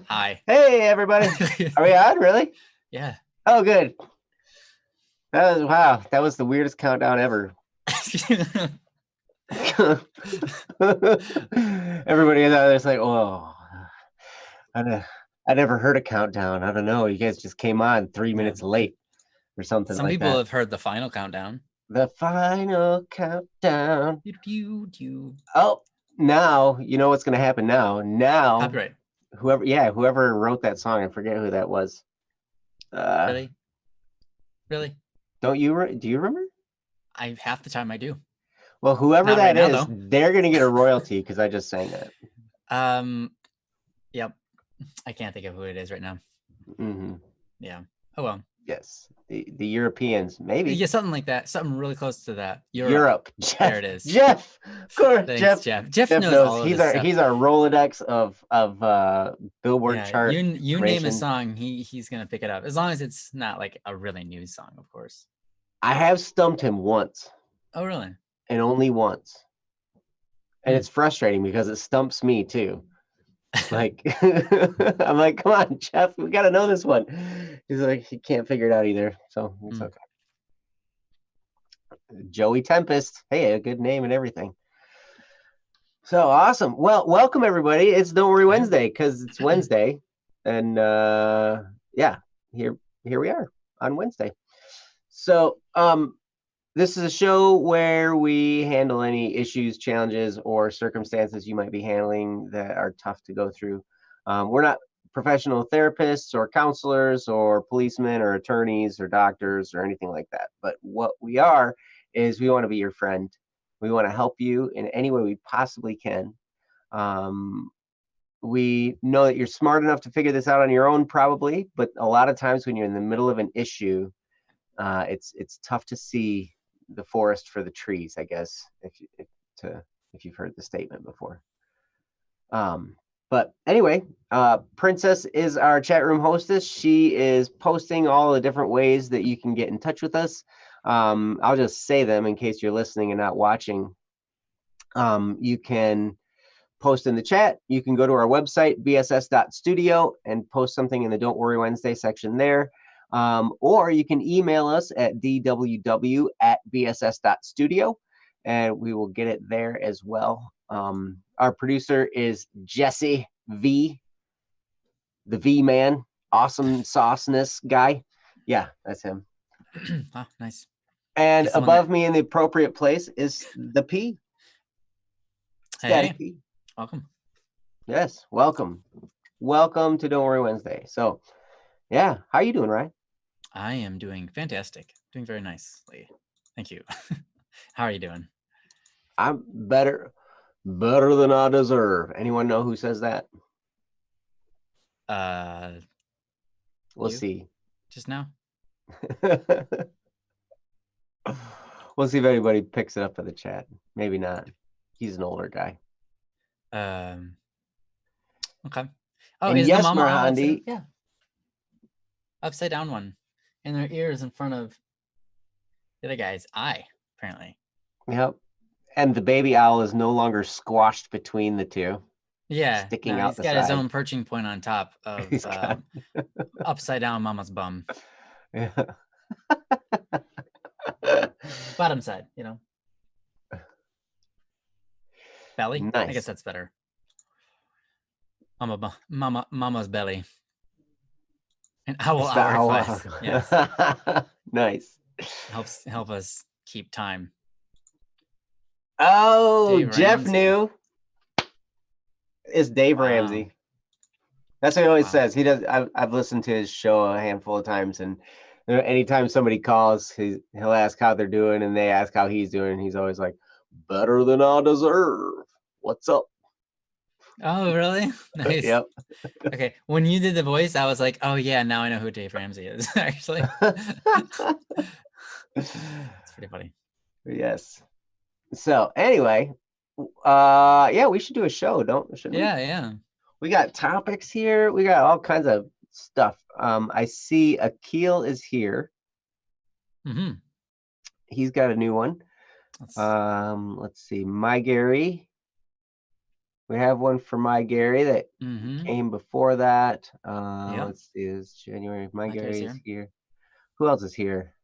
Hi. Hey, everybody. Are we on, really? Yeah. Oh, good. Wow. That was the weirdest countdown ever. Everybody is out there's like, oh, I never heard a countdown. I don't know. You guys just came on 3 minutes late or something Some like people that. have heard the final countdown. The final countdown. Do. Oh, now you know what's going to happen now. Now, Copyright. whoever wrote that song, I forget who that was. Really? Do you remember? Half the time I do. Well, whoever Not that right now, is, though. they're going to get a royalty because I just sang that. Yep. I can't think of who it is right now. Mm-hmm. Yeah. Oh, well. Yes. The Europeans, maybe. Yeah, something like that. Something really close to that. Europe. Jeff. There it is. Jeff. Of course, Thanks, Jeff. Jeff knows all of he's this our stuff. he's our Rolodex of Billboard chart. You name a song, he's gonna pick it up, as long as it's not like a really new song, of course. I have stumped him once. Oh, really? And only once. And it's frustrating because it stumps me too. Like I'm like, come on, Jeff, we got to know this one. He's like, he can't figure it out either, so it's okay. Joey Tempest, hey, a good name and everything. So awesome. Well, welcome everybody. It's Don't Worry Wednesday because it's Wednesday, and yeah, here we are on Wednesday. So this is a show where we handle any issues, challenges, or circumstances you might be handling that are tough to go through. We're not professional therapists or counselors or policemen or attorneys or doctors or anything like that. But what we are is we want to be your friend. We want to help you in any way we possibly can. We know that you're smart enough to figure this out on your own, probably, but a lot of times when you're in the middle of an issue, it's tough to see the forest for the trees, I guess, if you've heard the statement before. But anyway, Princess is our chat room hostess. She is posting all the different ways that you can get in touch with us. I'll just say them in case you're listening and not watching. You can post in the chat. You can go to our website, bss.studio, and post something in the Don't Worry Wednesday section there. Or you can email us at dww@bss.studio, and we will get it there as well. Our producer is Jesse V, the V man, awesome sauceness guy. Yeah, that's him. Oh, nice. And above me in the appropriate place is the P. Static P. Welcome. Yes, welcome. Welcome to Don't Worry Wednesday. So, yeah, how are you doing, Ryan? I am doing fantastic. Doing very nicely. Thank you. How are you doing? I'm better than I deserve. Anyone know who says that? We'll see. Just now? We'll see if anybody picks it up in the chat. Maybe not. He's an older guy. Okay. Oh, and is yes, the mama Merhandi. Yeah. Upside down one. And their ears in front of the other guy's eye, apparently. Yep. And the baby owl is no longer squashed between the two. Yeah. Sticking out the side. He's got his own perching point on top of upside down mama's bum. Yeah. Bottom side, Belly? Nice. I guess that's better. Mama's belly. And owl request. Yes. Nice. Help us keep time. Oh, Dave Jeff Ramsey. Knew. It's Dave Ramsey. That's what he always says. He does. I've listened to his show a handful of times, and anytime somebody calls, he'll ask how they're doing, and they ask how he's doing. He's always like, "Better than I deserve. What's up?" Oh, really? Nice. Yep. Okay. When you did the voice, I was like, oh, yeah, now I know who Dave Ramsey is, actually. It's pretty funny. Yes. So, anyway, yeah, we should do a show, shouldn't we? Yeah. We got topics here. We got all kinds of stuff. I see Akil is here. Mm-hmm. He's got a new one. Let's see. My Gary. We have one for My Gary that Mm-hmm. came before that. Yep. Let's see, it's January. My My Gary's Gary is here. here. Who else is here?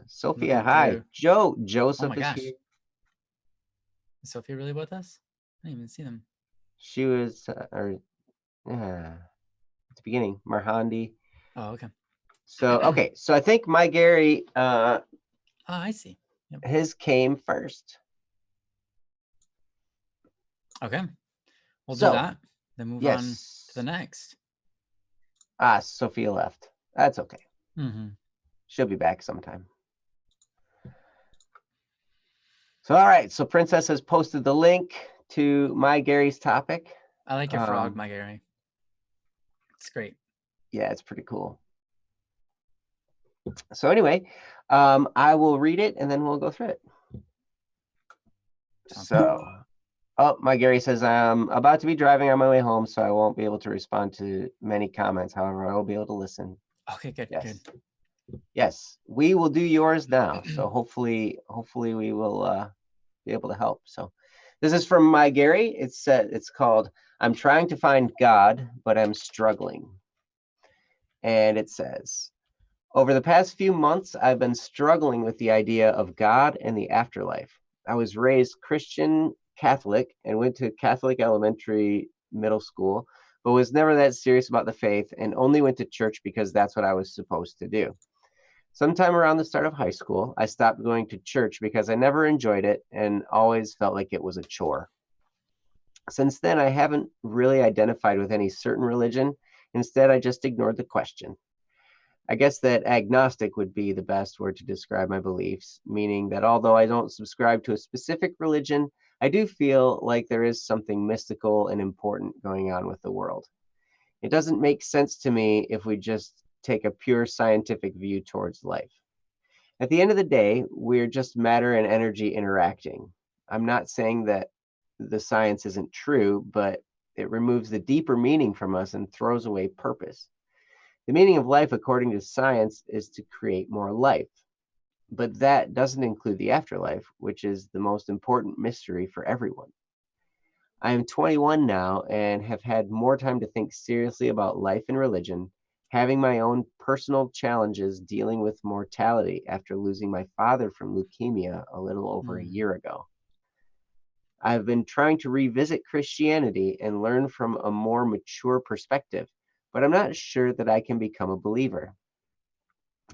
Sophia, Looking hi. through. Oh Joseph my is gosh. here. Is Sophie really with us? I didn't even see them. She was, at the beginning, Marhandi. Oh, okay. So, okay. So I think My Gary, Oh, I see. Yep. his came first. Okay. We'll do So, that. Then move on to the yes. next. Sophia left. That's okay. Mm-hmm. She'll be back sometime. So, all right. So Princess has posted the link to My Gary's topic. I like your frog, My Gary. It's great. Yeah, it's pretty cool. So anyway, I will read it and then we'll go through it. Sounds So, My Gary says, I'm about to be driving on my way home, so I won't be able to respond to many comments. However, I will be able to listen. Okay, good, Yes. good. Yes, we will do yours now. So hopefully we will be able to help. So this is from My Gary. It's called I'm Trying to Find God, but I'm Struggling. And it says, over the past few months, I've been struggling with the idea of God and the afterlife. I was raised Christian Catholic and went to Catholic elementary middle school, but was never that serious about the faith and only went to church because that's what I was supposed to do. Sometime around the start of high school, I stopped going to church because I never enjoyed it and always felt like it was a chore. Since then, I haven't really identified with any certain religion. Instead, I just ignored the question. I guess that agnostic would be the best word to describe my beliefs, meaning that although I don't subscribe to a specific religion, I do feel like there is something mystical and important going on with the world. It doesn't make sense to me if we just take a pure scientific view towards life. At the end of the day, we're just matter and energy interacting. I'm not saying that the science isn't true, but it removes the deeper meaning from us and throws away purpose. The meaning of life, according to science, is to create more life. But that doesn't include the afterlife, which is the most important mystery for everyone. I am 21 now and have had more time to think seriously about life and religion, having my own personal challenges dealing with mortality after losing my father from leukemia a little over a year ago. I've been trying to revisit Christianity and learn from a more mature perspective, but I'm not sure that I can become a believer.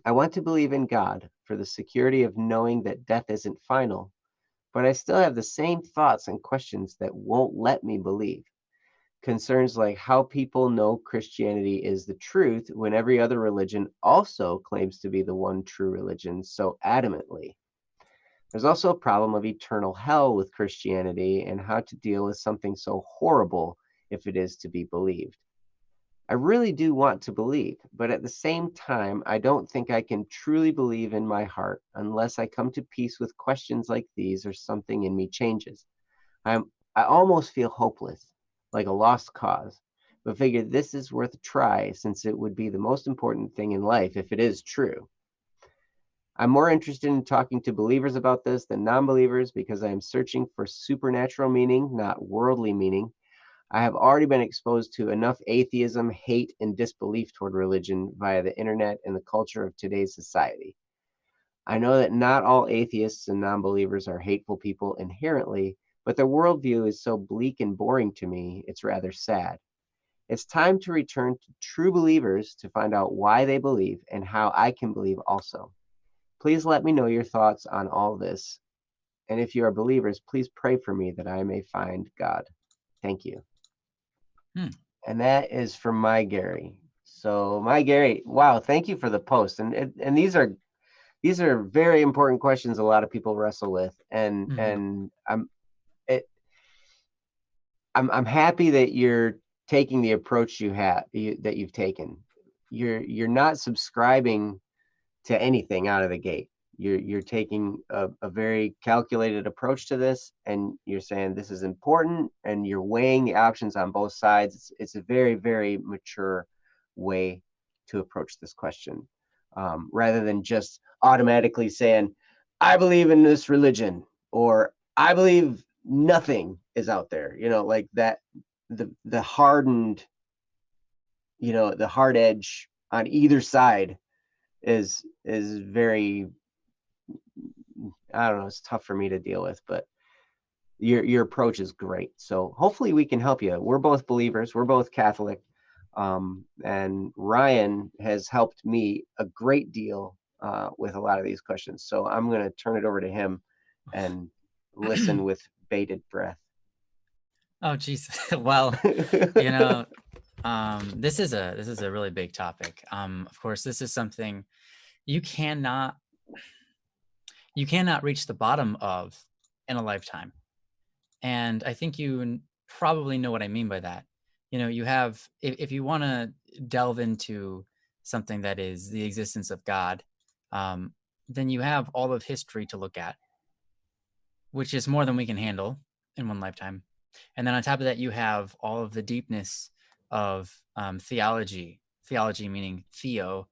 I want to believe in God for the security of knowing that death isn't final, but I still have the same thoughts and questions that won't let me believe. Concerns like how people know Christianity is the truth when every other religion also claims to be the one true religion so adamantly. There's also a problem of eternal hell with Christianity and how to deal with something so horrible if it is to be believed. I really do want to believe, but at the same time, I don't think I can truly believe in my heart unless I come to peace with questions like these or something in me changes. I almost feel hopeless, like a lost cause, but figure this is worth a try since it would be the most important thing in life if it is true. I'm more interested in talking to believers about this than non-believers because I am searching for supernatural meaning, not worldly meaning. I have already been exposed to enough atheism, hate, and disbelief toward religion via the internet and the culture of today's society. I know that not all atheists and non-believers are hateful people inherently, but their worldview is so bleak and boring to me, it's rather sad. It's time to return to true believers to find out why they believe and how I can believe also. Please let me know your thoughts on all this. And if you are believers, please pray for me that I may find God. Thank you. And that is from My Gary. So My Gary, wow, thank you for the post. And these are very important questions a lot of people wrestle with. And I'm happy that you're taking the approach that you've taken. You're not subscribing to anything out of the gate. You're taking a very calculated approach to this, and you're saying this is important, and you're weighing the options on both sides. It's a very, very mature way to approach this question, rather than just automatically saying, I believe in this religion, or I believe nothing is out there, like that, the hardened, the hard edge on either side is very, I don't know, it's tough for me to deal with, but your approach is great. So hopefully we can help you. We're both believers. We're both Catholic. And Ryan has helped me a great deal with a lot of these questions. So I'm going to turn it over to him and listen with bated breath. Oh, geez. Well, you know, this is a really big topic. Of course, this is something you cannot reach the bottom of in a lifetime. And I think you probably know what I mean by that. You have, if you want to delve into something that is the existence of God, then you have all of history to look at, which is more than we can handle in one lifetime. And then on top of that, you have all of the deepness of theology. Theology meaning theo,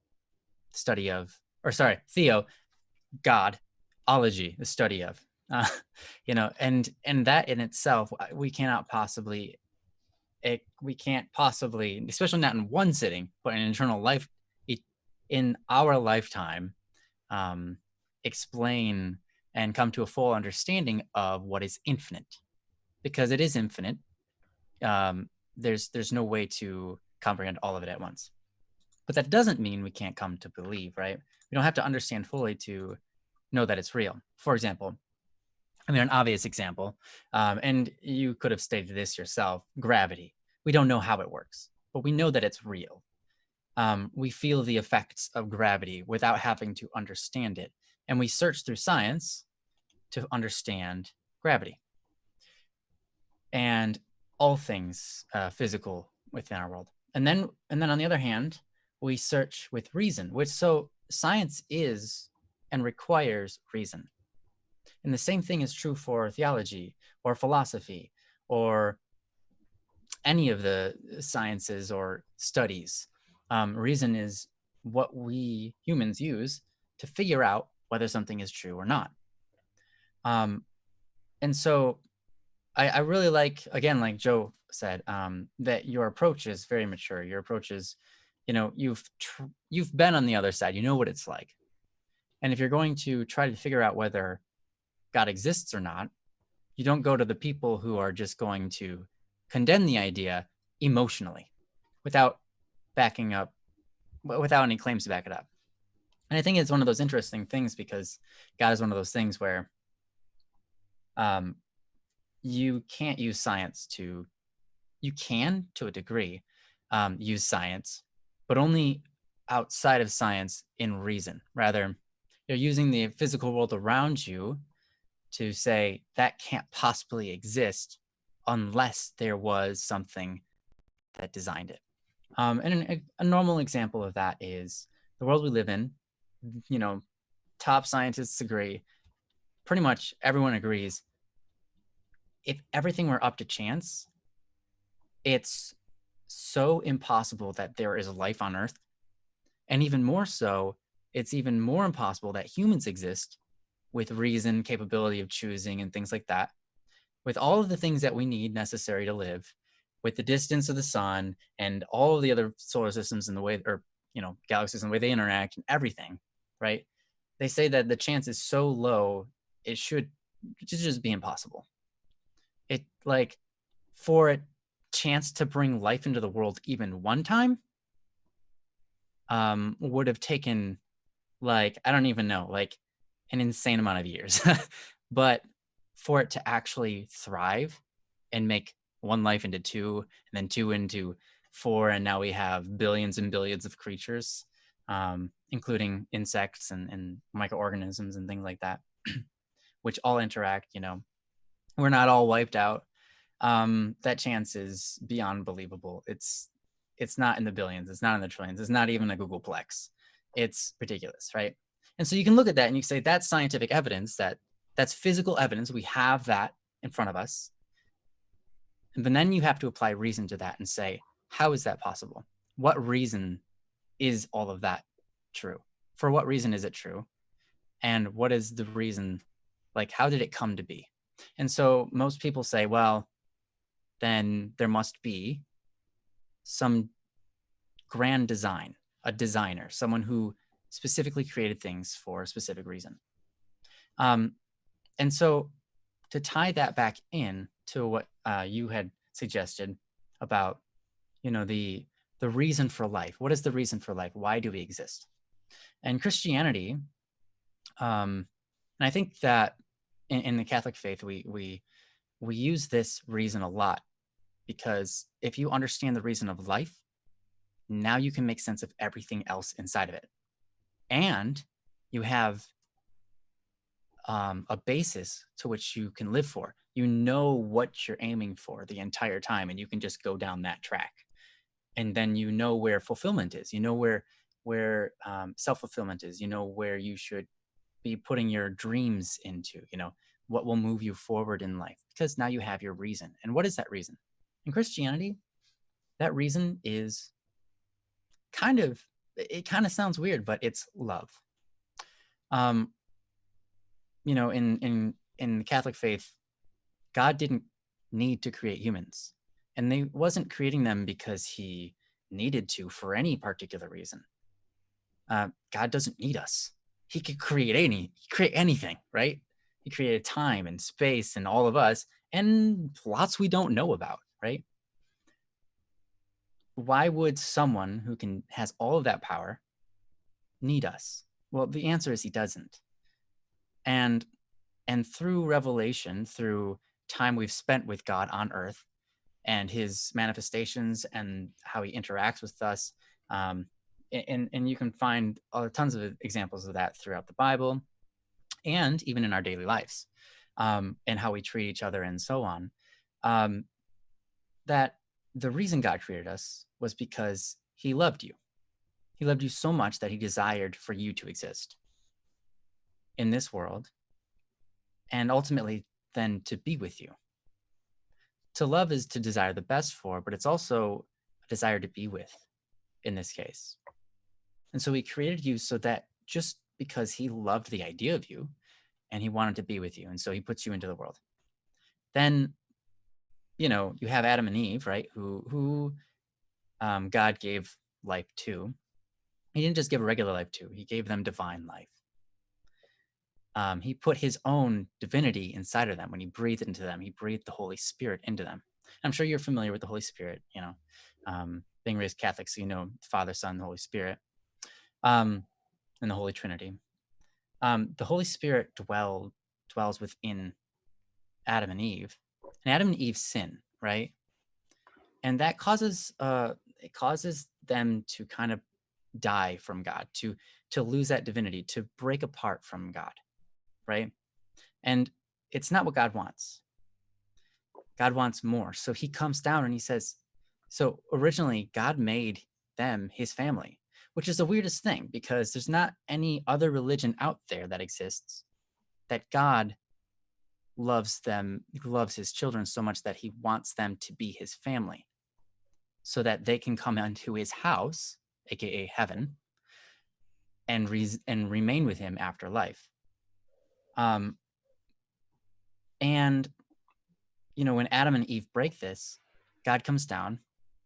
study of, or sorry, theo, God, ology, the study of. And that in itself, we can't possibly, especially not in one sitting, but in eternal life, in our lifetime, explain and come to a full understanding of what is infinite, because it is infinite. There's no way to comprehend all of it at once, but that doesn't mean we can't come to believe, right? We don't have to understand fully to know that it's real. For example, an obvious example, and you could have stated this yourself, gravity. We don't know how it works, but we know that it's real. We feel the effects of gravity without having to understand it. And we search through science to understand gravity and all things physical within our world. And then on the other hand, we search with reason, so science is and requires reason. And the same thing is true for theology or philosophy or any of the sciences or studies. Reason is what we humans use to figure out whether something is true or not. And so I really like, again, like Joe said, that your approach is very mature. Your approach is, you've been on the other side. You know what it's like. And if you're going to try to figure out whether God exists or not, you don't go to the people who are just going to condemn the idea emotionally without backing up, without any claims to back it up. And I think it's one of those interesting things, because God is one of those things where you can't use science you can, to a degree, use science, but only outside of science in reason. Rather, you're using the physical world around you to say that can't possibly exist unless there was something that designed it. And a normal example of that is the world we live in. Top scientists agree, pretty much everyone agrees, if everything were up to chance, it's so impossible that there is life on Earth. And even more so, it's even more impossible that humans exist with reason, capability of choosing, and things like that, with all of the things that we need necessary to live, with the distance of the sun and all of the other solar systems and the way, or galaxies and the way they interact and everything, right? They say that the chance is so low, it should just be impossible. It, like, for a chance to bring life into the world even one time, would have taken, like, I don't even know, like, an insane amount of years. But for it to actually thrive and make one life into two, and then two into four, and now we have billions and billions of creatures, including insects and microorganisms and things like that, which all interact. We're not all wiped out. That chance is beyond believable. It's not in the billions. It's not in the trillions. It's not even a Googleplex. It's ridiculous, right? And so you can look at that and you say that's scientific evidence, that's physical evidence. We have that in front of us. But then you have to apply reason to that and say, how is that possible? What reason is all of that true? For what reason is it true? And what is the reason, like, how did it come to be? And so most people say, well, then there must be some grand design, a designer, someone who specifically created things for a specific reason. Um, and so to tie that back in to what you had suggested about, the reason for life. What is the reason for life? Why do we exist? And Christianity, and I think that in the Catholic faith, we use this reason a lot, because if you understand the reason of life, now you can make sense of everything else inside of it, and you have a basis to which you can live for. You know what you're aiming for the entire time, and you can just go down that track. And then you know where fulfillment is. You know where self-fulfillment is. You know where you should be putting your dreams into. What will move you forward in life, because now you have your reason. And what is that reason? In Christianity, that reason is it kind of sounds weird, but it's love. Um, in the Catholic faith, God didn't need to create humans, and they wasn't creating them because he needed to for any particular reason. God doesn't need us. He could create anything, right? He created time and space and all of us, and lots we don't know about, right? Why would someone who has all of that power need us? Well, the answer is he doesn't. And through revelation, through time we've spent with God on earth and his manifestations and how he interacts with us, and you can find tons of examples of that throughout the Bible and even in our daily lives, and how we treat each other and so on, that the reason God created us was because he loved you. He loved you so much that he desired for you to exist in this world, and ultimately then to be with you. To love is to desire the best for, but it's also a desire to be with in this case. And so he created you so that just because he loved the idea of you and he wanted to be with you, and so he puts you into the world. Then, you have Adam and Eve, right? Who God gave life to. He didn't just give a regular life to, he gave them divine life. He put his own divinity inside of them. When he breathed into them, he breathed the Holy Spirit into them. I'm sure you're familiar with the Holy Spirit, being raised Catholic, so Father, Son, the Holy Spirit, and the Holy Trinity. The Holy Spirit dwells within Adam and Eve, and Adam and Eve sin, right? And that causes them to kind of die from God, to lose that divinity, to break apart from God, right? And it's not what God wants. God wants more. So he comes down and he says, so originally God made them his family, which is the weirdest thing, because there's not any other religion out there that exists that God loves his children so much that he wants them to be his family, so that they can come into his house, aka heaven, and remain with him after life. And when Adam and Eve break this, God comes down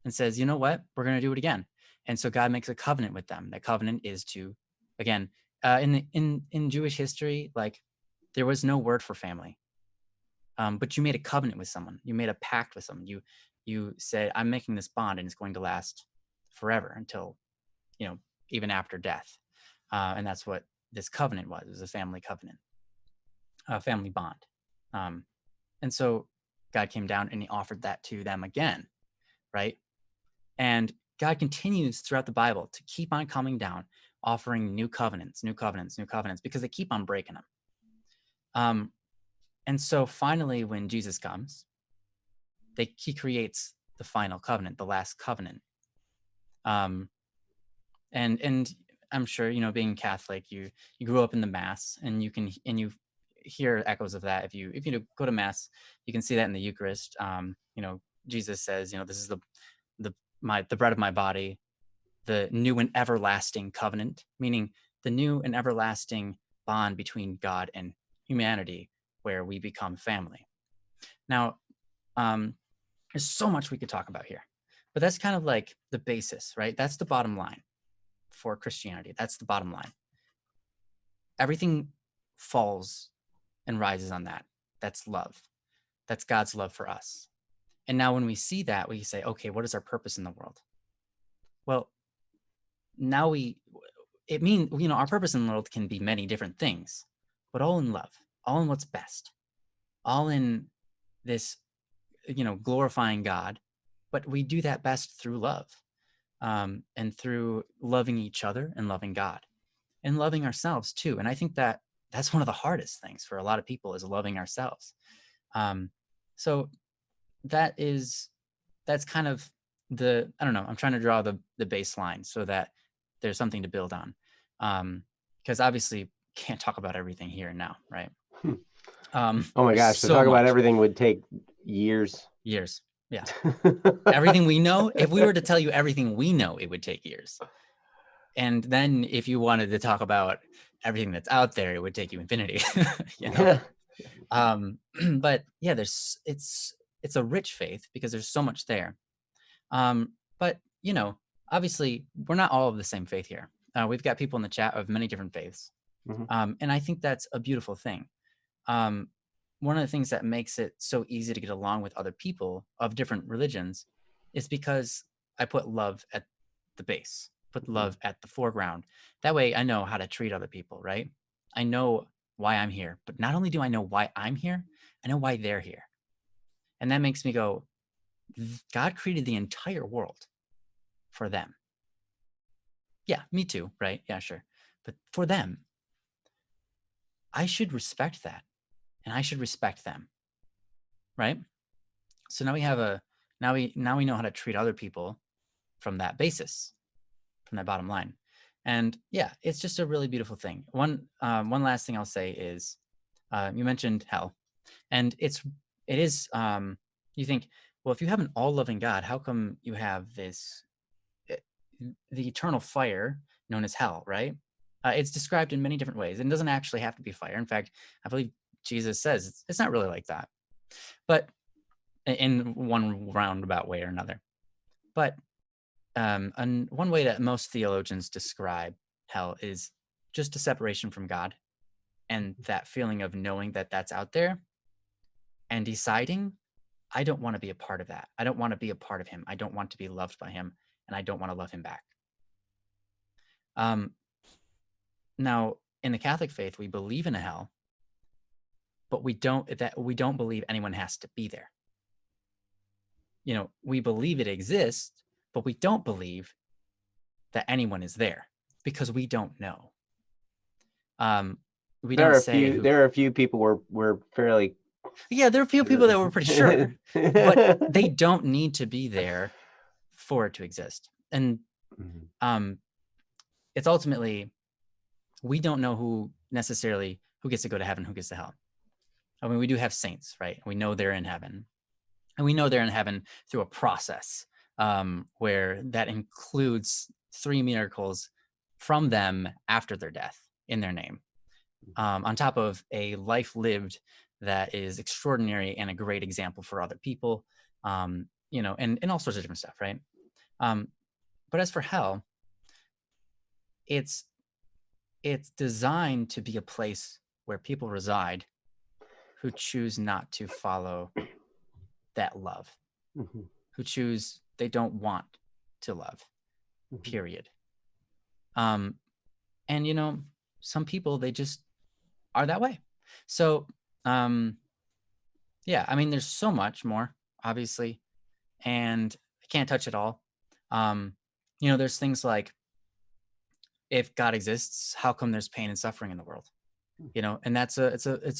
and says, you know what, we're going to do it again. And so God makes a covenant with them. That covenant is to, again, in Jewish history, like, there was no word for family, but you made a covenant with someone. You made a pact with someone. You said, I'm making this bond, and it's going to last forever until, even after death. And that's what this covenant was. It was a family covenant, a family bond. And so God came down and he offered that to them again, right? And God continues throughout the Bible to keep on coming down, offering new covenants, because they keep on breaking them. And so finally, when Jesus comes, he creates the final covenant, the last covenant. And I'm sure, being Catholic, you grew up in the Mass, and you hear echoes of that. If you go to Mass, you can see that in the Eucharist. Jesus says, this is the bread of my body, the new and everlasting covenant, meaning the new and everlasting bond between God and humanity where we become family. Now, there's so much we could talk about here, but that's kind of like the basis, right? That's the bottom line for Christianity. That's the bottom line. Everything falls and rises on that. That's love. That's God's love for us. And now when we see that, we say, okay, what is our purpose in the world? Well, now it means, our purpose in the world can be many different things, but all in love, all in what's best, all in this, glorifying God. But we do that best through love, and through loving each other and loving God and loving ourselves too. And I think that that's one of the hardest things for a lot of people is loving ourselves. So that's kind of I don't know, I'm trying to draw the baseline so that there's something to build on. Because obviously can't talk about everything here and now, right? Oh my gosh, to so talk about much. everything would take years. Yeah. Everything we know, if we were to tell you everything we know, it would take years. And then if you wanted to talk about everything that's out there, it would take you infinity. But yeah, it's a rich faith because there's so much there. But obviously we're not all of the same faith here. We've got people in the chat of many different faiths. Mhm. And I think that's a beautiful thing. One of the things that makes it so easy to get along with other people of different religions is because I put love at the base, put love at the foreground. That way I know how to treat other people, right? I know why I'm here, but not only do I know why I'm here, I know why they're here. And that makes me go, God created the entire world for them. Yeah, me too, right? Yeah, sure. But for them, I should respect that and I should respect them. Right? So now we have now we know how to treat other people from that basis, from that bottom line. And yeah, it's just a really beautiful thing. One last thing I'll say is you mentioned hell, and it is you think, well, if you have an all-loving God, how come you have this the eternal fire known as hell, right? It's described in many different ways, and it doesn't actually have to be fire. In fact, I believe Jesus says it's not really like that, but in one roundabout way or another. But and one way that most theologians describe hell is just a separation from God, and that feeling of knowing that that's out there and deciding, I don't want to be a part of that. I don't want to be a part of him. I don't want to be loved by him, and I don't want to love him back. Now, in the Catholic faith, we believe in a hell, but we don't believe anyone has to be there. We believe it exists, but we don't believe that anyone is there because we don't know. We There don't are say there are a few people we're fairly. Yeah, there are a few people that were pretty sure, but they don't need to be there for it to exist. And it's ultimately, we don't know who gets to go to heaven, who gets to hell. I mean, we do have saints, right? We know they're in heaven, and we know they're in heaven through a process where that includes 3 miracles from them after their death in their name, on top of a life lived that is extraordinary and a great example for other people, and all sorts of different stuff, right? But as for hell, it's designed to be a place where people reside who choose not to follow that love, who choose they don't want to love, period. And some people, they just are that way. So yeah, I mean, there's so much more, obviously, and I can't touch it all. There's things like, if God exists, how come there's pain and suffering in the world? And it's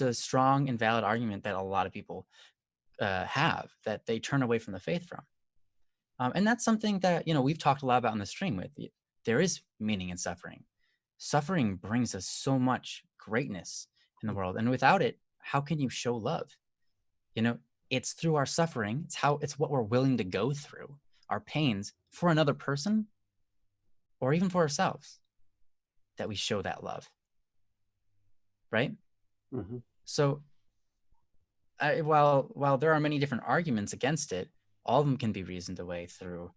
a strong and valid argument that a lot of people have, that they turn away from the faith from. And that's something that, we've talked a lot about on the stream with. There is meaning in suffering. Suffering brings us so much greatness in the world. And without it, how can you show love? It's through our suffering. It's what we're willing to go through, our pains, for another person or even for ourselves, that we show that love. Right? So while there are many different arguments against it, all of them can be reasoned away through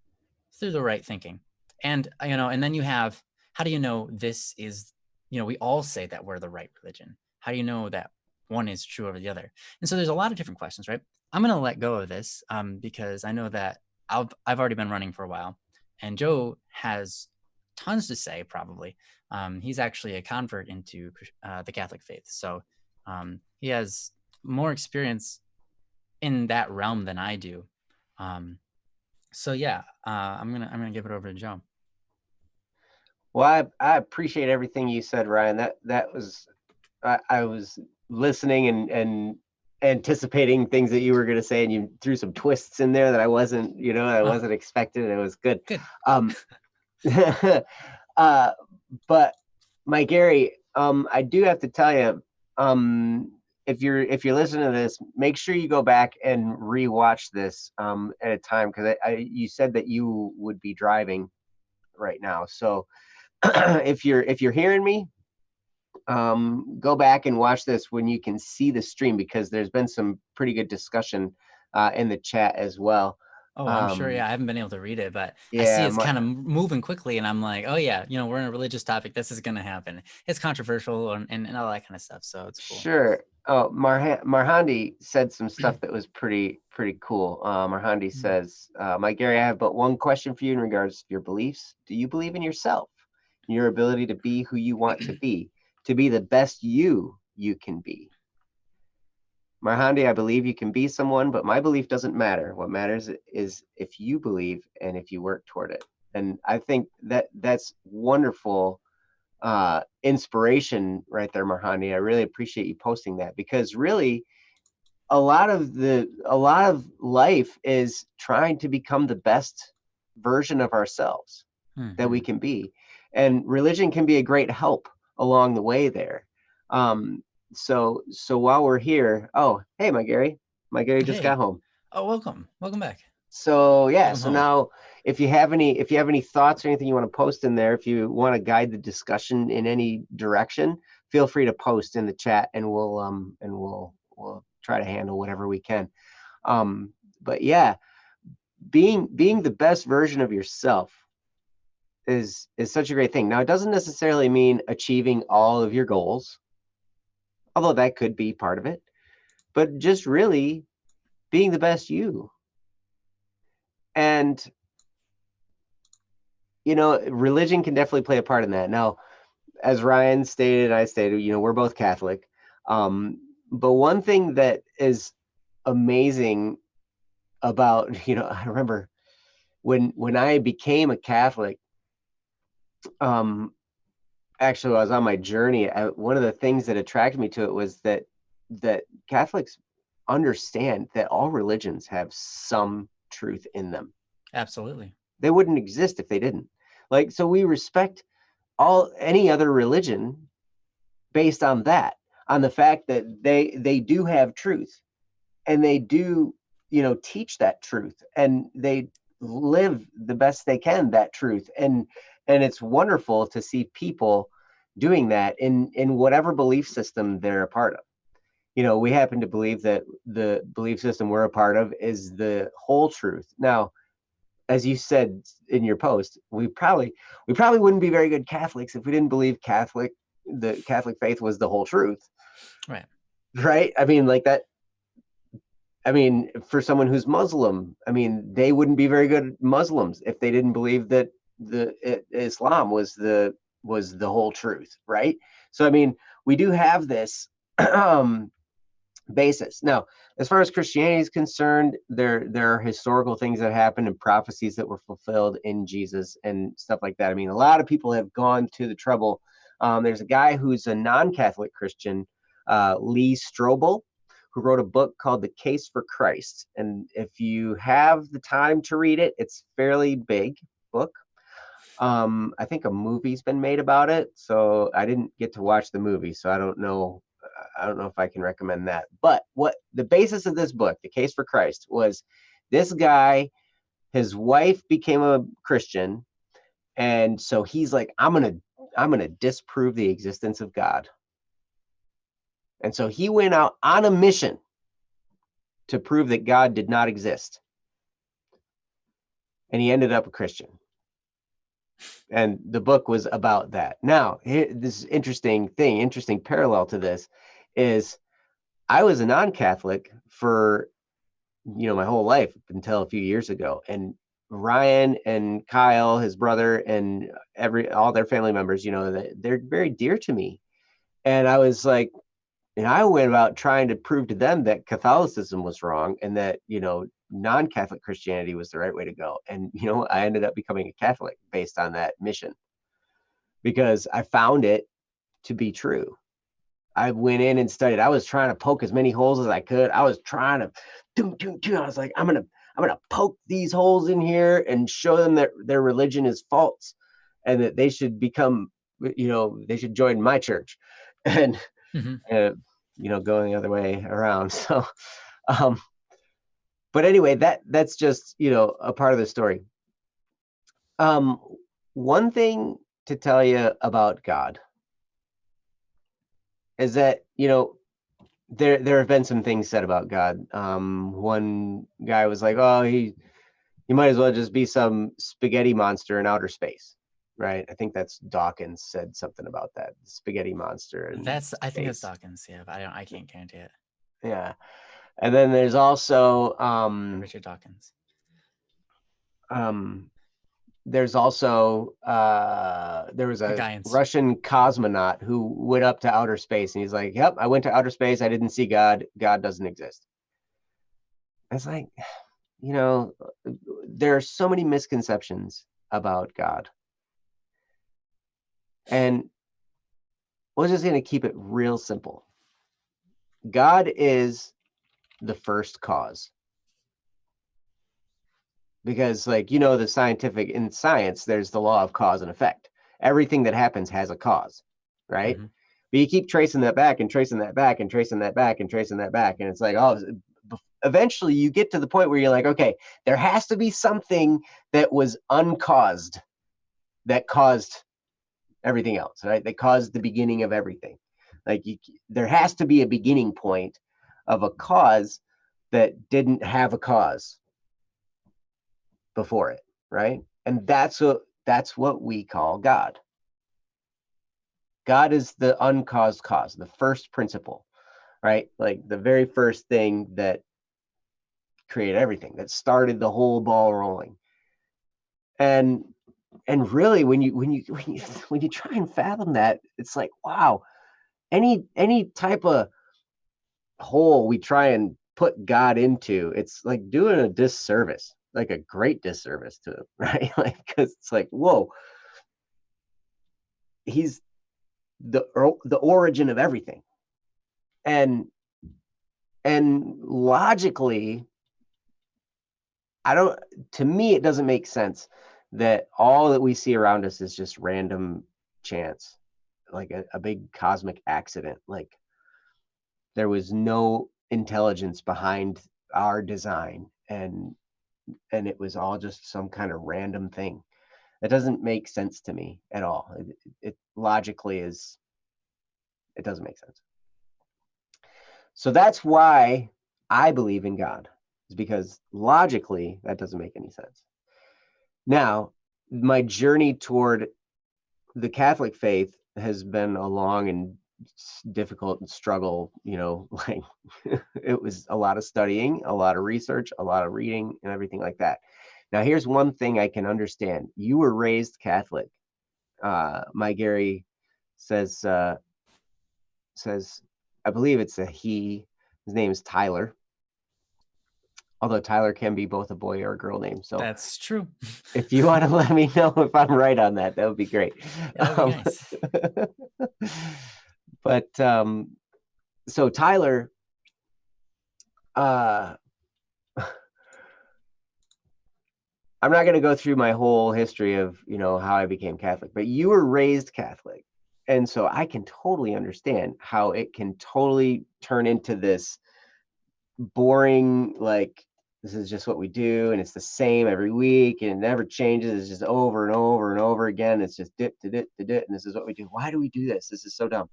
the right thinking. And and then you have, how do you know this is, we all say that we're the right religion. How do you know that one is true over the other? And so there's a lot of different questions, right? I'm going to let go of this because I know that I've already been running for a while, and Joe has tons to say probably. He's actually a convert into the Catholic faith, so he has more experience in that realm than I do. So yeah, I'm gonna give it over to Joe. Well, I appreciate everything you said, Ryan. That was, I was listening and anticipating things that you were going to say, and you threw some twists in there that I wasn't expecting. It was good. Good. But my Gary, I do have to tell you, if you're listening to this, make sure you go back and rewatch this at a time, because you said that you would be driving right now. So if you're hearing me, go back and watch this when you can see the stream, because there's been some pretty good discussion in the chat as well. Oh, I'm sure. Yeah, I haven't been able to read it, but I see Yeah, it's kind of moving quickly, and I'm like, oh yeah, we're in a religious topic. This is gonna happen. It's controversial and all that kind of stuff. So it's cool. Sure. Oh, Marhandi said some stuff that was pretty cool. Marhandi says, "My Gary, I have but one question for you in regards to your beliefs. Do you believe in yourself, in your ability to be who you want to be the best you can be?" Marhandi, I believe you can be someone, but my belief doesn't matter. What matters is if you believe and if you work toward it. And I think that's wonderful inspiration right there, Marhandi. I really appreciate you posting that, because really a lot of life is trying to become the best version of ourselves that we can be. And religion can be a great help along the way there. So while we're here, oh, hey, my Gary just got home. Oh, welcome back. So yeah, welcome so home. Now if you have any thoughts or anything you want to post in there, if you want to guide the discussion in any direction, feel free to post in the chat, and we'll try to handle whatever we can. But yeah, being the best version of yourself is such a great thing. Now, it doesn't necessarily mean achieving all of your goals, although that could be part of it, but just really being the best you. And religion can definitely play a part in that. Now, as Ryan stated, I stated, we're both Catholic. But one thing that is amazing about, I remember when I became a Catholic, actually, I was on my journey. One of the things that attracted me to it was that Catholics understand that all religions have some truth in them. Absolutely. They wouldn't exist if they didn't. So we respect any other religion based on that, on the fact that they do have truth, and they do, teach that truth, and they live the best they can that truth. And it's wonderful to see people doing that in whatever belief system they're a part of. We happen to believe that the belief system we're a part of is the whole truth. Now, as you said in your post, we probably wouldn't be very good Catholics if we didn't believe the Catholic faith was the whole truth. Right? I mean, like that. I mean, for someone who's Muslim, I mean, they wouldn't be very good Muslims if they didn't believe that Islam was the whole truth, right? So, I mean, we do have this basis. Now, as far as Christianity is concerned, there are historical things that happened and prophecies that were fulfilled in Jesus and stuff like that. I mean, a lot of people have gone to the trouble. There's a guy who's a non-Catholic Christian, Lee Strobel, who wrote a book called The Case for Christ. And if you have the time to read it, it's a fairly big book. I think a movie's been made about it, so I didn't get to watch the movie, so I don't know if I can recommend that. But what the basis of this book, The Case for Christ, was this guy, his wife became a Christian, and so he's like, I'm gonna disprove the existence of God. And so he went out on a mission to prove that God did not exist. And he ended up a Christian. And the book was about that. Now, this interesting parallel to this is I was a non-Catholic for, my whole life until a few years ago. And Ryan and Kyle, his brother, and all their family members, they're very dear to me. And I was like, and I went about trying to prove to them that Catholicism was wrong and that, non-Catholic Christianity was the right way to go. And, I ended up becoming a Catholic based on that mission because I found it to be true. I went in and studied. I was trying to poke as many holes as I could. I was trying to I was like, I'm gonna poke these holes in here and show them that their religion is false and that they should become, they should join my church. And going the other way around. So but anyway, that's just, a part of the story. One thing to tell you about God is that, there have been some things said about God. One guy was like, oh, he might as well just be some spaghetti monster in outer space, right? I think that's Dawkins said something about that, spaghetti monster. I think that's Dawkins, yeah, but I can't guarantee it. Yeah. And then there's also Richard Dawkins. There's also there was a Russian cosmonaut who went up to outer space and he's like, yep, I went to outer space. I didn't see God. God doesn't exist. It's like, there are so many misconceptions about God. And we're just going to keep it real simple. God is the first cause. Because in science, there's the law of cause and effect. Everything that happens has a cause, right? Mm-hmm. But you keep tracing that back and tracing that back and tracing that back and tracing that back. And it's like, eventually you get to the point where you're like, okay, there has to be something that was uncaused that caused everything else, right? That caused the beginning of everything. There has to be a beginning point of a cause that didn't have a cause before it, right? And that's what we call God. God is the uncaused cause, the first principle, right? Like the very first thing that created everything, that started the whole ball rolling. And really, when you try and fathom that, it's like, wow, any type of hole we try and put God into, it's like doing a disservice, like a great disservice to him, right? Because it's like, whoa, he's the origin of everything. And logically, to me, it doesn't make sense that all that we see around us is just random chance, like a big cosmic accident. Like there was no intelligence behind our design, and it was all just some kind of random thing. That doesn't make sense to me at all. It logically is, it doesn't make sense. So that's why I believe in God, is because logically that doesn't make any sense. Now, my journey toward the Catholic faith has been a long and difficult struggle, like it was a lot of studying, a lot of research, a lot of reading, and everything like that. Now, here's one thing I can understand. You were raised Catholic. My Gary says, I believe it's a he. His name is Tyler. Although Tyler can be both a boy or a girl name. So that's true. If you want to let me know if I'm right on that, that would be great. Yeah, that'd be nice. But so Tyler, I'm not going to go through my whole history of, how I became Catholic, but you were raised Catholic. And so I can totally understand how it can totally turn into this boring, like, this is just what we do, and it's the same every week, and it never changes. It's just over and over and over again. It's just dit to dit to dit, and this is what we do. Why do we do this? This is so dumb.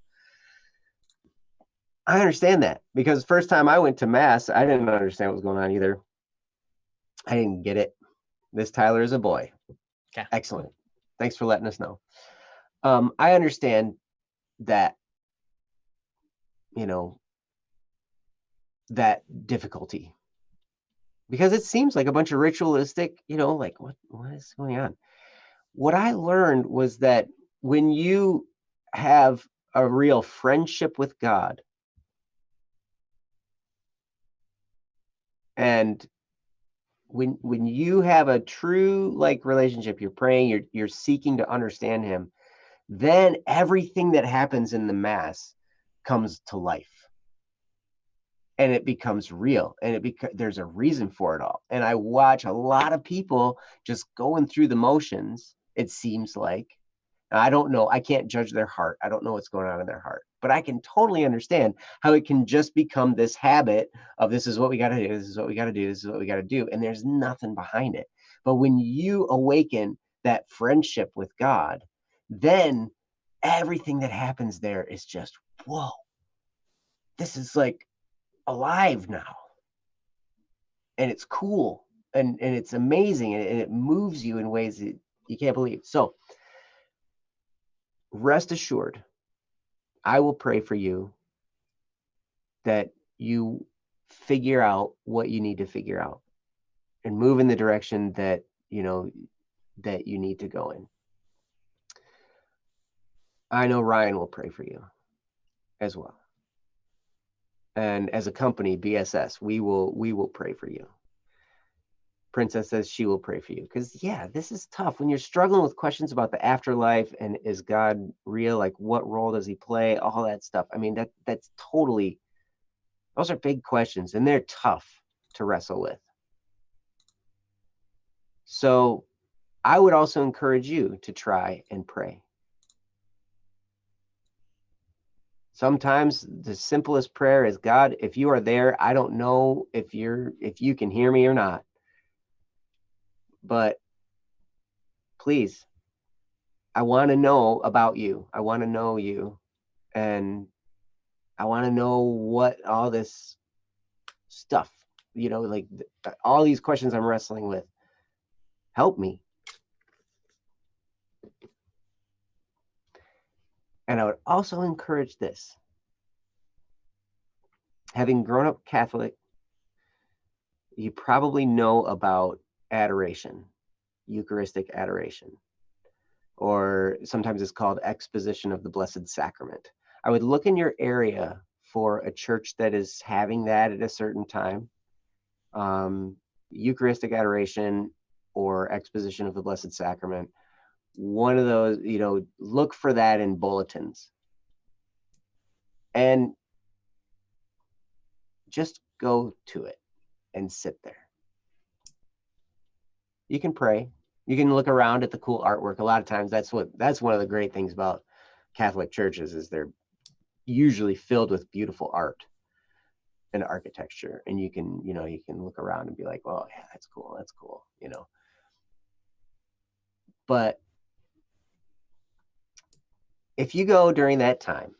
I understand that because first time I went to mass, I didn't understand what was going on either. I didn't get it. This Tyler is a boy. Okay. Excellent. Thanks for letting us know. I understand that, you know, that difficulty because it seems like a bunch of ritualistic, like what is going on? What I learned was that when you have a real friendship with God and when you have a true like relationship, you're praying, you're seeking to understand him, then everything that happens in the mass comes to life and it becomes real and there's a reason for it all. And I watch a lot of people just going through the motions, it seems like. I don't know, I can't judge their heart, I don't know what's going on in their heart, but I can totally understand how it can just become this habit of this is what we got to do, this is what we got to do, this is what we got to do, and there's nothing behind it. But when you awaken that friendship with God, then everything that happens there is just, whoa, this is like alive now. And it's cool and it's amazing and it moves you in ways that you can't believe. So rest assured, I will pray for you that you figure out what you need to figure out and move in the direction that that you need to go in. I know Ryan will pray for you as well. And as a company, BSS, we will pray for you. Princess says she will pray for you because yeah, this is tough when you're struggling with questions about the afterlife and is God real, like what role does he play, all that stuff. I mean, that's totally, those are big questions and they're tough to wrestle with. So I would also encourage you to try and pray. Sometimes the simplest prayer is, God, if you are there, I don't know if you can hear me or not, but please, I want to know about you. I want to know you. And I want to know what all this stuff, like all these questions I'm wrestling with. Help me. And I would also encourage this. Having grown up Catholic, you probably know about adoration, Eucharistic adoration, or sometimes it's called exposition of the Blessed Sacrament. I would look in your area for a church that is having that at a certain time. Eucharistic adoration or exposition of the Blessed Sacrament. One of those, look for that in bulletins. And just go to it and sit there. You can pray. You can look around at the cool artwork. A lot of times that's one of the great things about Catholic churches is they're usually filled with beautiful art and architecture. And you can look around and be like, well, yeah, that's cool. But if you go during that time,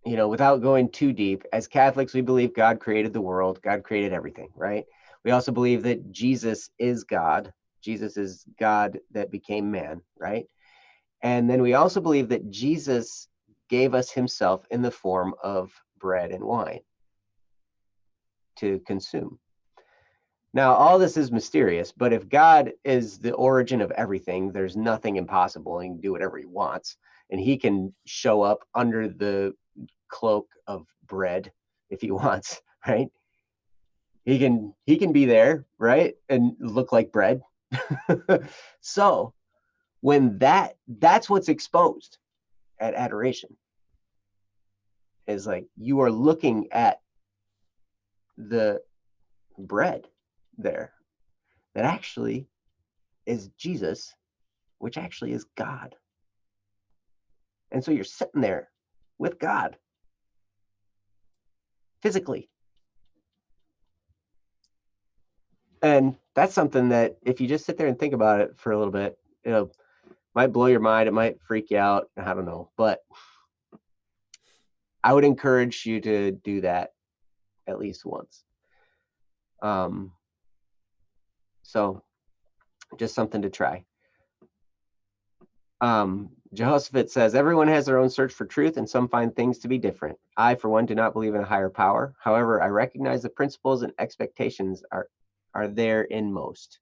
without going too deep, as Catholics, we believe God created the world. God created everything, right? We also believe that Jesus is God. Jesus is God that became man, right? And then we also believe that Jesus gave us himself in the form of bread and wine to consume. Now, all this is mysterious, but if God is the origin of everything, there's nothing impossible. He can do whatever he wants, and he can show up under the cloak of bread if he wants, right? He can be there, right? And look like bread. So when that's what's exposed at adoration is like you are looking at the bread there that actually is Jesus, which actually is God. And so you're sitting there with God physically. And that's something that if you just sit there and think about it for a little bit, might blow your mind. It might freak you out. I don't know. But I would encourage you to do that at least once. So just something to try. Jehoshaphat says, everyone has their own search for truth, and some find things to be different. I, for one, do not believe in a higher power. However, I recognize the principles and expectations are there in most.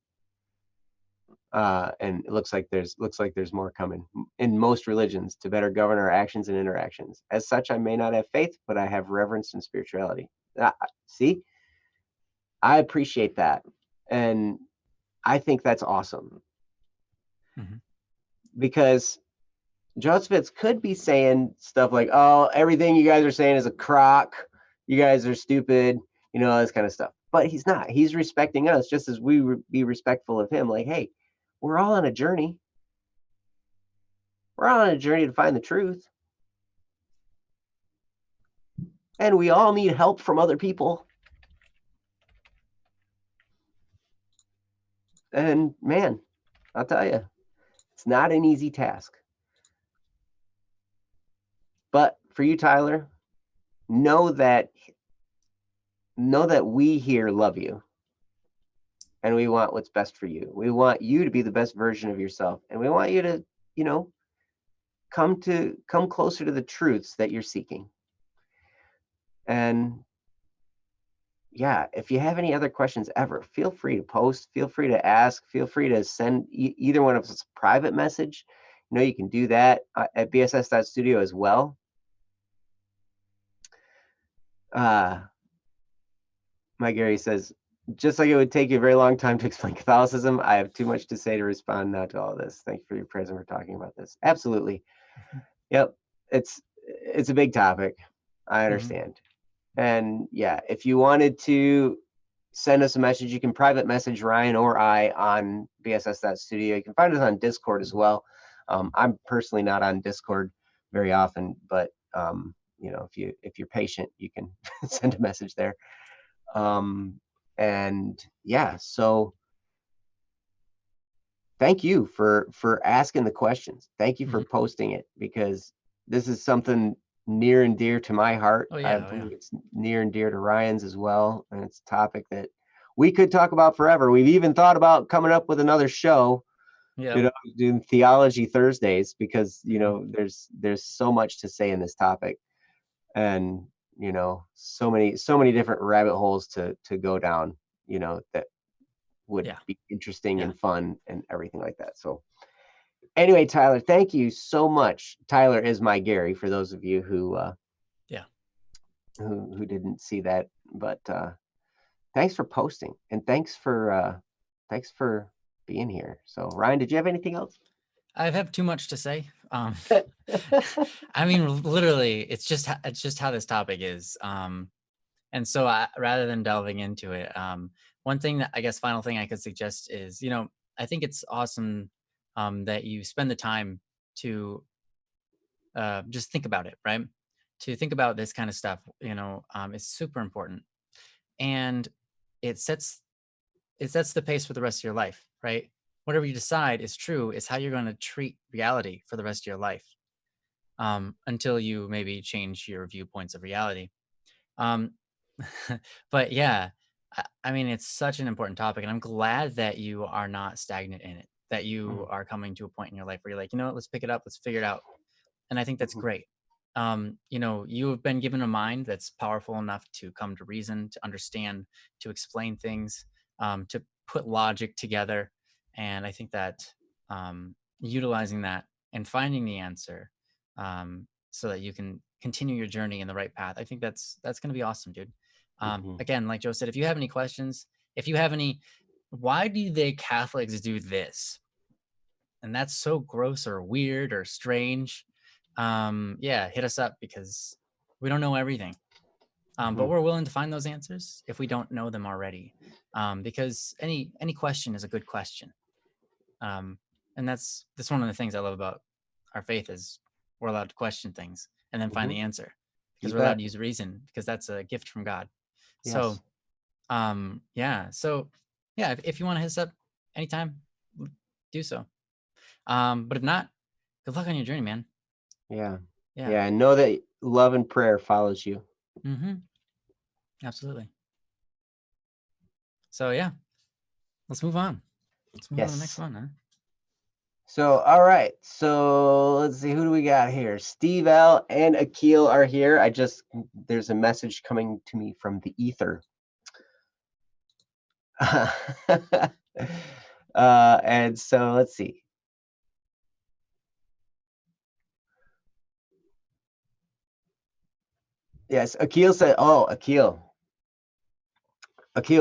And it looks like there's more coming in most religions to better govern our actions and interactions. As such, I may not have faith, but I have reverence and spirituality. See, I appreciate that, and I think that's awesome. Mm-hmm. Because Jehoshaphat could be saying stuff like, "Oh, everything you guys are saying is a crock. You guys are stupid," you know, this kind of stuff. But he's not. He's respecting us just as we be respectful of him. Like, hey, we're all on a journey. We're all on a journey to find the truth. And we all need help from other people. And man, I'll tell you, it's not an easy task. But for you, Tyler, know that we here love you. And we want what's best for you. We want you to be the best version of yourself. And we want you to, you know, come closer to the truths that you're seeking. And yeah, if you have any other questions ever, feel free to post, feel free to ask, feel free to send either one of us a private message. You know, you can do that at bss.studio as well. Mike Gary says, just like it would take you a very long time to explain Catholicism, I have too much to say to respond now to all this. Thank you for your prayers and for talking about this. Absolutely. Yep. It's a big topic. I understand. Mm-hmm. And yeah, if you wanted to send us a message, you can private message Ryan or I on bss.studio. You can find us on Discord as well. I'm personally not on Discord very often, but you know, if you're patient, you can send a message there. And yeah, so thank you for asking the questions. Thank you for posting it, because this is something near and dear to my heart. I believe it's near and dear to Ryan's as well. And it's a topic that we could talk about forever. We've even thought about coming up with another show, you know, doing Theology Thursdays, because, you know, there's so much to say in this topic. And, you know, so many different rabbit holes to go down, you know, that would be interesting and fun and everything like that. So anyway, Tyler, thank you so much. Tyler is my Gary, for those of you who who didn't see that. But thanks for posting, and thanks for being here. So Ryan, did you have anything else? I have too much to say. I mean, literally, it's just how this topic is. And so rather than delving into it, one thing that I guess final thing I could suggest is, you know, I think it's awesome that you spend the time to just think about it, right? To think about this kind of stuff, you know, is super important. And it sets the pace for the rest of your life, right? Whatever you decide is true is how you're going to treat reality for the rest of your life, until you maybe change your viewpoints of reality. But yeah, I mean, it's such an important topic, and I'm glad that you are not stagnant in it, that you are coming to a point in your life where you're like, you know what, let's pick it up, let's figure it out. And I think that's great. You know, you have been given a mind that's powerful enough to come to reason, to understand, to explain things, to put logic together. And I think that utilizing that and finding the answer, so that you can continue your journey in the right path, I think that's going to be awesome, dude. Again, like Joe said, if you have any questions, if you have any, why do they Catholics do this? And that's so gross or weird or strange. Yeah, hit us up, because we don't know everything. But we're willing to find those answers if we don't know them already. Because any question is a good question. And that's one of the things I love about our faith is we're allowed to question things and then find the answer, because we're allowed to use reason, because that's a gift from God. Yes. So, yeah. So yeah, if you want to hit us up anytime, do so. But if not, good luck on your journey, man. Yeah. And know that love and prayer follows you. Mm-hmm. Absolutely. So yeah, let's move on. Let's move on to the next Yes. one, huh? So, all right. So let's see, who do we got here? Steve L and Akil are here. There's a message coming to me from the ether. And so let's see. Yes, Akil said, oh, Akil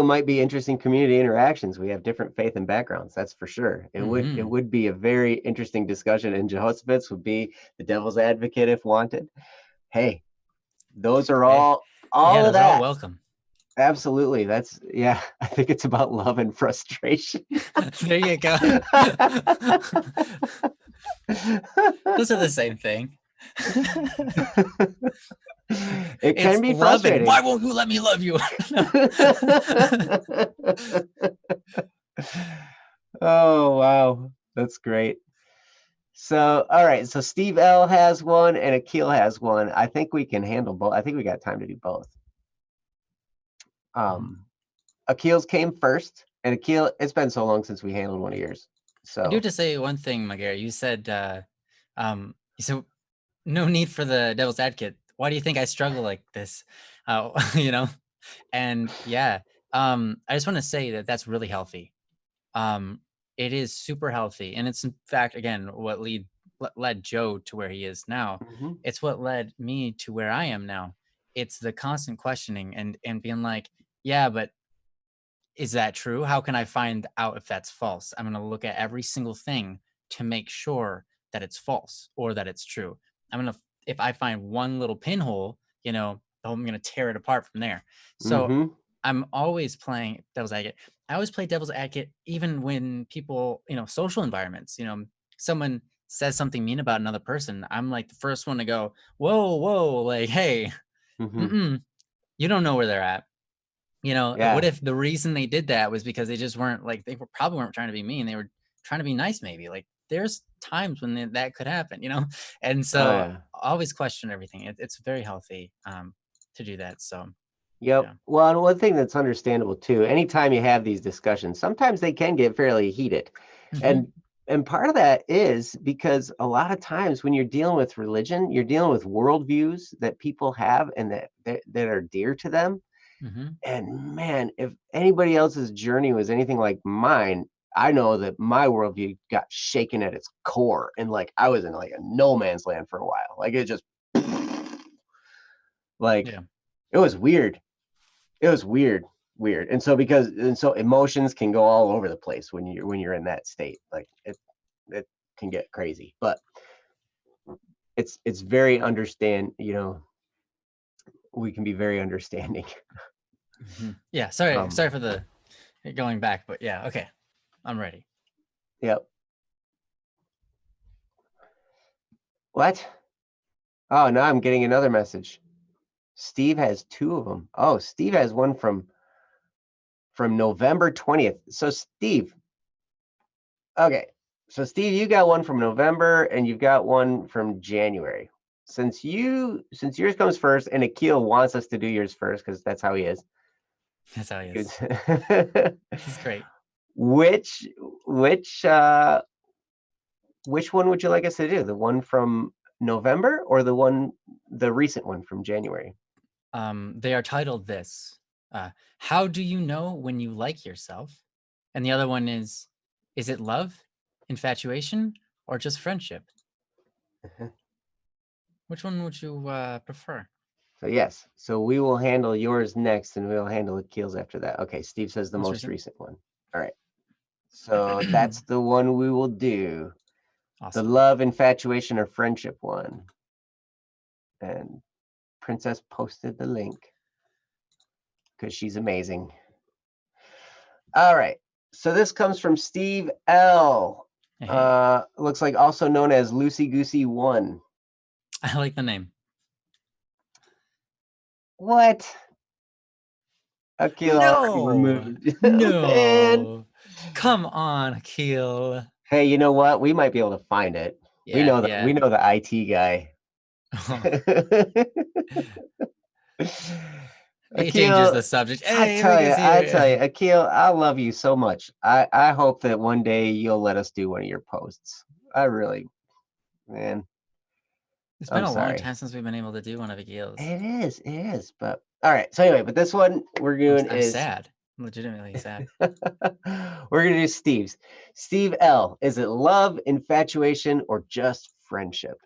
might be interesting community interactions. We have different faith and backgrounds. That's for sure. It would be a very interesting discussion, and Jehoshaphat would be the devil's advocate if wanted. Hey, those are all Yeah, of those are all that. welcome. Absolutely. That's, yeah, I think it's about love and frustration. There you go. Those are the same thing. It can be love and frustrating. why won't you let me love you? Oh, wow. That's great. So, all right. So Steve L has one and Akil has one. I think we can handle both. I think we got time to do both. Akil's came first, and Akil, it's been so long since we handled one of yours. So I do have to say one thing, Magari. You said, so no need for the devil's advocate. Why do you think I struggle like this? You know, and yeah, I just want to say that that's really healthy. It is super healthy, and it's in fact, again, what led Joe to where he is now. It's what led me to where I am now. It's the constant questioning and being like, yeah, but is that true? How can I find out if that's false? I'm going to look at every single thing to make sure that it's false or that it's true. If I find one little pinhole, I'm going to tear it apart from there. So I'm always playing devil's advocate. I always play devil's advocate, even when people, social environments, someone says something mean about another person. I'm like the first one to go, whoa, like, hey, you don't know where they're at. What if the reason they did that was because they just weren't like, probably weren't trying to be mean. They were trying to be nice, maybe. Like there's times when that could happen, and so I always question everything. It's very healthy to do that. So yep. Yeah. Well, and one thing that's understandable too, anytime you have these discussions, sometimes they can get fairly heated. And part of that is because a lot of times when you're dealing with religion, you're dealing with worldviews that people have and that are dear to them. And man, if anybody else's journey was anything like mine, I know that my worldview got shaken at its core, and like I was in like a no man's land for a while. Like it just like it was weird. It was weird. And so emotions can go all over the place when you're in that state. Like it can get crazy. But it's very we can be very understanding. Yeah, sorry for the going back, but yeah, okay, I'm ready. Yep. What? Oh, now I'm getting another message. Steve has two of them. Oh, Steve has one from November 20th. So Steve, okay. So Steve, you got one from November and you've got one from January. Since yours comes first, and Akil wants us to do yours first because that's how he is. That's how he is. He's great. Which one would you like us to do? The one from November or the recent one from January? They are titled this. How do you know when you like yourself? And the other one is it love, infatuation, or just friendship? Which one would you prefer? So yes, so we will handle yours next, and we'll handle Akil's after that. Okay, Steve says the most recent one. All right, so that's the one we will do. Awesome. The love, infatuation, or friendship one. And Princess posted the link because she's amazing. All right, so this comes from Steve L. Looks like also known as Loosey Goosey 1. I like the name. What? Akil already removed. No. Man. Come on, Akil. Hey, you know what? We might be able to find it. Yeah, we know the IT guy. He changes Akil, the subject. Hey, Enrique's I here. tell you, Akil, I love you so much. I hope that one day you'll let us do one of your posts. I really, man, It's been I'm a long sorry. time since we've been able to do one of Aguil's. It is. But all right. So anyway, but this one we're doing I'm is sad. I'm legitimately sad. we're gonna do Steve's. Steve L. Is it love, infatuation, or just friendship?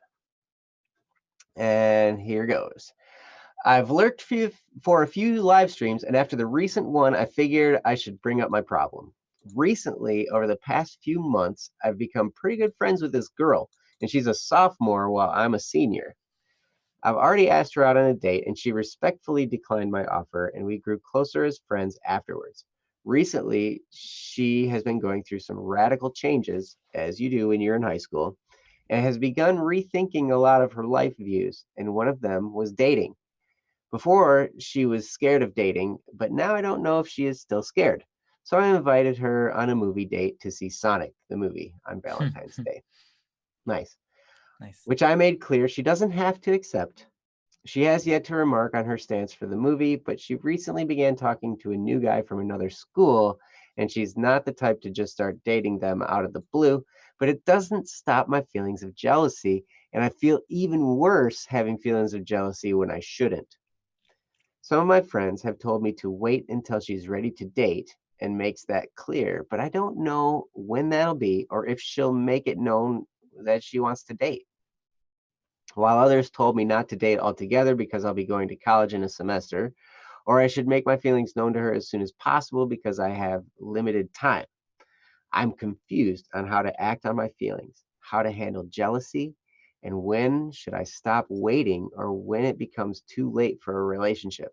And here goes. I've lurked for a few live streams, and after the recent one, I figured I should bring up my problem. Recently, over the past few months, I've become pretty good friends with this girl, and she's a sophomore while I'm a senior. I've already asked her out on a date, and she respectfully declined my offer, and we grew closer as friends afterwards. Recently, she has been going through some radical changes, as you do when you're in high school, and has begun rethinking a lot of her life views, and one of them was dating. Before, she was scared of dating, but now I don't know if she is still scared. So I invited her on a movie date to see Sonic, the movie, on Valentine's Day. Nice. Nice. Which I made clear she doesn't have to accept. She has yet to remark on her stance for the movie, but she recently began talking to a new guy from another school, and she's not the type to just start dating them out of the blue, but it doesn't stop my feelings of jealousy, and I feel even worse having feelings of jealousy when I shouldn't. Some of my friends have told me to wait until she's ready to date and makes that clear, but I don't know when that'll be or if she'll make it known that she wants to date. While others told me not to date altogether because I'll be going to college in a semester, or I should make my feelings known to her as soon as possible because I have limited time. I'm confused on how to act on my feelings, how to handle jealousy, and when should I stop waiting or when it becomes too late for a relationship.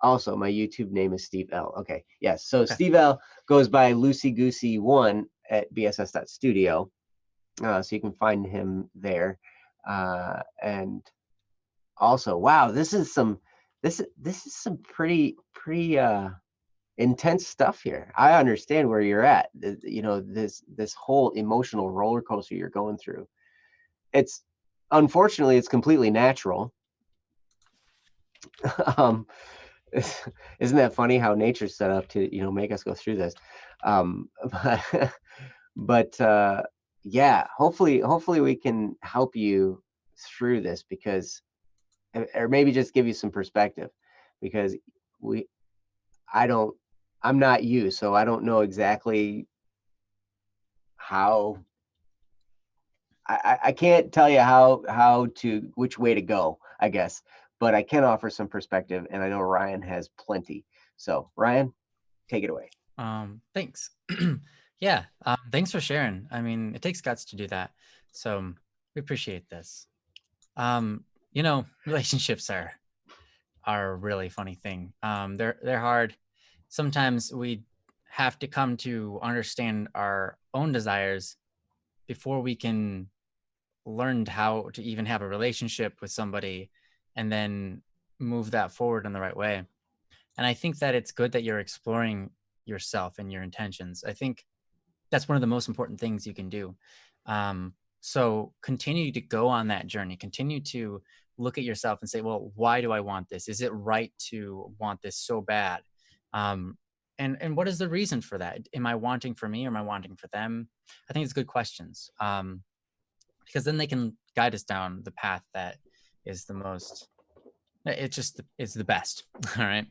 Also, my YouTube name is Steve L. Okay, yes. So Okay. Steve L goes by Loosey Goosey One at bss.studio. So you can find him there. And also, wow, this is some pretty intense stuff here. I understand where you're at. You know, this whole emotional roller coaster you're going through. It's unfortunately it's completely natural. um, isn't that funny how nature's set up to make us go through this? But, but yeah, hopefully we can help you through this because, or maybe just give you some perspective, because we I don't I'm not you, so I don't know exactly how. I can't tell you how to which way to go, I guess, but I can offer some perspective, and I know Ryan has plenty. So Ryan, take it away. Thanks. Yeah. Thanks for sharing. I mean, it takes guts to do that. So we appreciate this. Relationships are a really funny thing. They're hard. Sometimes we have to come to understand our own desires before we can learn how to even have a relationship with somebody and then move that forward in the right way. And I think that it's good that you're exploring yourself and your intentions. I think that's one of the most important things you can do. So continue to go on that journey. Continue to look at yourself and say, well, why do I want this? Is it right to want this so bad? And what is the reason for that? Am I wanting for me or am I wanting for them? I think it's good questions, because then they can guide us down the path that is the most. It just is the best. All right.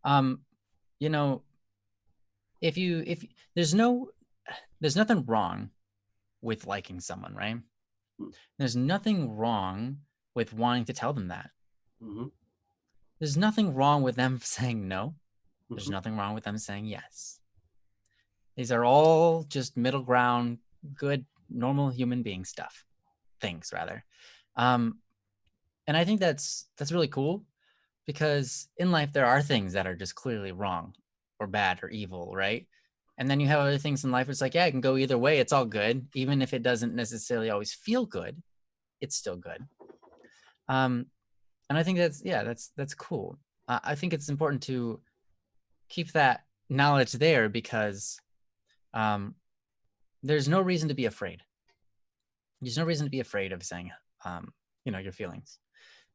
Um, you know, if there's nothing wrong with liking someone, right? There's nothing wrong with wanting to tell them that. Mm-hmm. There's nothing wrong with them saying no. There's Mm-hmm. nothing wrong with them saying yes. These are all just middle ground, good, normal human being stuff, things rather. Um, and I think that's really cool because in life there are things that are just clearly wrong or bad or evil, right? And then you have other things in life. It's like, yeah, it can go either way. It's all good, even if it doesn't necessarily always feel good. It's still good. Um, and I think that's cool. I think it's important to keep that knowledge there because um, there's no reason to be afraid. There's no reason to be afraid of saying your feelings.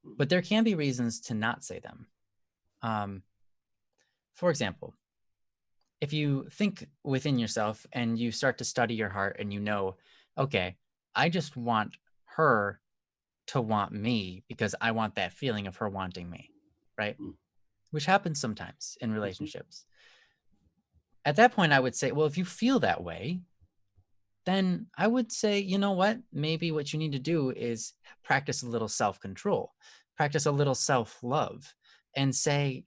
But there can be reasons to not say them. For example, if you think within yourself and you start to study your heart and okay, I just want her to want me because I want that feeling of her wanting me, right? Which happens sometimes in relationships. At that point, I would say, well, if you feel that way, then I would say, you know what? Maybe what you need to do is practice a little self-control, practice a little self-love, and say,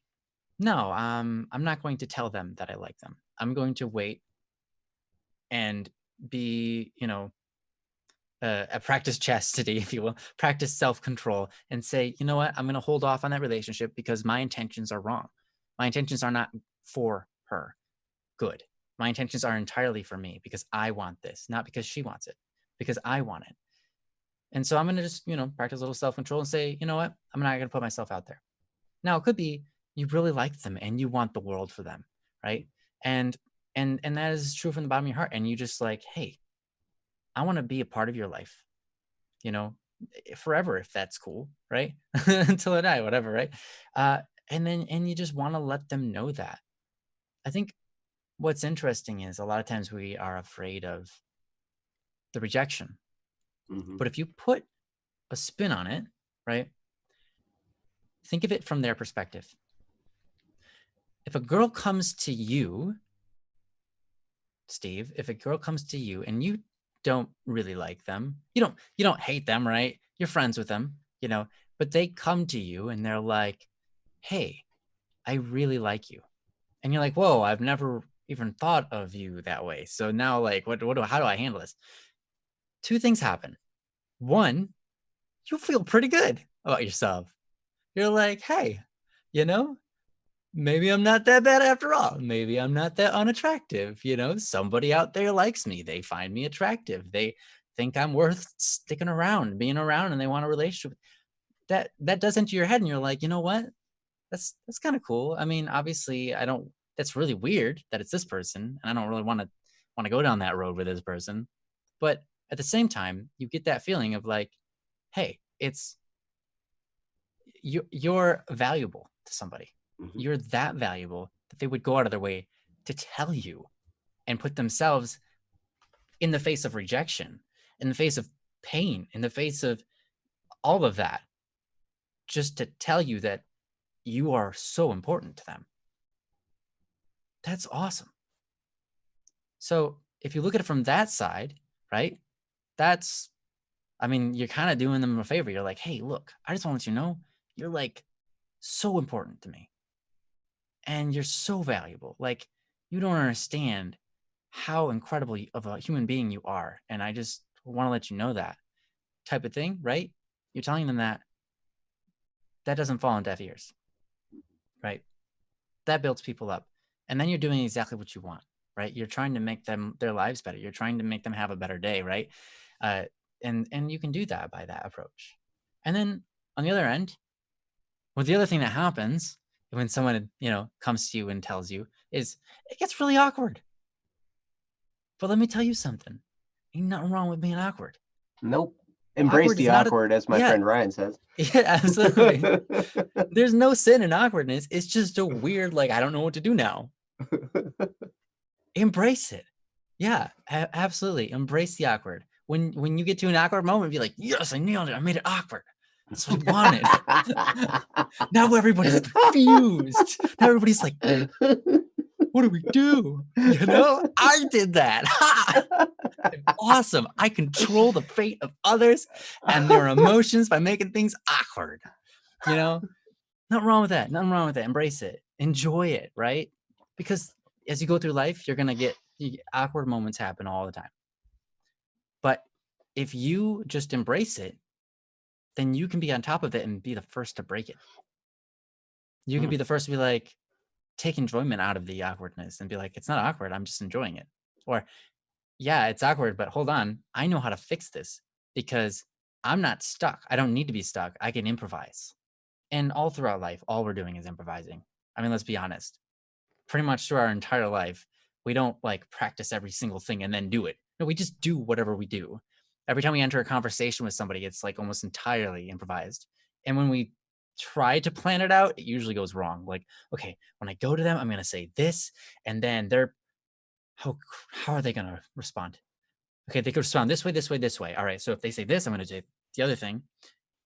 no, I'm not going to tell them that I like them. I'm going to wait and be, practice chastity, if you will, practice self-control, and say, you know what? I'm going to hold off on that relationship because my intentions are wrong. My intentions are not for her. Good. My intentions are entirely for me because I want this, not because she wants it, because I want it. And so I'm going to just, practice a little self-control and say, you know what? I'm not going to put myself out there. Now, it could be you really like them and you want the world for them, right? And that is true from the bottom of your heart. And you just like, hey, I want to be a part of your life, forever, if that's cool, right? Until I die, whatever, right? And you just want to let them know that. I think what's interesting is a lot of times we are afraid of the rejection. But if you put a spin on it, right? Think of it from their perspective. If a girl comes to you, Steve, if a girl comes to you and you don't really like them, you don't hate them, right? You're friends with them, but they come to you and they're like, hey, I really like you. And you're like, whoa, I've never even thought of you that way. So now, like, how do I handle this? Two things happen. One, you feel pretty good about yourself. You're like, hey, maybe I'm not that bad after all. Maybe I'm not that unattractive. Somebody out there likes me. They find me attractive. They think I'm worth sticking around, being around, and they want a relationship. That does into your head, and you're like, you know what? That's kind of cool. I mean, obviously, that's really weird that it's this person, and I don't really want to go down that road with this person. But at the same time, you get that feeling of like, hey, you're valuable to somebody. You're that valuable that they would go out of their way to tell you and put themselves in the face of rejection, in the face of pain, in the face of all of that, just to tell you that you are so important to them. That's awesome. So if you look at it from that side, right, you're kind of doing them a favor. You're like, hey, look, I just want to let you know, you're like so important to me. And you're so valuable. Like, you don't understand how incredible of a human being you are. And I just want to let you know that type of thing, right? You're telling them that doesn't fall on deaf ears, right? That builds people up. And then you're doing exactly what you want, right? You're trying to make their lives better. You're trying to make them have a better day, right? And you can do that by that approach. And then on the other end, the other thing that happens when someone, comes to you and tells you is it gets really awkward. But let me tell you something. Ain't nothing wrong with being awkward. Nope. Embrace the awkward, as my friend Ryan says. Yeah, absolutely. There's no sin in awkwardness. It's just a weird, like, I don't know what to do now. Embrace it. Yeah, absolutely. Embrace the awkward. When you get to an awkward moment, be like, yes, I nailed it. I made it awkward. That's what I wanted. Now everybody's confused. Now everybody's like, what do we do? I did that. Awesome. I control the fate of others and their emotions by making things awkward. Nothing wrong with that. Nothing wrong with that. Embrace it. Enjoy it, right? Because as you go through life, you're going to get awkward moments happen all the time. But if you just embrace it, then you can be on top of it and be the first to break it. You can be the first to be like, take enjoyment out of the awkwardness and be like, it's not awkward. I'm just enjoying it. Or, yeah, it's awkward, but hold on. I know how to fix this because I'm not stuck. I don't need to be stuck. I can improvise. And all throughout life, all we're doing is improvising. I mean, let's be honest. Pretty much through our entire life, we don't like practice every single thing and then do it. No, we just do whatever we do. Every time we enter a conversation with somebody, it's like almost entirely improvised. And when we try to plan it out, it usually goes wrong. Like, okay, when I go to them, I'm going to say this, and then how how are they going to respond? Okay, they could respond this way, this way, this way. All right, so if they say this, I'm going to say the other thing.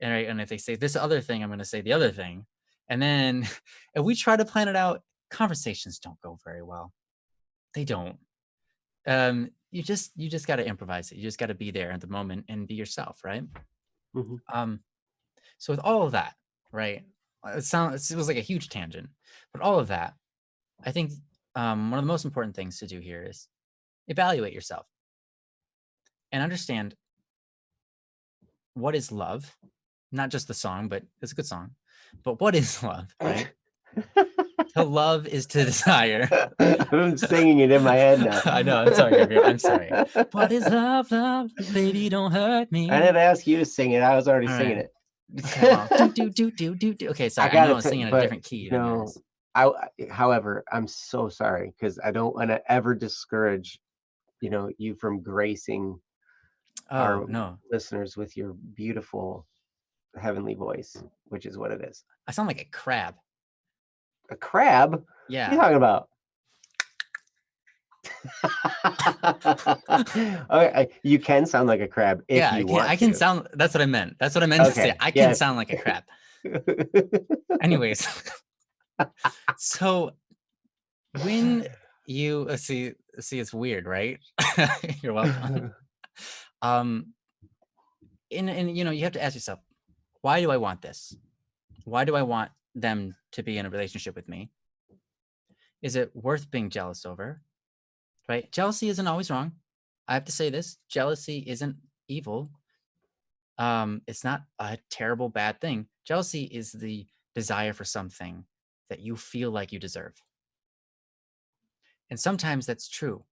And right, and if they say this other thing, I'm going to say the other thing. And then if we try to plan it out, conversations don't go very well. They don't. You just got to improvise it. You just got to be there at the moment and be yourself, right? Mhm. Um, so with all of that, right? It was like a huge tangent, but all of that, I think one of the most important things to do here is evaluate yourself and understand what is love, not just the song, but it's a good song. But what is love, right? To love is to desire. I'm singing it in my head now. I know. I'm sorry, Gregory. I'm sorry. What is love, love? Baby, don't hurt me. I didn't ask you to sing it. I was already All singing right. it. Okay, well, do. Okay, sorry. I know I was singing a but different key than no. yours. However, I'm so sorry because I don't want to ever discourage, you from gracing our Oh no, listeners with your beautiful heavenly voice, which is what it is. I sound like a crab. A crab? What are you Yeah. talking about? Okay, you can sound like a crab if Yeah, you want I can to. sound. That's what I meant. That's what I meant to say. Okay, I can yes. sound like a crab. Anyways, so when you see, it's weird, right? You're welcome. And you have to ask yourself, why do I want this? Why do I want them to be in a relationship with me? Is it worth being jealous over? Right? Jealousy isn't always wrong. I have to say this: jealousy isn't evil. It's not a terrible bad thing. Jealousy is the desire for something that you feel like you deserve. And sometimes that's true,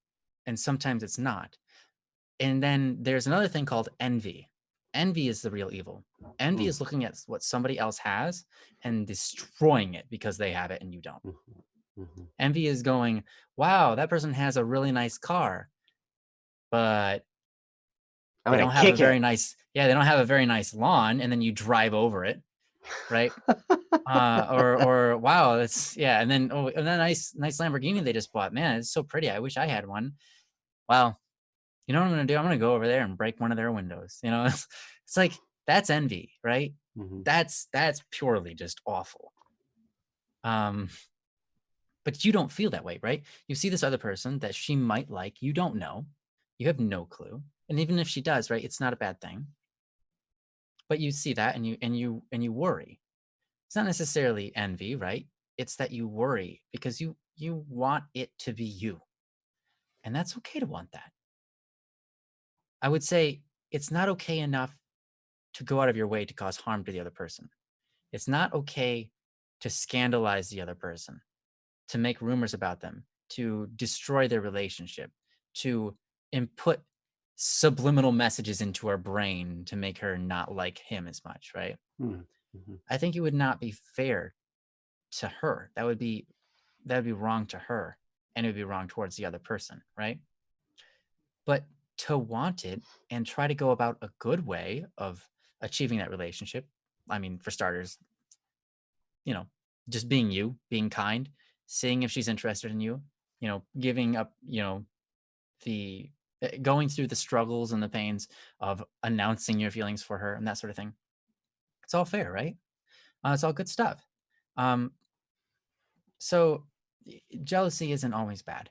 and sometimes it's not. And then there's another thing called envy. Envy is the real evil. Envy is looking at what somebody else has and destroying it because they have it and you don't. Envy is going, wow, that person has a really nice car, but they don't have a very nice, they don't have a very nice lawn, and then you drive over it, right? Or wow, it's and then and that nice Lamborghini they just bought, man, it's so pretty. I wish I had one. Well, you know what I'm gonna do? I'm gonna go over there and break one of their windows. It's like that's envy, right? That's purely just awful. But you don't feel that way, right? You see this other person that she might like, you don't know, you have no clue, and even if she does, right, it's not a bad thing. But you see that and you worry. It's not necessarily envy, right? It's that you worry because you want it to be you. And that's okay to want that. I would say it's not okay enough to go out of your way to cause harm to the other person. It's not okay to scandalize the other person, to make rumors about them, to destroy their relationship, to input subliminal messages into her brain to make her not like him as much, right? I think it would not be fair to her. That would be wrong to her, and it would be wrong towards the other person, right? But to want it and try to go about a good way of achieving that relationship, I mean, for starters, just being you, being kind, seeing if she's interested in you, giving up, the going through the struggles and the pains of announcing your feelings for her and that sort of thing. It's all fair, right? It's all good stuff. So jealousy isn't always bad.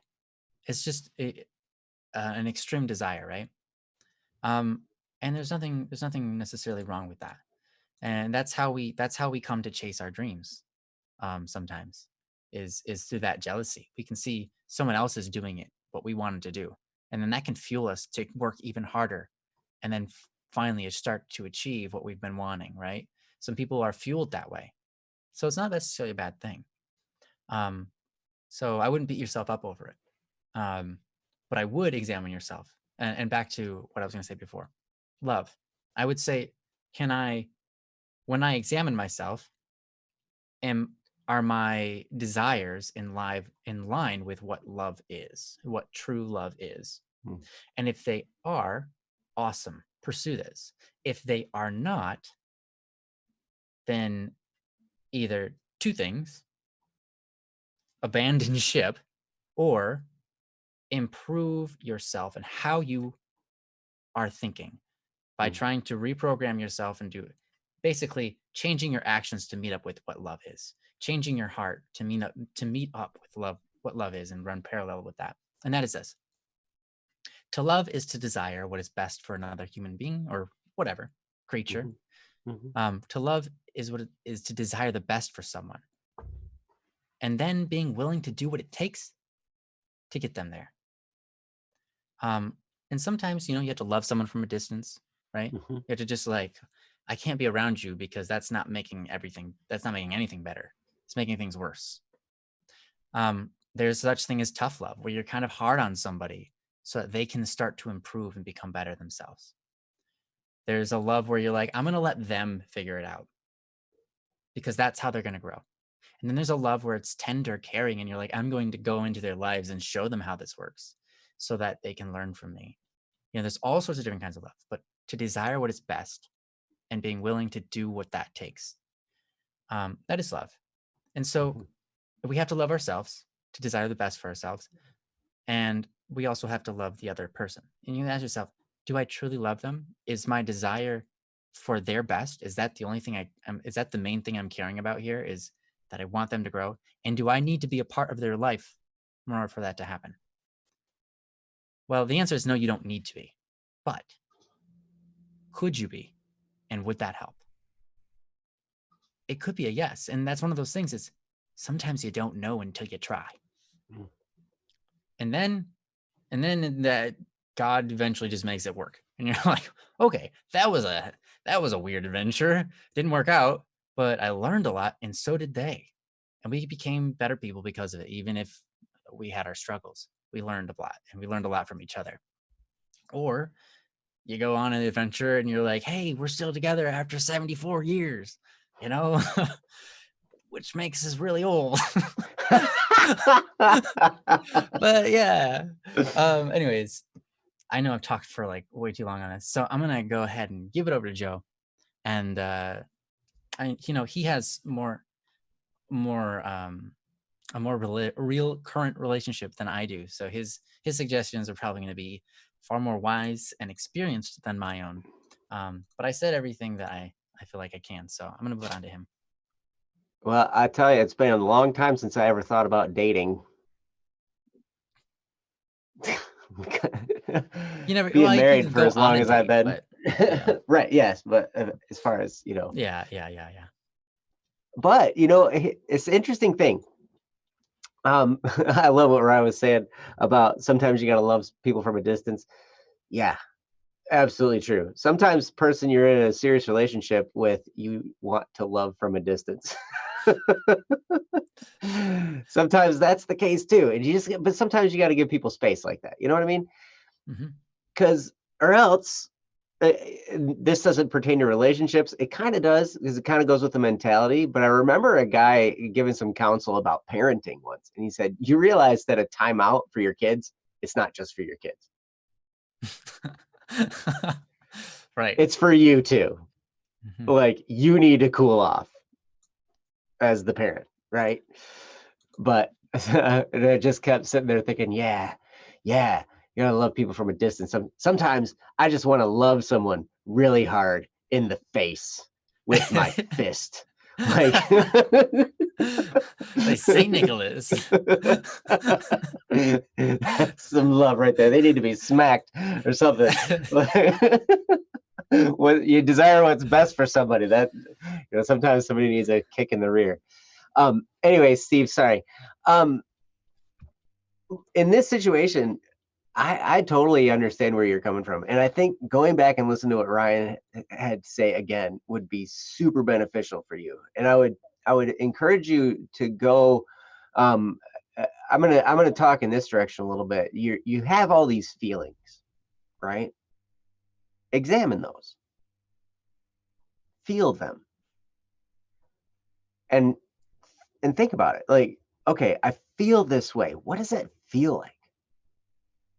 It's just an extreme desire, right? And there's nothing necessarily wrong with that. And that's how we come to chase our dreams. Sometimes is through that jealousy. We can see someone else is doing it, what we wanted to do, and then that can fuel us to work even harder, and then finally start to achieve what we've been wanting. Right? Some people are fueled that way, so it's not necessarily a bad thing. So I wouldn't beat yourself up over it, but I would examine yourself. And back to what I was going to say before, love. I would say, when I examine myself, are my desires in line with what love is, what true love is? And if they are, awesome. pursue this. If they are not, then either two things: abandon ship, or improve yourself and how you are thinking by Mm. trying to reprogram yourself and do basically changing your actions to meet up with what love is, changing your heart to meet up with love, what love is, and run parallel with that. And that is this: to love is to desire what is best for another human being or whatever creature. Mhm. Mhm. To love is what it is to desire the best for someone, and then being willing to do what it takes to get them there. Um, and sometimes, you have to love someone from a distance, right? Mhm. You have to just like, I can't be around you because that's not making anything better. It's making things worse. There's such thing as tough love, where you're kind of hard on somebody so that they can start to improve and become better themselves. There's a love where you're like, I'm going to let them figure it out because that's how they're going to grow. And then there's a love where it's tender, caring, and you're like, I'm going to go into their lives and show them how this works so that they can learn from me. There's all sorts of different kinds of love, but to desire what is best and being willing to do what that takes, that is love. And so Mhm. we have to love ourselves to desire the best for ourselves. And we also have to love the other person. And you ask yourself, do I truly love them? Is my desire for their best, is that the only thing is that the main thing I'm caring about here, is that I want them to grow? And do I need to be a part of their life in order for that to happen? Well, the answer is no, you don't need to be. But could you be? And would that help? It could be a yes. And that's one of those things, is sometimes you don't know until you try. Mm. And then that God eventually just makes it work. And you're like, okay, that was a weird adventure. Didn't work out, but I learned a lot, and so did they. And we became better people because of it. Even if we had our struggles, we learned a lot, and we learned a lot from each other. Or you go on an adventure and you're like, hey, we're still together after 74 years, which makes us really old. But yeah. Anyways, I know I've talked for like way too long on this, so I'm gonna go ahead and give it over to Joe. And he has more a more real current relationship than I do, so his suggestions are probably going to be far more wise and experienced than my own. But I said everything that I feel like I can, so I'm gonna put on to him. Well, I tell you, it's been a long time since I ever thought about dating. You never, Being well, you married could for go as on long a as I've date, been. but yeah, Right, yes, but as far as, yeah. but it's an interesting thing. I love what Ryan was saying about sometimes you got to love people from a distance. Yeah, absolutely true. Sometimes person you're in a serious relationship with, you want to love from a distance. Sometimes that's the case too. And but sometimes you got to give people space like that. You know what I mean? Hmm. Because, or else, uh, this doesn't pertain to relationships. It kind of does, because it kind of goes with the mentality. But I remember a guy giving some counsel about parenting once, and he said, "You realize that a timeout for your kids, it's not just for your kids. Right. It's for you too. Hmm. Like, you need to cool off as the parent, right?" But and I just kept sitting there thinking, yeah, yeah, you gotta love people from a distance. Sometimes I just want to love someone really hard in the face with my fist. Like, Like Saint Nicholas. that's some love right there. They need to be smacked or something. When you desire what's best for somebody, that sometimes somebody needs a kick in the rear. Anyway, Steve, sorry. Um, in this situation, I totally understand where you're coming from. And I think going back and listen to what Ryan had to say again would be super beneficial for you. And I would encourage you to go. Um, I'm gonna talk in this direction a little bit. You have all these feelings, right? Examine those, feel them, and think about it. Like, okay, I feel this way. What does that feel like?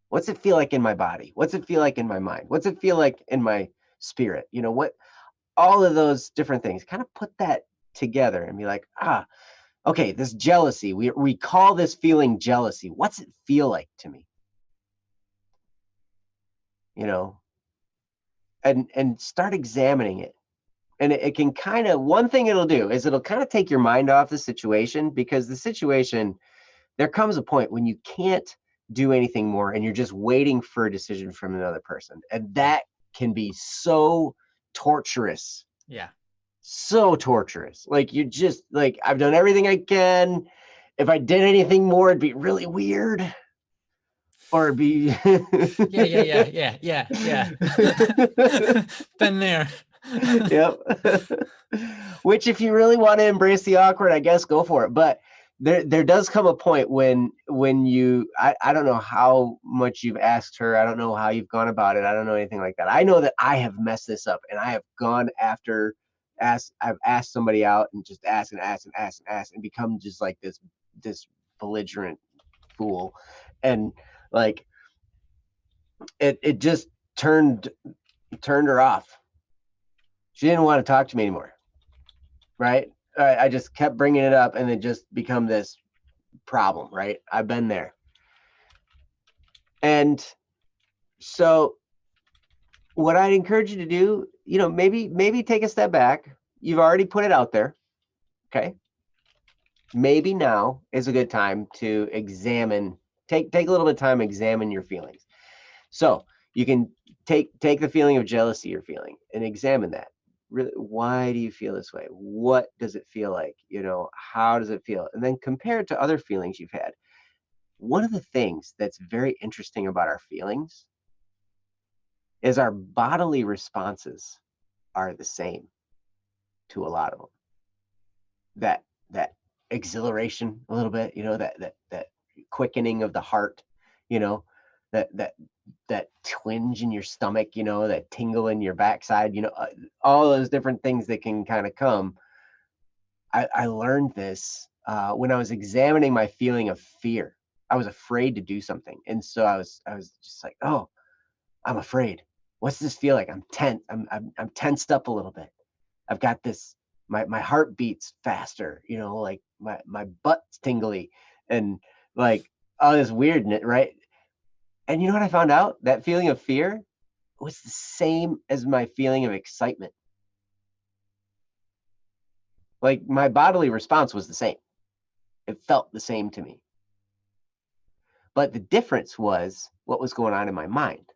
What's it feel like in my body? What's it feel like in my mind? What's it feel like in my spirit? What, all of those different things, kind of put that together and be like, okay, this jealousy, we call this feeling jealousy. What's it feel like to me? And start examining it. And it can kind of, one thing it'll do is it'll kind of take your mind off the situation, because the situation, there comes a point when you can't do anything more and you're just waiting for a decision from another person. And that can be so torturous. Yeah. So torturous. Like, you just like, I've done everything I can. If I did anything more, it'd be really weird. Or it'd be yeah. Been there. Yep. Which, if you really want to embrace the awkward, I guess go for it. But there does come a point when you, I don't know how much you've asked her. I don't know how you've gone about it. I don't know anything like that. I know that I have messed this up, and I have gone after I've asked somebody out and just asked and become just like this belligerent fool. And like, it just turned her off. She didn't want to talk to me anymore. Right? I just kept bringing it up, and it just become this problem. Right? I've been there. And so what I'd encourage you to do, maybe take a step back. You've already put it out there. Okay. Maybe now is a good time to take a little bit of time, examine your feelings. So you can take the feeling of jealousy you're feeling and examine that. Really, why do you feel this way? What does it feel like? How does it feel? And then compare it to other feelings you've had. One of the things that's very interesting about our feelings is our bodily responses are the same to a lot of them. That exhilaration a little bit, that quickening of the heart, that twinge in your stomach, that tingle in your backside, all those different things that can kind of come. I learned this when I was examining my feeling of fear. I was afraid to do something, and so I was just like, oh, I'm afraid. What's this feel like? I'm tense. I'm tensed up a little bit. I've got this. My heart beats faster. Like my butt's tingly, and like all this weirdness, right? And you know what I found out? That feeling of fear was the same as my feeling of excitement. Like, my bodily response was the same. It felt the same to me. But the difference was what was going on in my mind.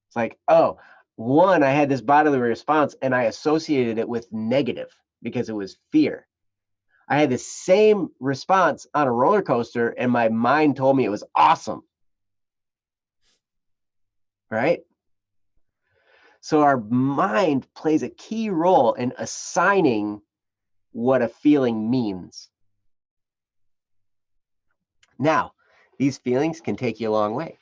It's like, oh, one, I had this bodily response and I associated it with negative because it was fear. I had the same response on a roller coaster and my mind told me it was awesome. Right? So our mind plays a key role in assigning what a feeling means. Now, these feelings can take you a long way.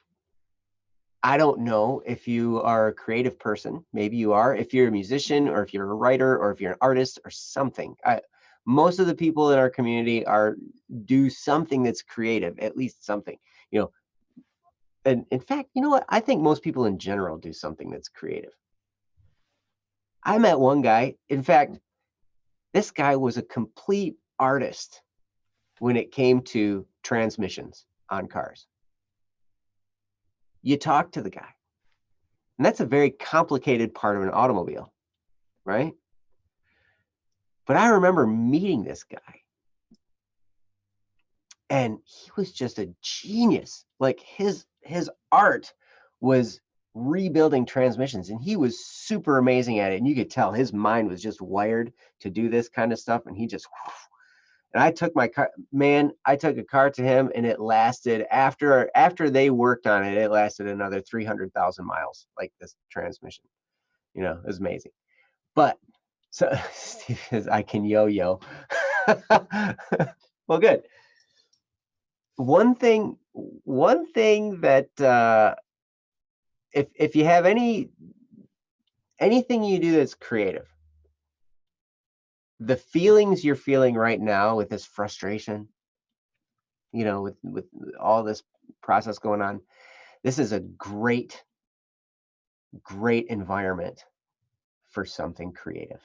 I don't know if you are a creative person. Maybe you are. If you're a musician, or if you're a writer, or if you're an artist or something. Most of the people in our community do something that's creative, at least something. And in fact, you know what? I think most people in general do something that's creative. I met one guy. In fact, this guy was a complete artist when it came to transmissions on cars. You talk to the guy, and that's a very complicated part of an automobile, right? But I remember meeting this guy, and he was just a genius. Like, his art was rebuilding transmissions, and he was super amazing at it. And you could tell his mind was just wired to do this kind of stuff. And he just, and I took my car, man, I took a car to him, and it lasted, after they worked on it, it lasted another 300,000 miles, like this transmission. It was amazing. But so Steve says, I can yo-yo. Well, good. One thing that if you have anything you do that's creative, the feelings you're feeling right now with this frustration, with all this process going on. This is a great environment for something creative.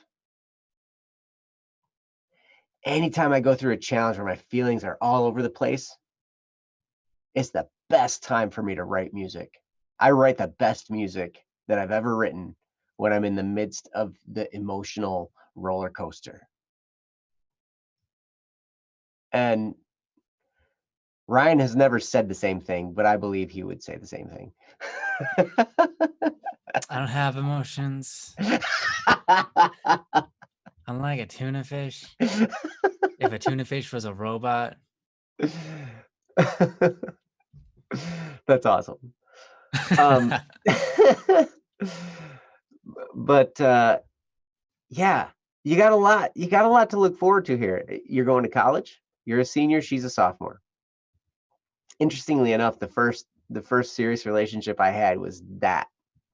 Anytime I go through a challenge where my feelings are all over the place, it's the best time for me to write music. I write the best music that I've ever written when I'm in the midst of the emotional roller coaster. And Ryan has never said the same thing, but I believe he would say the same thing. I don't have emotions. I'm like a tuna fish. If a tuna fish was a robot. That's awesome. But yeah, you got a lot to look forward to here. You're going to college, you're a senior, she's a sophomore. Interestingly enough, the first serious relationship I had was that,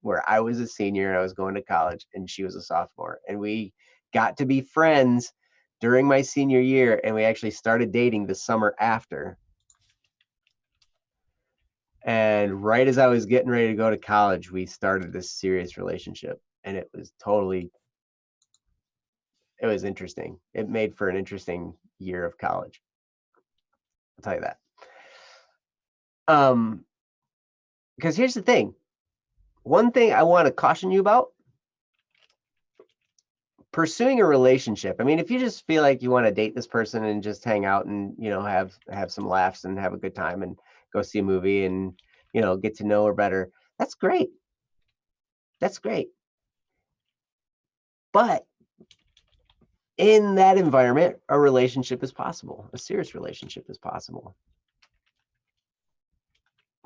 where I was a senior and I was going to college and she was a sophomore, and we got to be friends during my senior year, and we actually started dating the summer after. And right as I was getting ready to go to college, we started this serious relationship, and it was interesting. It made for an interesting year of college. I'll tell you that. Because here's the thing. One thing I want to caution you about: pursuing a relationship. I mean, if you just feel like you want to date this person and just hang out and, have some laughs and have a good time and go see a movie and, get to know her better, that's great. That's great. But in that environment, a relationship is possible. A serious relationship is possible.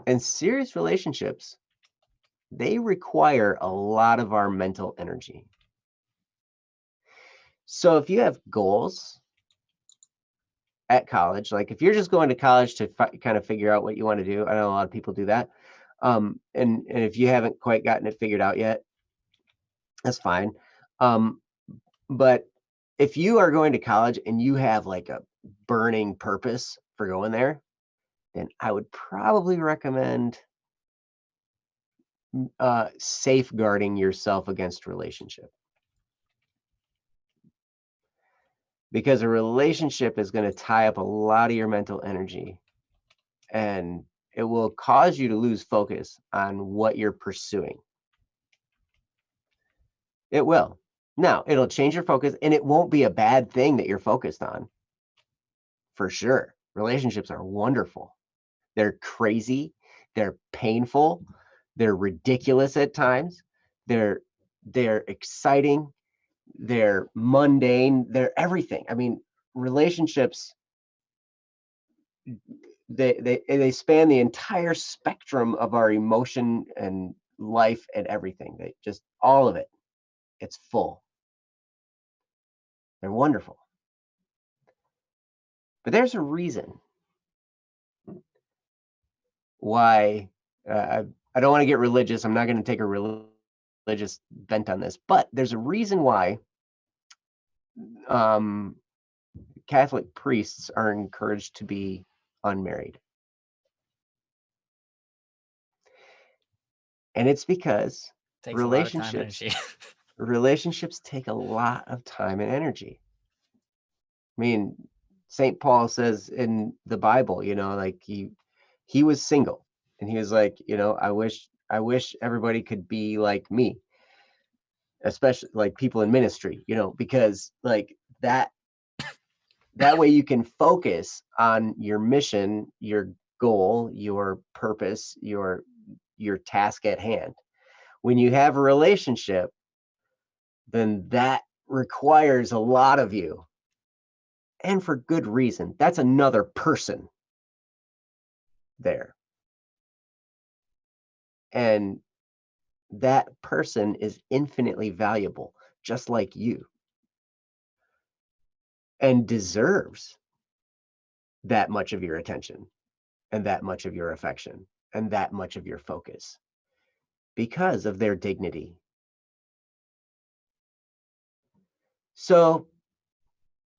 And serious relationships, they require a lot of our mental energy. So if you have goals at college, like if you're just going to college to kind of figure out what you want to do, I know a lot of people do that. And if you haven't quite gotten it figured out yet, that's fine. But if you are going to college and you have like a burning purpose for going there, then I would probably recommend safeguarding yourself against relationship. Because a relationship is going to tie up a lot of your mental energy, and it will cause you to lose focus on what you're pursuing. It will. Now, it'll change your focus, and it won't be a bad thing that you're focused on. For sure. Relationships are wonderful. They're crazy. They're painful. They're ridiculous at times. They're exciting. They're mundane. They're everything. I mean, relationships, they span the entire spectrum of our emotion and life and everything. They just, all of it. It's full. They're wonderful. But there's a reason why I don't want to get religious. I'm not going to take a religious bent on this, but there's a reason why Catholic priests are encouraged to be unmarried. And it's because Takes a lot of time and energy. relationships take a lot of time and energy. I mean, St. Paul says in the Bible, like he was single, and he was like, I wish everybody could be like me, especially like people in ministry, because like that way you can focus on your mission, your goal, your purpose, your task at hand. When you have a relationship, then that requires a lot of you, and for good reason. That's another person there, and that person is infinitely valuable, just like you, and deserves that much of your attention and that much of your affection and that much of your focus because of their dignity. So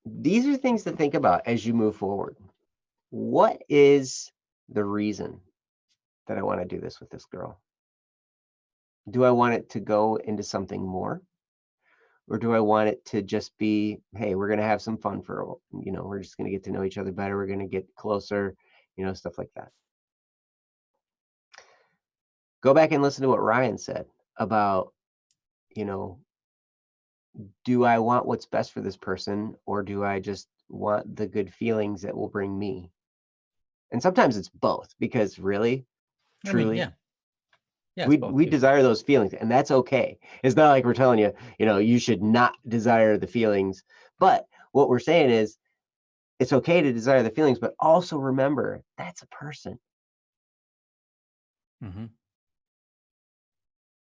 these are things to think about as you move forward. What is the reason that I want to do this with this girl? Do I want it to go into something more? Or do I want it to just be, hey, we're going to have some fun for, we're just going to get to know each other better. We're going to get closer, stuff like that. Go back and listen to what Ryan said about, do I want what's best for this person, or do I just want the good feelings that will bring me? And sometimes it's both, because really, truly, we desire those feelings, and that's okay. It's not like we're telling you, you should not desire the feelings. But what we're saying is, it's okay to desire the feelings, but also remember that's a person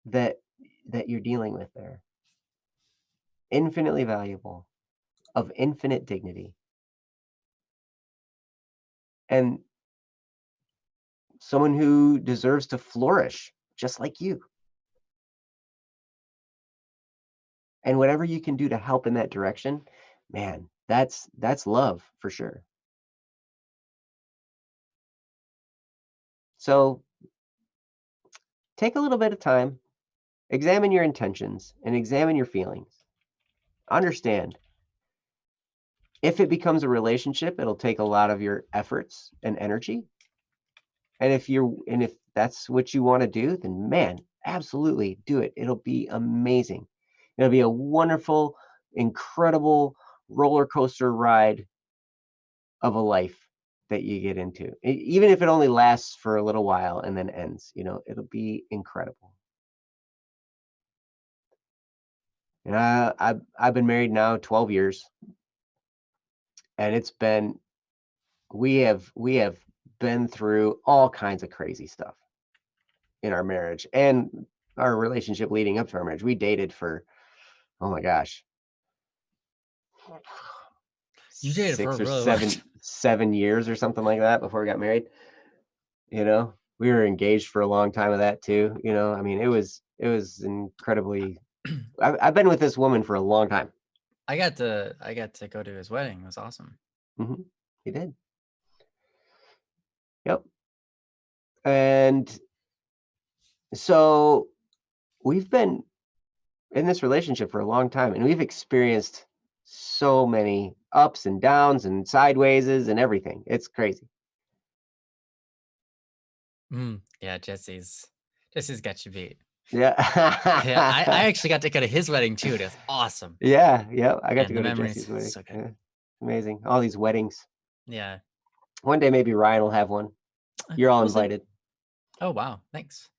that you're dealing with there. Infinitely valuable, of infinite dignity. And someone who deserves to flourish just like you. And whatever you can do to help in that direction, man, that's love for sure. So take a little bit of time, examine your intentions and examine your feelings. Understand, if it becomes a relationship, it'll take a lot of your efforts and energy. And if that's what you want to do, then man, absolutely do it. It'll be amazing. It'll be a wonderful, incredible roller coaster ride of a life that you get into. Even if it only lasts for a little while and then ends, it'll be incredible. And I've been married now 12 years, and we have been through all kinds of crazy stuff in our marriage and our relationship leading up to our marriage. We dated for, oh my gosh, you dated 6 for or really 7 years or something like that before we got married. We were engaged for a long time of that too. I mean, it was incredibly. I've been with this woman for a long time. I got to go to his wedding. It was awesome. Mm-hmm. He did. Yep. And so we've been in this relationship for a long time, and we've experienced so many ups and downs and sidewayses and everything. It's crazy. Yeah, Jesse's got you beat. Yeah. Yeah, I actually got to go to his wedding too. It was awesome. Yeah. I got to go to Jesse's wedding. So good. Yeah. Amazing. All these weddings. Yeah. One day maybe Ryan will have one. You're all invited. Oh wow, thanks.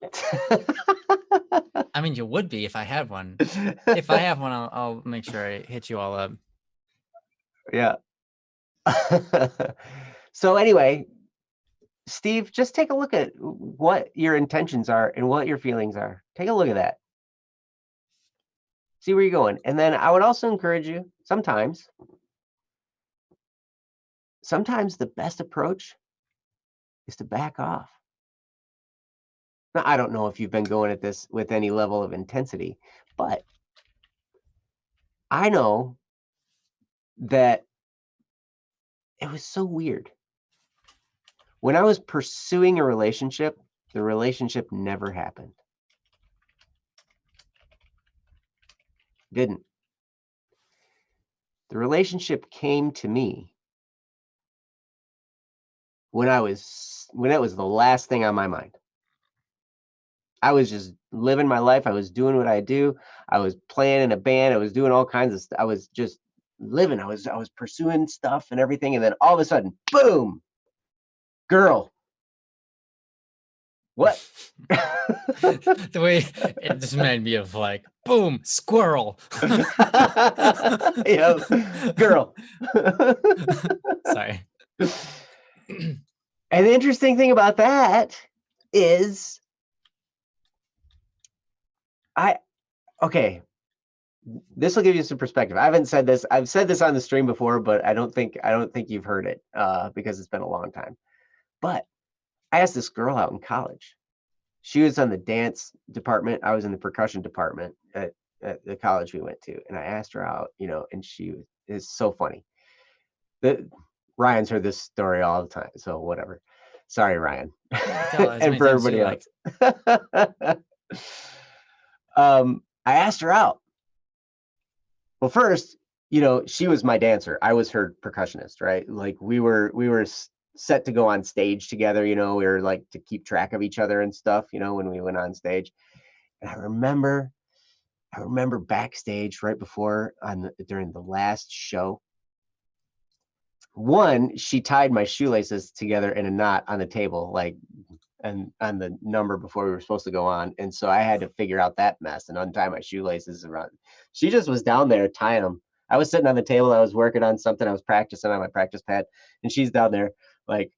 I mean, you would be if I had one. If I have one, I'll make sure I hit you all up. Yeah. So anyway, Steve, just take a look at what your intentions are and what your feelings are. Take a look at that. See where you're going. And then I would also encourage you, sometimes the best approach is to back off. Now, I don't know if you've been going at this with any level of intensity, but I know that it was so weird. When I was pursuing a relationship, the relationship never happened. Didn't. The relationship came to me when that was the last thing on my mind. I was just living my life. I was doing what I do. I was playing in a band. I was doing all kinds of stuff. I was just living. I was pursuing stuff and everything. And then all of a sudden, boom, girl. What? The way it just made me of like, boom, squirrel. Yeah, girl. Sorry. And the interesting thing about that is, okay, this will give you some perspective. I haven't said this. I've said this on the stream before, but I don't think you've heard it because it's been a long time. But I asked this girl out in college. She was on the dance department. I was in the percussion department at the college we went to, and I asked her out, and she is so funny. Ryan's heard this story all the time, so whatever. Sorry, Ryan. Tell as And many for times as you everybody like. else. I asked her out. Well, first, she was my dancer. I was her percussionist, right? Like we were set to go on stage together. We were like to keep track of each other and stuff. When we went on stage. And I remember backstage right before during the last show. One, she tied my shoelaces together in a knot on the table, like, and on the number before we were supposed to go on. And so I had to figure out that mess and untie my shoelaces around. She just was down there tying them. I was sitting on the table. I was working on something. I was practicing on my practice pad, and she's down there like,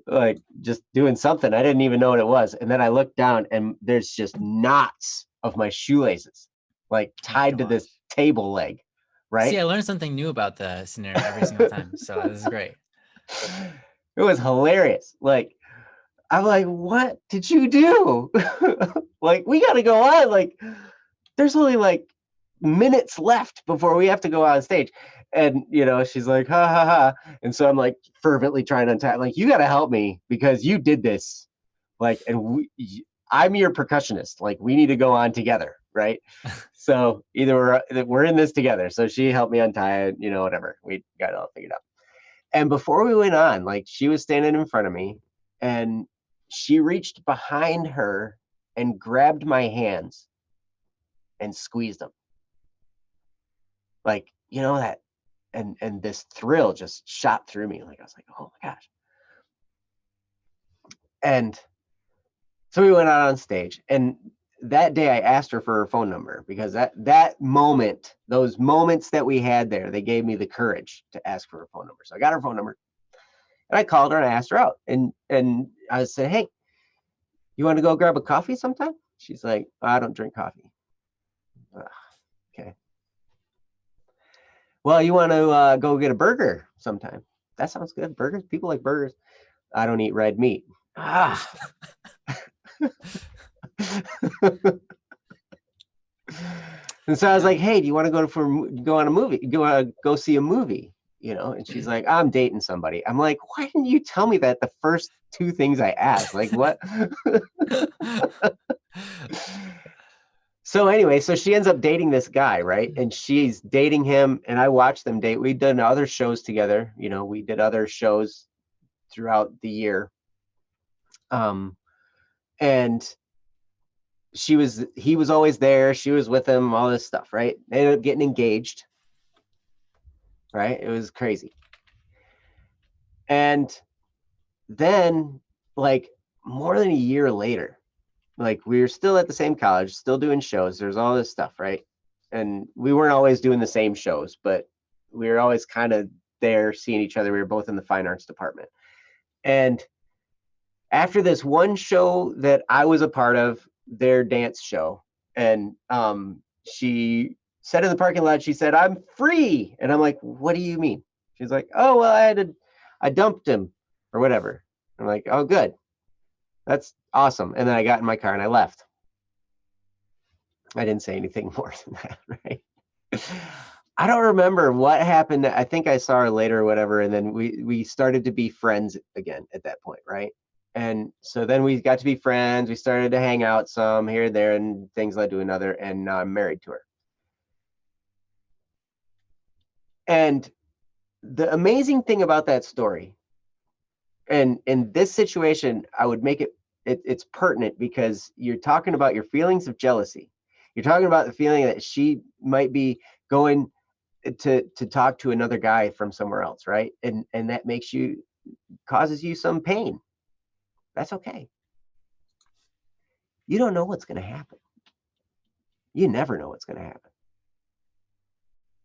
like just doing something. I didn't even know what it was. And then I looked down, and there's just knots of my shoelaces, like Oh my tied to this gosh. table leg, See, right? I learned something new about the scenario every single time. So this is great. It was hilarious. Like, I'm like, what did you do? Like, we got to go on. Like, there's only like minutes left before we have to go on stage. And, she's like, ha ha ha. And so I'm like fervently trying to untie, like, you got to help me because you did this. Like, and I'm your percussionist. Like, we need to go on together. Right. So either we're in this together. So she helped me untie it, whatever. We got it all figured out. And before we went on, like, she was standing in front of me, and she reached behind her and grabbed my hands and squeezed them. Like, that, and this thrill just shot through me. Like, I was like, oh my gosh. And so we went out on stage, and that day I asked her for her phone number because that moment, those moments that we had there, they gave me the courage to ask for her phone number. So I got her phone number. And I called her and I asked her out. And I said, hey, you want to go grab a coffee sometime? She's like, I don't drink coffee. Okay. Well, you want to go get a burger sometime? That sounds good. Burgers. People like burgers. I don't eat red meat. Ah. And so I was like, hey, do you want to go on a movie? Go see a movie? And she's like, I'm dating somebody. I'm like, why didn't you tell me that the first two things I asked? Like, what? So anyway, so she ends up dating this guy, right? And she's dating him, and I watched them date. We've done other shows together. We did other shows throughout the year. And he was always there. She was with him, all this stuff, right? They ended up getting engaged, right? It was crazy. And then, like, more than a year later, like, we were still at the same college, still doing shows. There's all this stuff, right? And we weren't always doing the same shows, but we were always kind of there seeing each other. We were both in the fine arts department. And after this one show that I was a part of, their dance show, and she said in the parking lot, she said, I'm free. And I'm like, what do you mean? She's like, oh, well, I dumped him or whatever. I'm like, oh, good. That's awesome. And then I got in my car and I left. I didn't say anything more than that, right? I don't remember what happened. I think I saw her later or whatever. And then we started to be friends again at that point, right? And so then we got to be friends. We started to hang out some here and there, and things led to another. And now I'm married to her. And the amazing thing about that story, and in this situation, I would make it's pertinent because you're talking about your feelings of jealousy. You're talking about the feeling that she might be going to talk to another guy from somewhere else, right? And that causes you some pain. That's okay. You don't know what's going to happen. You never know what's going to happen.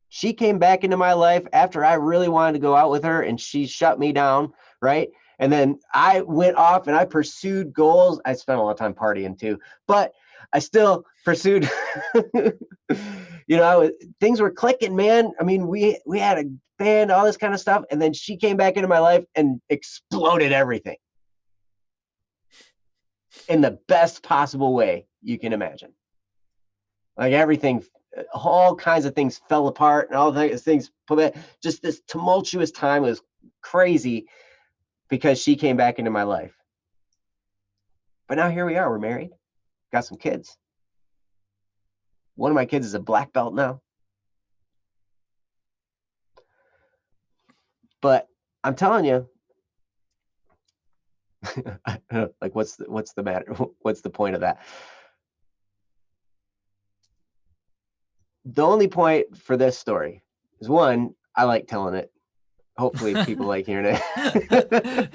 She came back into my life after I really wanted to go out with her, and she shut me down, right? And then I went off and I pursued goals. I spent a lot of time partying too, but I still pursued, things were clicking, man. I mean, we had a band, all this kind of stuff. And then she came back into my life and exploded everything in the best possible way you can imagine. Like, everything, all kinds of things fell apart, and all these things, just this tumultuous time was crazy. because she came back into my life. But now here we are. We're married, got some kids. One of my kids is a black belt now. But I'm telling you, like, what's the matter? What's the point of that? The only point for this story is, one, I like telling it. Hopefully people like hearing it.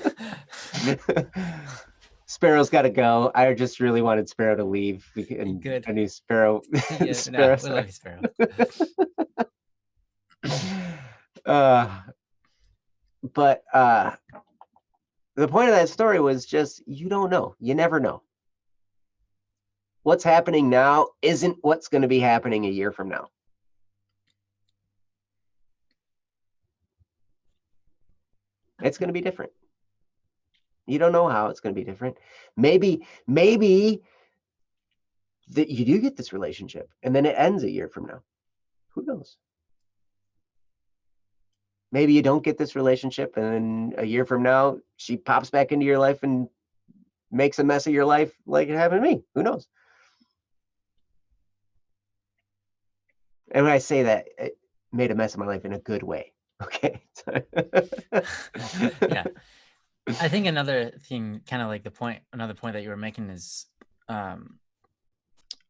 Sparrow's got to go. I just really wanted Sparrow to leave. And Good. I knew Sparrow. Yeah, Sparrow, no, we love you, Sparrow. But the point of that story was just, you don't know. You never know. What's happening now isn't what's going to be happening a year from now. It's going to be different. You don't know how it's going to be different. Maybe that you do get this relationship and then it ends a year from now. Who knows? Maybe you don't get this relationship and then a year from now she pops back into your life and makes a mess of your life like it happened to me. Who knows? And when I say that, it made a mess of my life in a good way. Okay. Yeah. I think another thing, kind of like another point that you were making is, a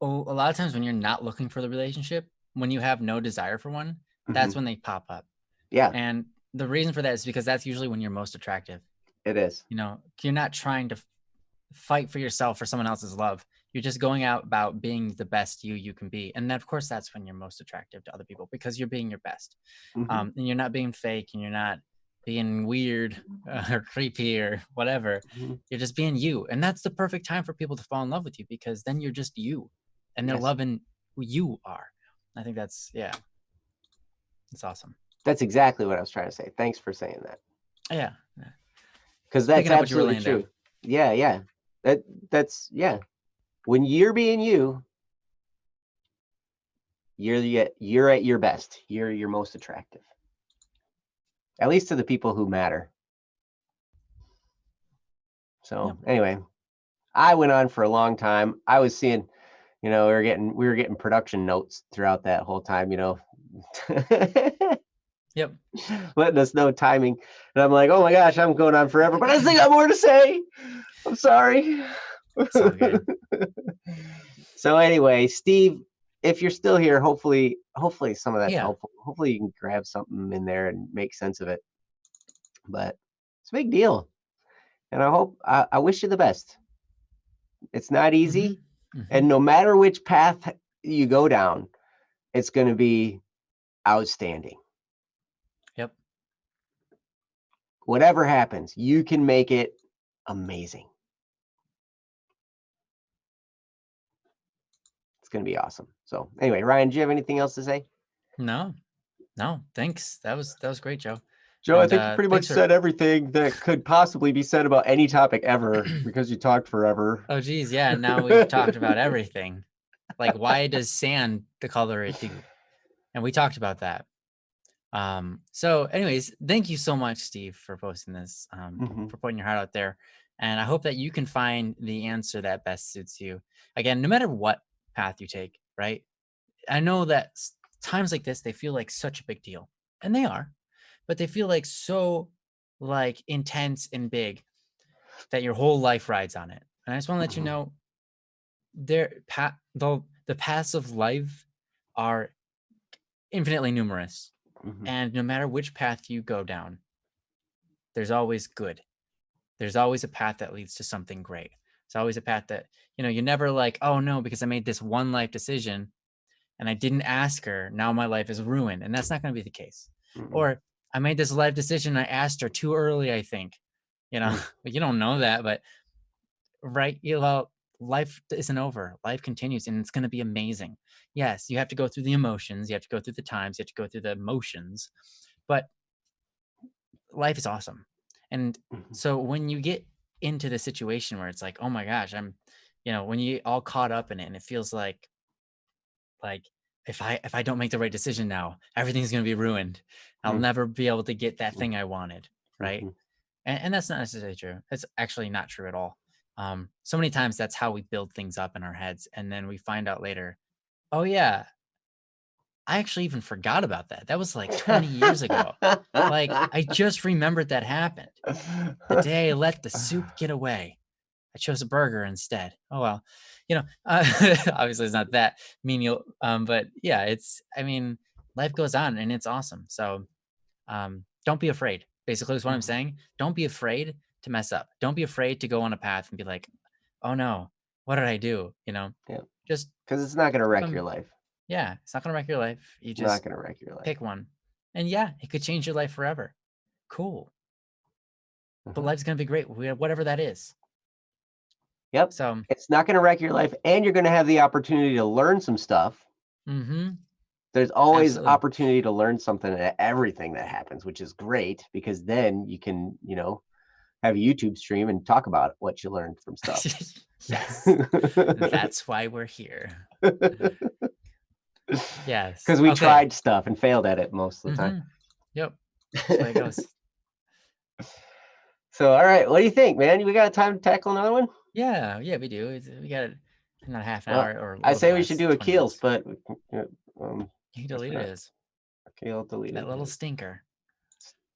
lot of times when you're not looking for the relationship, when you have no desire for one, that's when they pop up. Yeah. And the reason for that is because that's usually when you're most attractive. It is. You know, you're not trying to fight for yourself for someone else's love. You're just going out about being the best you can be. And then, of course, that's when you're most attractive to other people, because you're being your best. And you're not being fake, and you're not being weird or creepy or whatever. You're just being you. And that's the perfect time for people to fall in love with you, because then you're just you and they're loving who you are. I think that's, it's awesome. That's exactly what I was trying to say. Thanks for saying that. Yeah. Because that's absolutely true. Yeah. That's when you're being you, you're at your best. You're your most attractive. At least to the people who matter. So anyway, I went on for a long time. I was seeing, we were getting production notes throughout that whole time, Yep. Letting us know timing. And I'm like, oh my gosh, I'm going on forever, but I just got more to say. I'm sorry. It's all good. So anyway, Steve, if you're still here, hopefully some of that's helpful. Hopefully you can grab something in there and make sense of it. But it's a big deal. And I wish you the best. It's not easy. And no matter which path you go down, it's going to be outstanding. Yep. Whatever happens, you can make it amazing. It's going to be awesome. So anyway, Ryan, do you have anything else to say? No, thanks. That was great, Joe. Joe, I think you pretty much said everything that could possibly be said about any topic ever, because you talked forever. Oh, geez. Yeah. Now we've talked about everything. Like, why does sand the color it do? And we talked about that. So anyways, thank you so much, Steve, for posting this, for putting your heart out there. And I hope that you can find the answer that best suits you. Again, no matter what path you take, right? I know that times like this, they feel like such a big deal, and they are, but they feel like so intense and big that your whole life rides on it. And I just want to let you know, the paths of life are infinitely numerous. And no matter which path you go down, there's always good. There's always a path that leads to something great. It's always a path that, you're never like, oh no, because I made this one life decision and I didn't ask her, now my life is ruined. And that's not going to be the case. Or I made this life decision, I asked her too early, I think. But you don't know that, but right, life isn't over. Life continues, and it's going to be amazing. Yes, you have to go through the emotions, you have to go through the times, you have to go through the emotions, but life is awesome. And so when you get into the situation where it's like, oh my gosh, I'm, when you get all caught up in it, and it feels like if I don't make the right decision now, everything's going to be ruined. I'll never be able to get that thing I wanted, right? And that's not necessarily true. It's actually not true at all. So many times that's how we build things up in our heads, and then we find out later, oh yeah, I actually even forgot about that. That was like 20 years ago. Like I just remembered that happened. The day I let the soup get away. I chose a burger instead. Oh well, obviously it's not that menial, but yeah, I mean, life goes on and it's awesome. So don't be afraid. Basically, is what I'm saying. Don't be afraid to mess up. Don't be afraid to go on a path and be like, oh no, what did I do? Yeah, Just because it's not gonna keep wreck your them. life. Yeah, it's not gonna wreck your life. You Not just gonna wreck your life. pick one, and yeah, it could change your life forever. Cool, but Mhm. life's gonna be great, whatever that is. Yep. So, It's not gonna wreck your life, and you're gonna have the opportunity to learn some stuff. mm-hmm, There's always absolutely. opportunity to learn something at everything that happens, which is great because then you can, have a YouTube stream and talk about what you learned from stuff. Yes, that's why we're here. Yes. Because we Okay. tried stuff and failed at it most of the time. Mm-hmm. Yep. That's the way it goes. So, all right, what do you think, man? We got time to tackle another one? Yeah, yeah, we do. We got not half an Well, hour or a I little bit say we should less, do 20 Akil's, minutes. but You guess we're deleted not. his Akil deleted that little his. stinker.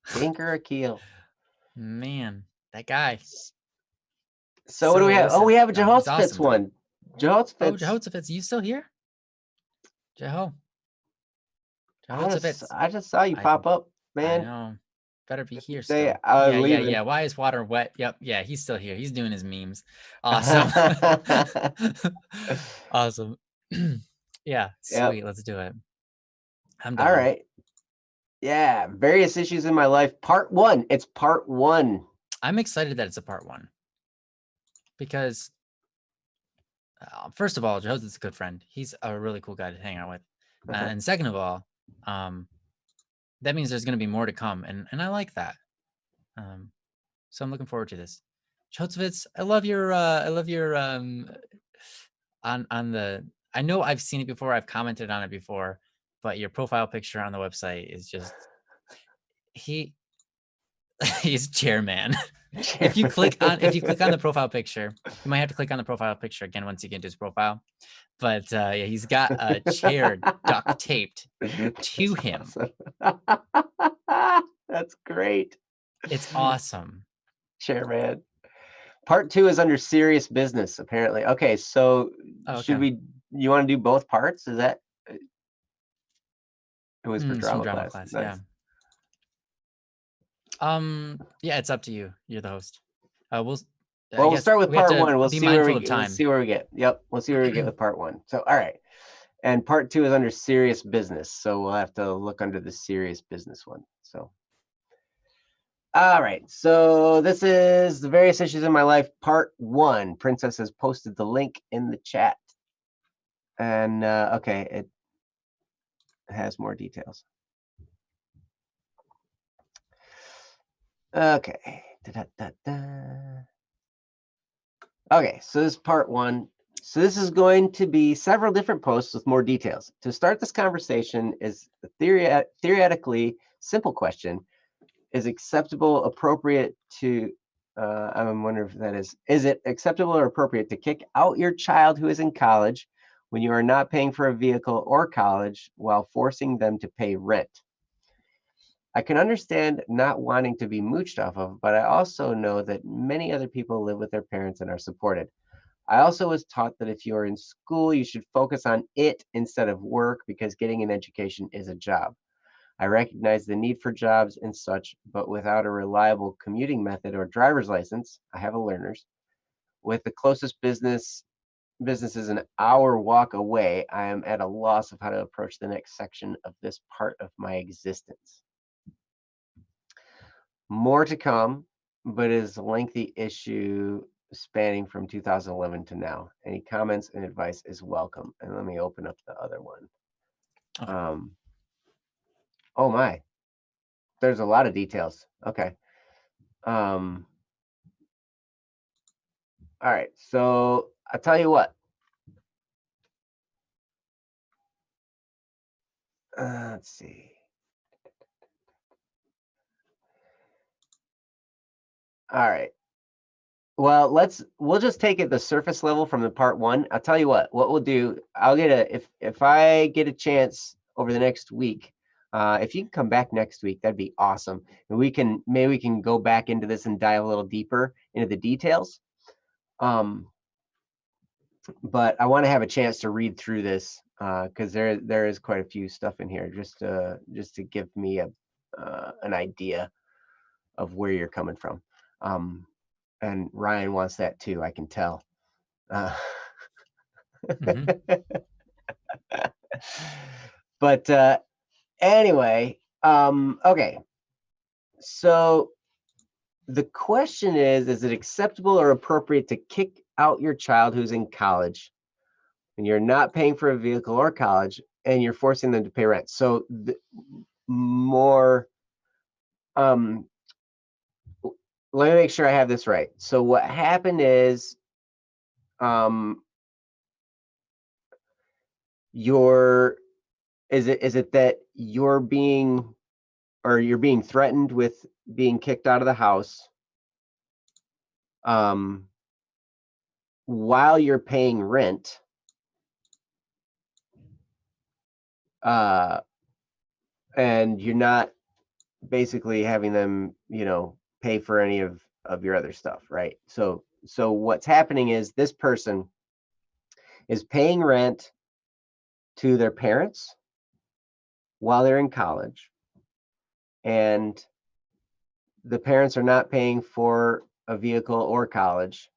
Stinker Akil. Man, that guy. So what do So we have? Oh, we elusive. have a No, he's Jehoshaphat's awesome though. one. Oh, Jehoshaphat's. Jehoshaphat, you still here? Jeho. I just Jehoshaphat. I just saw you I pop up, I man. know. Better be here Say still. I was Yeah, yeah, leaving. yeah. Why is water wet? Yep, yeah, he's still here. He's doing his memes. Awesome. Awesome. Yeah, Yep. sweet. Let's do it. I'm All down. right. Yeah. Various issues in my life. Part one. It's part one. I'm excited that it's a part one because, first of all, Joseph's a good friend. He's a really cool guy to hang out with. Uh-huh. And second of all, um, that means there's going to be more to come. And I like that. Um, so I'm looking forward to this. Chotsvitz, I love your, on the, I know I've seen it before. I've commented on it before, but your profile picture on the website is just, he, he's chairman. If you click on the profile picture, you might have to click on the profile picture again once you get into his profile. But yeah, he's got a chair duct taped to That's him. awesome. That's great. It's awesome. Chairman. Part two is under serious business, apparently. Okay, so Oh, should okay. you want to do both parts? Is that it was for It's from drama drama class? class. Yeah. Nice. Yeah, it's up to you. You're the host. We'll. I Well, we'll guess start with we have part to one. be mindful of We'll time. see where we get. Yep, we'll see where we get with part one. So, all right. And part two is under serious business. So we'll have to look under the serious business one. So, all right. So this is the various issues in my life, part one. Princess has posted the link in the chat. And okay, it has more details. Okay. Da-da-da-da. Okay, so this is part one. So this is going to be several different posts with more details. To start this conversation is a theoretically simple question. Is acceptable, appropriate to, I'm wondering if that is it acceptable or appropriate to kick out your child who is in college when you are not paying for a vehicle or college while forcing them to pay rent? I can understand not wanting to be mooched off of, but I also know that many other people live with their parents and are supported. I also was taught that if you are in school, you should focus on it instead of work because getting an education is a job. I recognize the need for jobs and such, but without a reliable commuting method or driver's license, I have a learner's. With the closest businesses an hour walk away, I am at a loss of how to approach the next section of this part of my existence. More to come, but it is a lengthy issue spanning from 2011 to now. Any comments and advice is welcome. And let me open up the other one. Okay. Um, oh my, there's a lot of details. Okay. All right. So I'll tell you what. Let's see. All right. Well, we'll just take it the surface level from the part one. I'll tell you what we'll do. I'll get if I get a chance over the next week, if you can come back next week, that'd be awesome. And maybe we can go back into this and dive a little deeper into the details. But I want to have a chance to read through this because there is quite a few stuff in here just to give me an idea of where you're coming from. And Ryan wants that too, I can tell. Mm-hmm. But anyway, okay. So the question is it acceptable or appropriate to kick out your child who's in college and you're not paying for a vehicle or college and you're forcing them to pay rent? So more, let me make sure I have this right. So what happened is, is it that you're being threatened with being kicked out of the house while you're paying rent, and you're not basically having them, pay for any of your other stuff, right? So what's happening is this person is paying rent to their parents while they're in college, and the parents are not paying for a vehicle or college.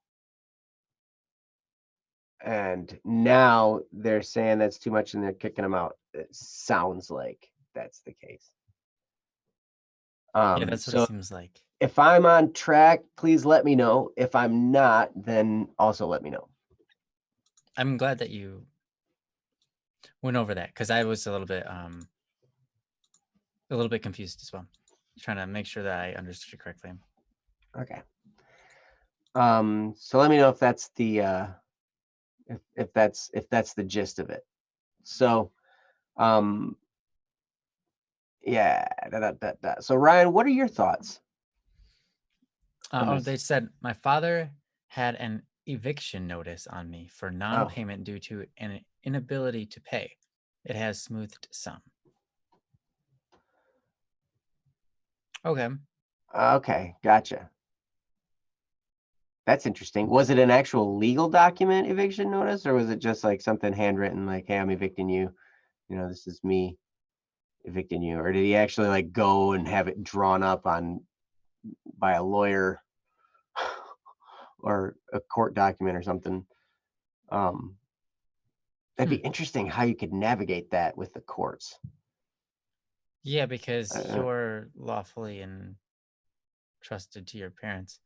And now they're saying that's too much and they're kicking them out. It sounds like that's the case. Yeah, that's what it So seems like. if I'm on track, please let me know. If I'm not, then also let me know. I'm glad that you went over that because I was a little bit confused as well. Trying to make sure that I understood it correctly. Okay. So let me know if that's the if that's the gist of it. So yeah. So Ryan, what are your thoughts? They said my father had an eviction notice on me for non-payment due to an inability to pay. It has smoothed some. Okay. Okay, gotcha. That's interesting. Was it an actual legal document eviction notice, or was it just like something handwritten, like, "Hey, I'm evicting you. This is me evicting you," or did he actually like go and have it drawn up by a lawyer or a court document or something? That'd be interesting how you could navigate that with the courts. Yeah, because Uh, you're lawfully entrusted to your parents.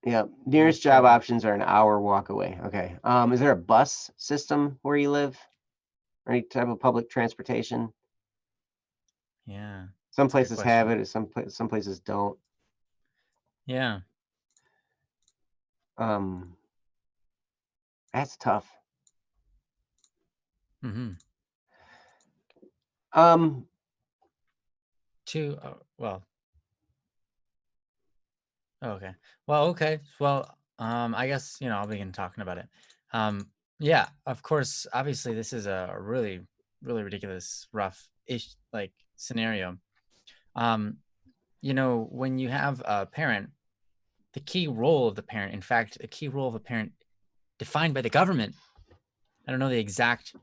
yeah, I'm nearest not sure job what. options are an hour walk away. Okay. Is there a bus system where you live, or any type of public transportation? Yeah, Some it's a good places have question. it, some places don't. Yeah. That's tough. Mm-hmm. Um, Well. Oh, okay. Well, okay. Well, I guess, I'll begin talking about it. Yeah, of course, obviously this is a really, really ridiculous, rough ish like scenario. Um, when you have a parent, the key role of the parent, in fact, the key role of a parent defined by the government. I don't know the exact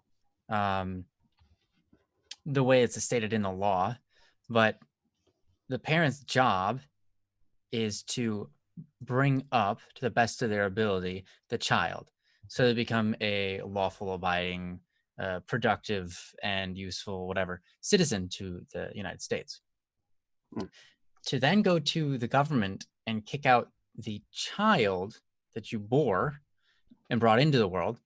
the way it's stated in the law, but the parent's job is to bring up to the best of their ability the child so they become a lawful abiding productive and useful whatever citizen to the United States. mm, To then go to the government and kick out the child that you bore and brought into the world,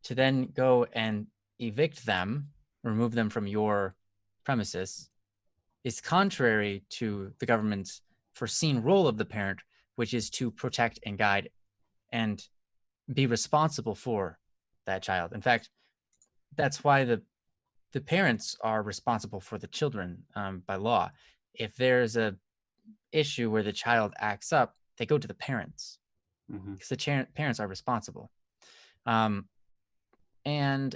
to then go and evict them, remove them from your premises, is contrary to the government's foreseen role of the parent, which is to protect and guide and be responsible for that child. In fact, that's why the parents are responsible for the children by law. If there's a issue where the child acts up, they go to the parents Mm-hmm. because the parents are responsible. Um, and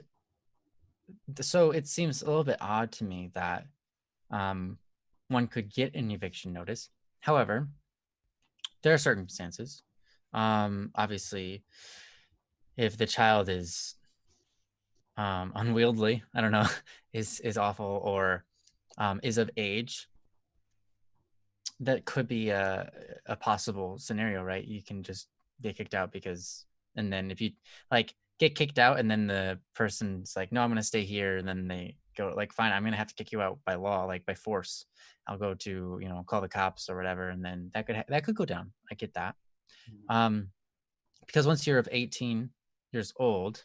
so it seems a little bit odd to me that um, one could get an eviction notice. However, there are circumstances. Obviously, if the child is unwieldy, I don't know, is awful, or is of age, that could be a possible scenario, right? You can just get kicked out because, and then if you like get kicked out and then the person's like, no, I'm going to stay here. And then they go like, fine, I'm going to have to kick you out by law, like by force. I'll go to, call the cops or whatever. And then that could go down. I get that. Um, because once you're of 18 years old,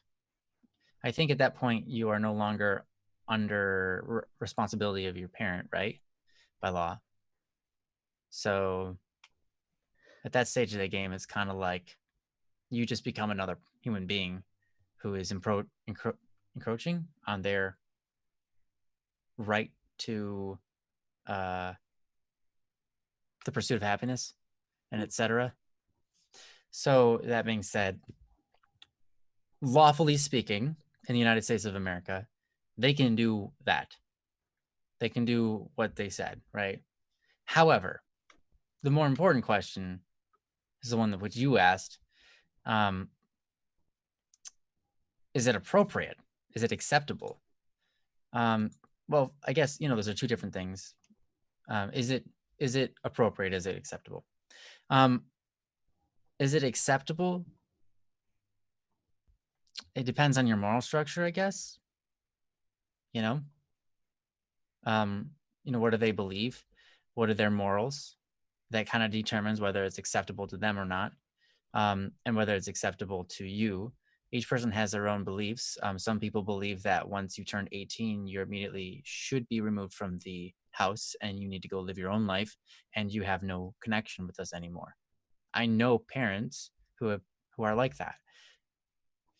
I think at that point you are no longer under responsibility of your parent, right? By law. So at that stage of the game, it's kind of like you just become another human being who is encroaching on their right to uh, the pursuit of happiness and etc. So that being said, lawfully speaking, in the United States of America, they can do that. They can do what they said, right? However, the more important question is the one that which you asked. Um, is it appropriate? Is it acceptable? Well, I guess those are two different things. Is it appropriate? Is it acceptable? Um, is it acceptable? It depends on your moral structure, I guess. You know, what do they believe? What are their morals? That kind of determines whether it's acceptable to them or not, and whether it's acceptable to you. Each person has their own beliefs. Some people believe that once you turn 18, you immediately should be removed from the house and you need to go live your own life and you have no connection with us anymore. I know parents who are like that.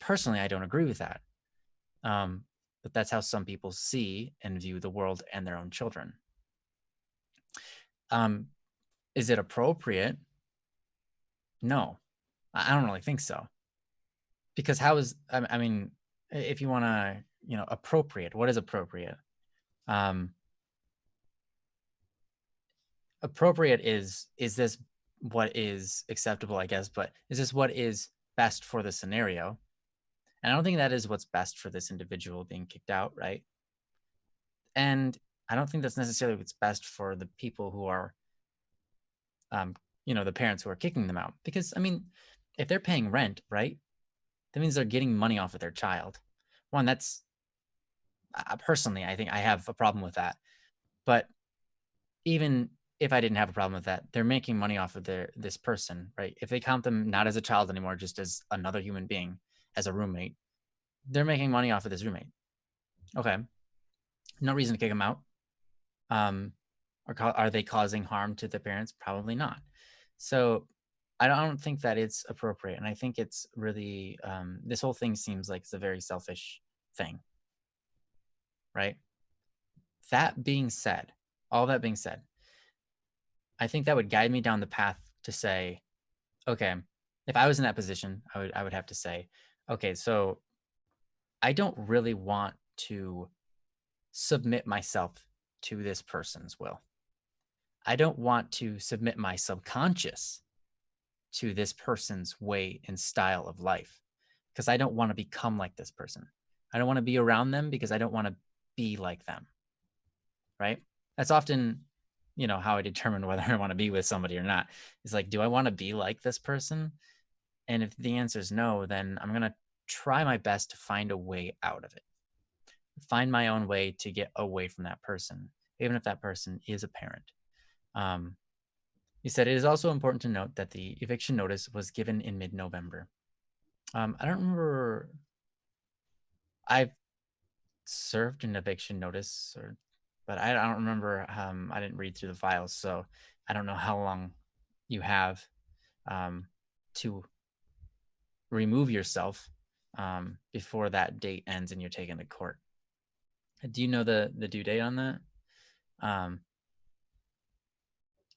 Personally, I don't agree with that. But that's how some people see and view the world and their own children. Is it appropriate? No, I don't really think so. Because I mean, if you want to, appropriate, what is appropriate? Appropriate is this what is acceptable, I guess, but is this what is best for the scenario? And I don't think that is what's best for this individual being kicked out, right? And I don't think that's necessarily what's best for the people who are, the parents who are kicking them out. Because, I mean, if they're paying rent, right, that means they're getting money off of their child. One, that's personally, I think I have a problem with that. But even if I didn't have a problem with that, they're making money off of this person, right? If they count them not as a child anymore, just as another human being, as a roommate, they're making money off of this roommate. Okay, no reason to kick them out. Are they causing harm to the parents? Probably not. So I don't think that it's appropriate, and I think it's really this whole thing seems like it's a very selfish thing, right? That being said, all that being said, I think that would guide me down the path to say, okay, if I was in that position, I would have to say, okay, so I don't really want to submit myself to this person's will. I don't want to submit my subconscious to this person's way and style of life because I don't want to become like this person. I don't want to be around them because I don't want to be like them. Right? That's often, how I determine whether I want to be with somebody or not. It's like, do I want to be like this person? And if the answer is no, then I'm going to try my best to find a way out of it. Find my own way to get away from that person, even if that person is a parent. He said it is also important to note that the eviction notice was given in mid-November. I don't remember. I've served an eviction notice, but I don't remember. I didn't read through the files, so I don't know how long you have to remove yourself before that date ends and you're taken to court. Do you know the due date on that?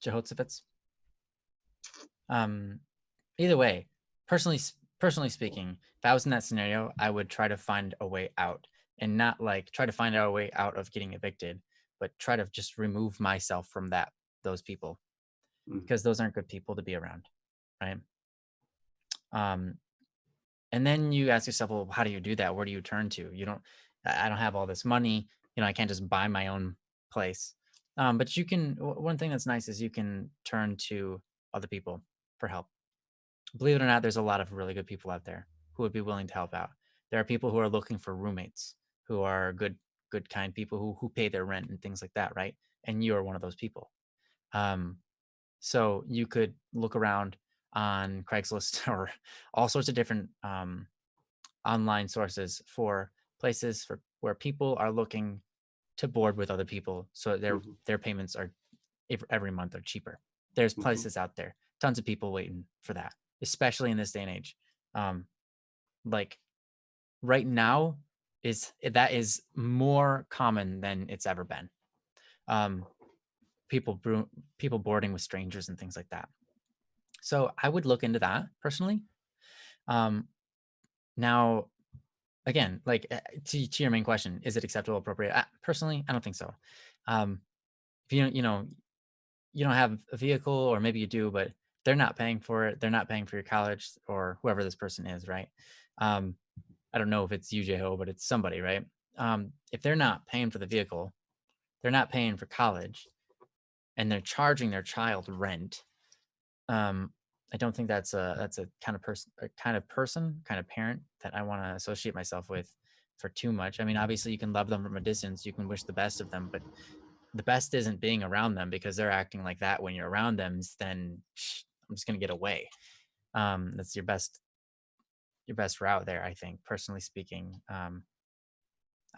Jehoshaphat's. Um, Either way, personally speaking, if I was in that scenario, I would try to find a way out, and not like try to find a way out of getting evicted, but try to just remove myself from those people, Mm. because those aren't good people to be around, right? Um, and then you ask yourself, well, how do you do that? Where do you turn to? You don't. I don't have all this money. I can't just buy my own place. But you can. One thing that's nice is you can turn to other people for help. Believe it or not, there's a lot of really good people out there who would be willing to help out. There are people who are looking for roommates, who are good, kind people who pay their rent and things like that, right? And you are one of those people. Um, so you could look around on Craigslist or all sorts of different online sources for places for where people are looking to board with other people, so Mm-hmm. their payments are every month are cheaper. There's Mm-hmm. places out there, tons of people waiting for that, especially in this day and age. Um, like right now that is more common than it's ever been. Um, people people boarding with strangers and things like that. So I would look into that personally. Um, Now, again, like to your main question, is it acceptable, appropriate? Personally, I don't think so. Um, if you don't have a vehicle, or maybe you do, but they're not paying for it. They're not paying for your college, or whoever this person is, right? Um, I don't know if it's UJO, but it's somebody, right? If they're not paying for the vehicle, they're not paying for college, and they're charging their child rent. Um, I don't think that's a kind of parent that I want to associate myself with for too much. I mean, obviously you can love them from a distance, you can wish the best of them, but the best isn't being around them because they're acting like that when you're around them. Then I'm just gonna get away. That's your best route there, I think. Personally speaking, I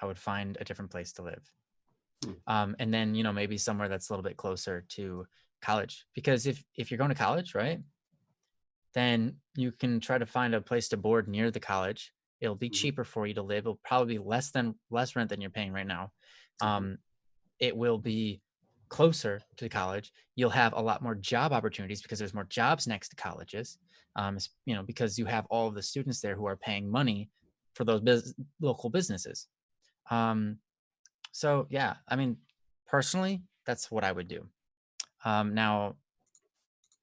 would find a different place to live. Mm. And then maybe somewhere that's a little bit closer to college, because if you're going to college, right, then you can try to find a place to board near the college. It'll be Mm-hmm. cheaper for you to live. It'll probably be less rent than you're paying right now. Mm-hmm. It will be closer to the college. You'll have a lot more job opportunities because there's more jobs next to colleges. Because you have all of the students there who are paying money for those local businesses. So yeah, I mean, personally, that's what I would do. Now,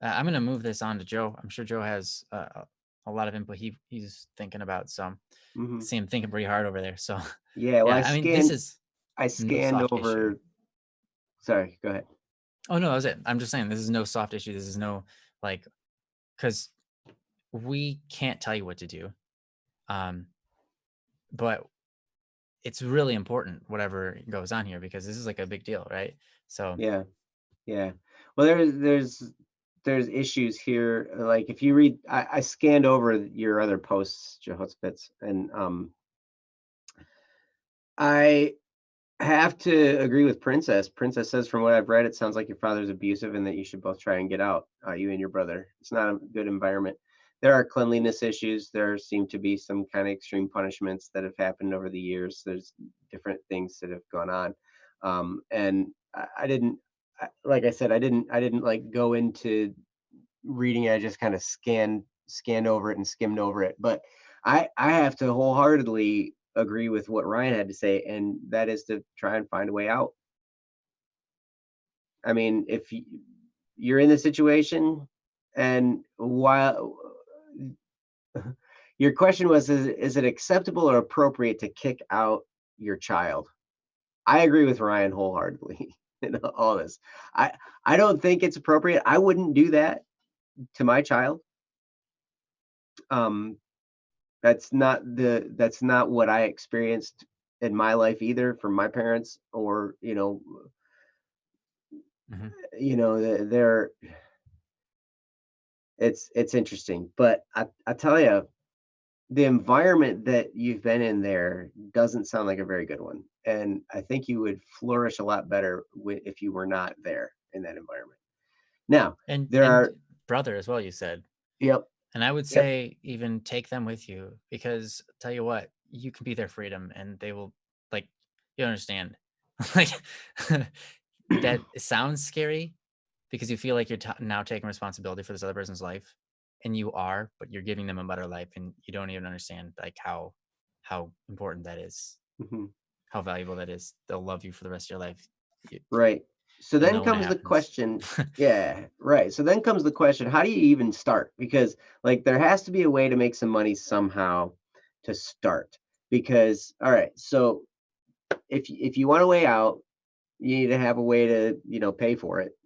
I'm going to move this on to Joe. I'm sure Joe has a lot of input he's thinking about. So Mm-hmm. see him thinking pretty hard over there. So Yeah. Well, yeah, I mean, this is I no scanned soft issue. over. Sorry. Go ahead. Oh no, that was it. I'm just saying this is no soft issue. This is no like, because we can't tell you what to do. But it's really important whatever goes on here, because this is like a big deal, right? So Yeah. Yeah. Well, there's issues here. Like if you read, I scanned over your other posts, Jehoshaphat, and I have to agree with Princess. Princess says, from what I've read, it sounds like your father's abusive and that you should both try and get out, you and your brother. It's not a good environment. There are cleanliness issues. There seem to be some kind of extreme punishments that have happened over the years. There's different things that have gone on. And I didn't, like I said, I didn't like go into reading it. I just kind of scanned over it and skimmed over it. But I have to wholeheartedly agree with what Ryan had to say, and that is to try and find a way out. I mean, if you're in the situation, and while your question was, is it acceptable or appropriate to kick out your child? I agree with Ryan wholeheartedly in all this. I don't think it's appropriate. I wouldn't do that to my child. Um, that's not what I experienced in my life either from my parents, or mhm. they're it's interesting. But I tell you, the environment that you've been in there doesn't sound like a very good one, and I think you would flourish a lot better if you were not there in that environment. Now there And are. brother as well, you said. Yep. And I would Yep. say even take them with you, because tell you what, you can be their freedom, and they will, like, you understand. Like, that sounds scary, because you feel like you're now taking responsibility for this other person's life, and you are, but you're giving them a better life, and you don't even understand like how important that is, Mhm. how valuable that is. They'll love you for the rest of your life. You, Right. So you'll then know when it comes the happens. question, yeah, right. So then comes the question, how do you even start? Because like there has to be a way to make some money somehow to start. Because all right, so if you want a way out, you need to have a way to, pay for it,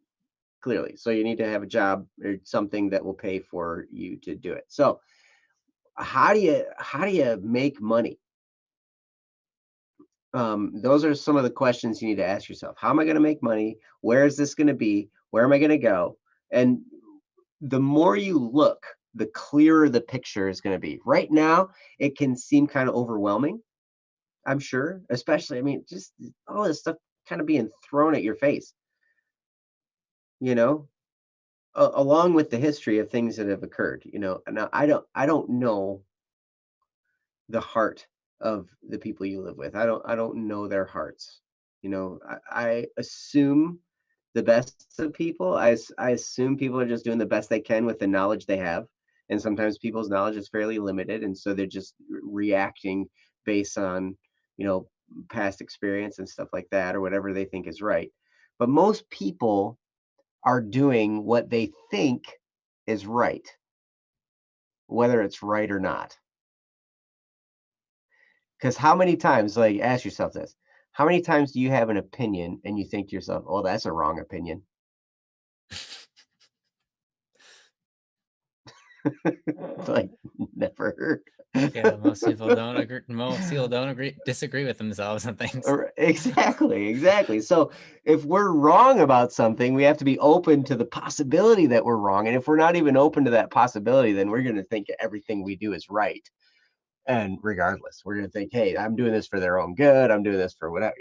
clearly. So you need to have a job or something that will pay for you to do it. So how do you make money? Those are some of the questions you need to ask yourself. How am I going to make money? Where is this going to be? Where am I going to go? And the more you look, the clearer the picture is going to be. Right now, it can seem kind of overwhelming, I'm sure, especially, I mean, just all this stuff kind of being thrown at your face, you know, along with the history of things that have occurred, Now, I don't know the heart of the people you live with. I don't know their hearts. I assume the best of people. I assume people are just doing the best they can with the knowledge they have. And sometimes people's knowledge is fairly limited. And so they're just reacting based on, you know, past experience and stuff like that, or whatever they think is right. But most people are doing what they think is right, whether it's right or not. Because how many times, like, ask yourself this, how many times do you have an opinion and you think to yourself, oh, that's a wrong opinion? Like, never. Yeah, most people don't agree. Most people don't disagree with themselves on things. Exactly, exactly. So if we're wrong about something, we have to be open to the possibility that we're wrong. And if we're not even open to that possibility, then we're going to think everything we do is right. And regardless, we're going to think, hey, I'm doing this for their own good. I'm doing this for whatever.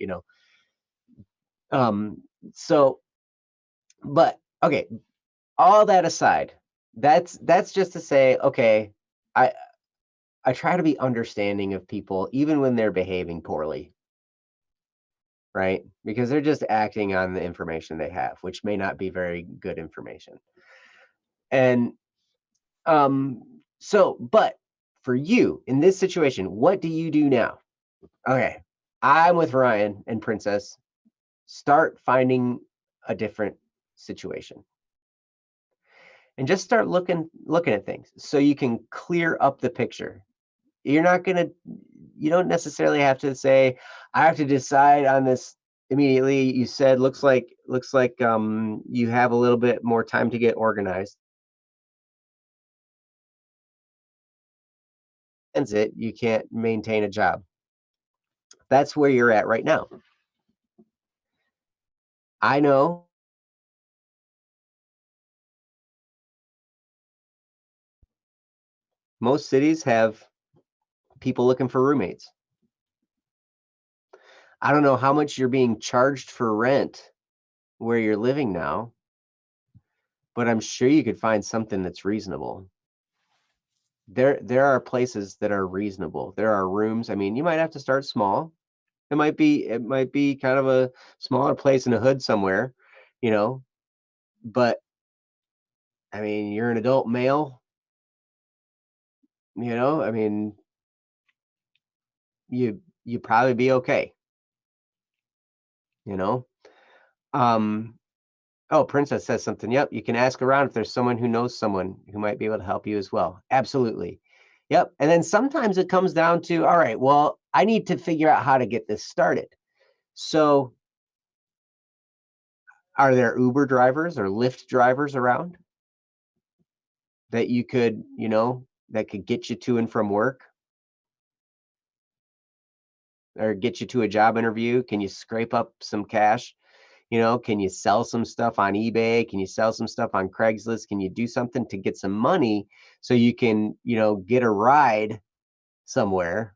Um, so, but okay, all that aside, that's just to say, okay, I I try to be understanding of people even when they're behaving poorly, right? Because they're just acting on the information they have, which may not be very good information. And but for you in this situation, what do you do now? Okay, I'm with Ryan and Princess. Start finding a different situation and just start looking at things so you can clear up the picture. You're not going to You don't necessarily have to say I have to decide on this immediately. You said looks like you have a little bit more time to get organized. Ends it, you can't maintain a job. That's where you're at right now. I know most cities have people looking for roommates. I don't know how much you're being charged for rent where you're living now, but I'm sure you could find something that's reasonable. There are places that are reasonable. There are rooms. I mean, you might have to start small. It might be kind of a smaller place in a hood somewhere, you know, but I mean, you're an adult male, I mean, you probably be okay, you know. Um oh, Princess says something. Yep, you can ask around if there's someone who knows someone who might be able to help you as well. Absolutely. Yep. And then sometimes it comes down to, all right, well, I need to figure out how to get this started. So, are there Uber drivers or Lyft drivers around that you could, that could get you to and from work or get you to a job interview? Can you scrape up some cash? Can you sell some stuff on eBay? Can you sell some stuff on Craigslist? Can you do something to get some money so you can, get a ride somewhere?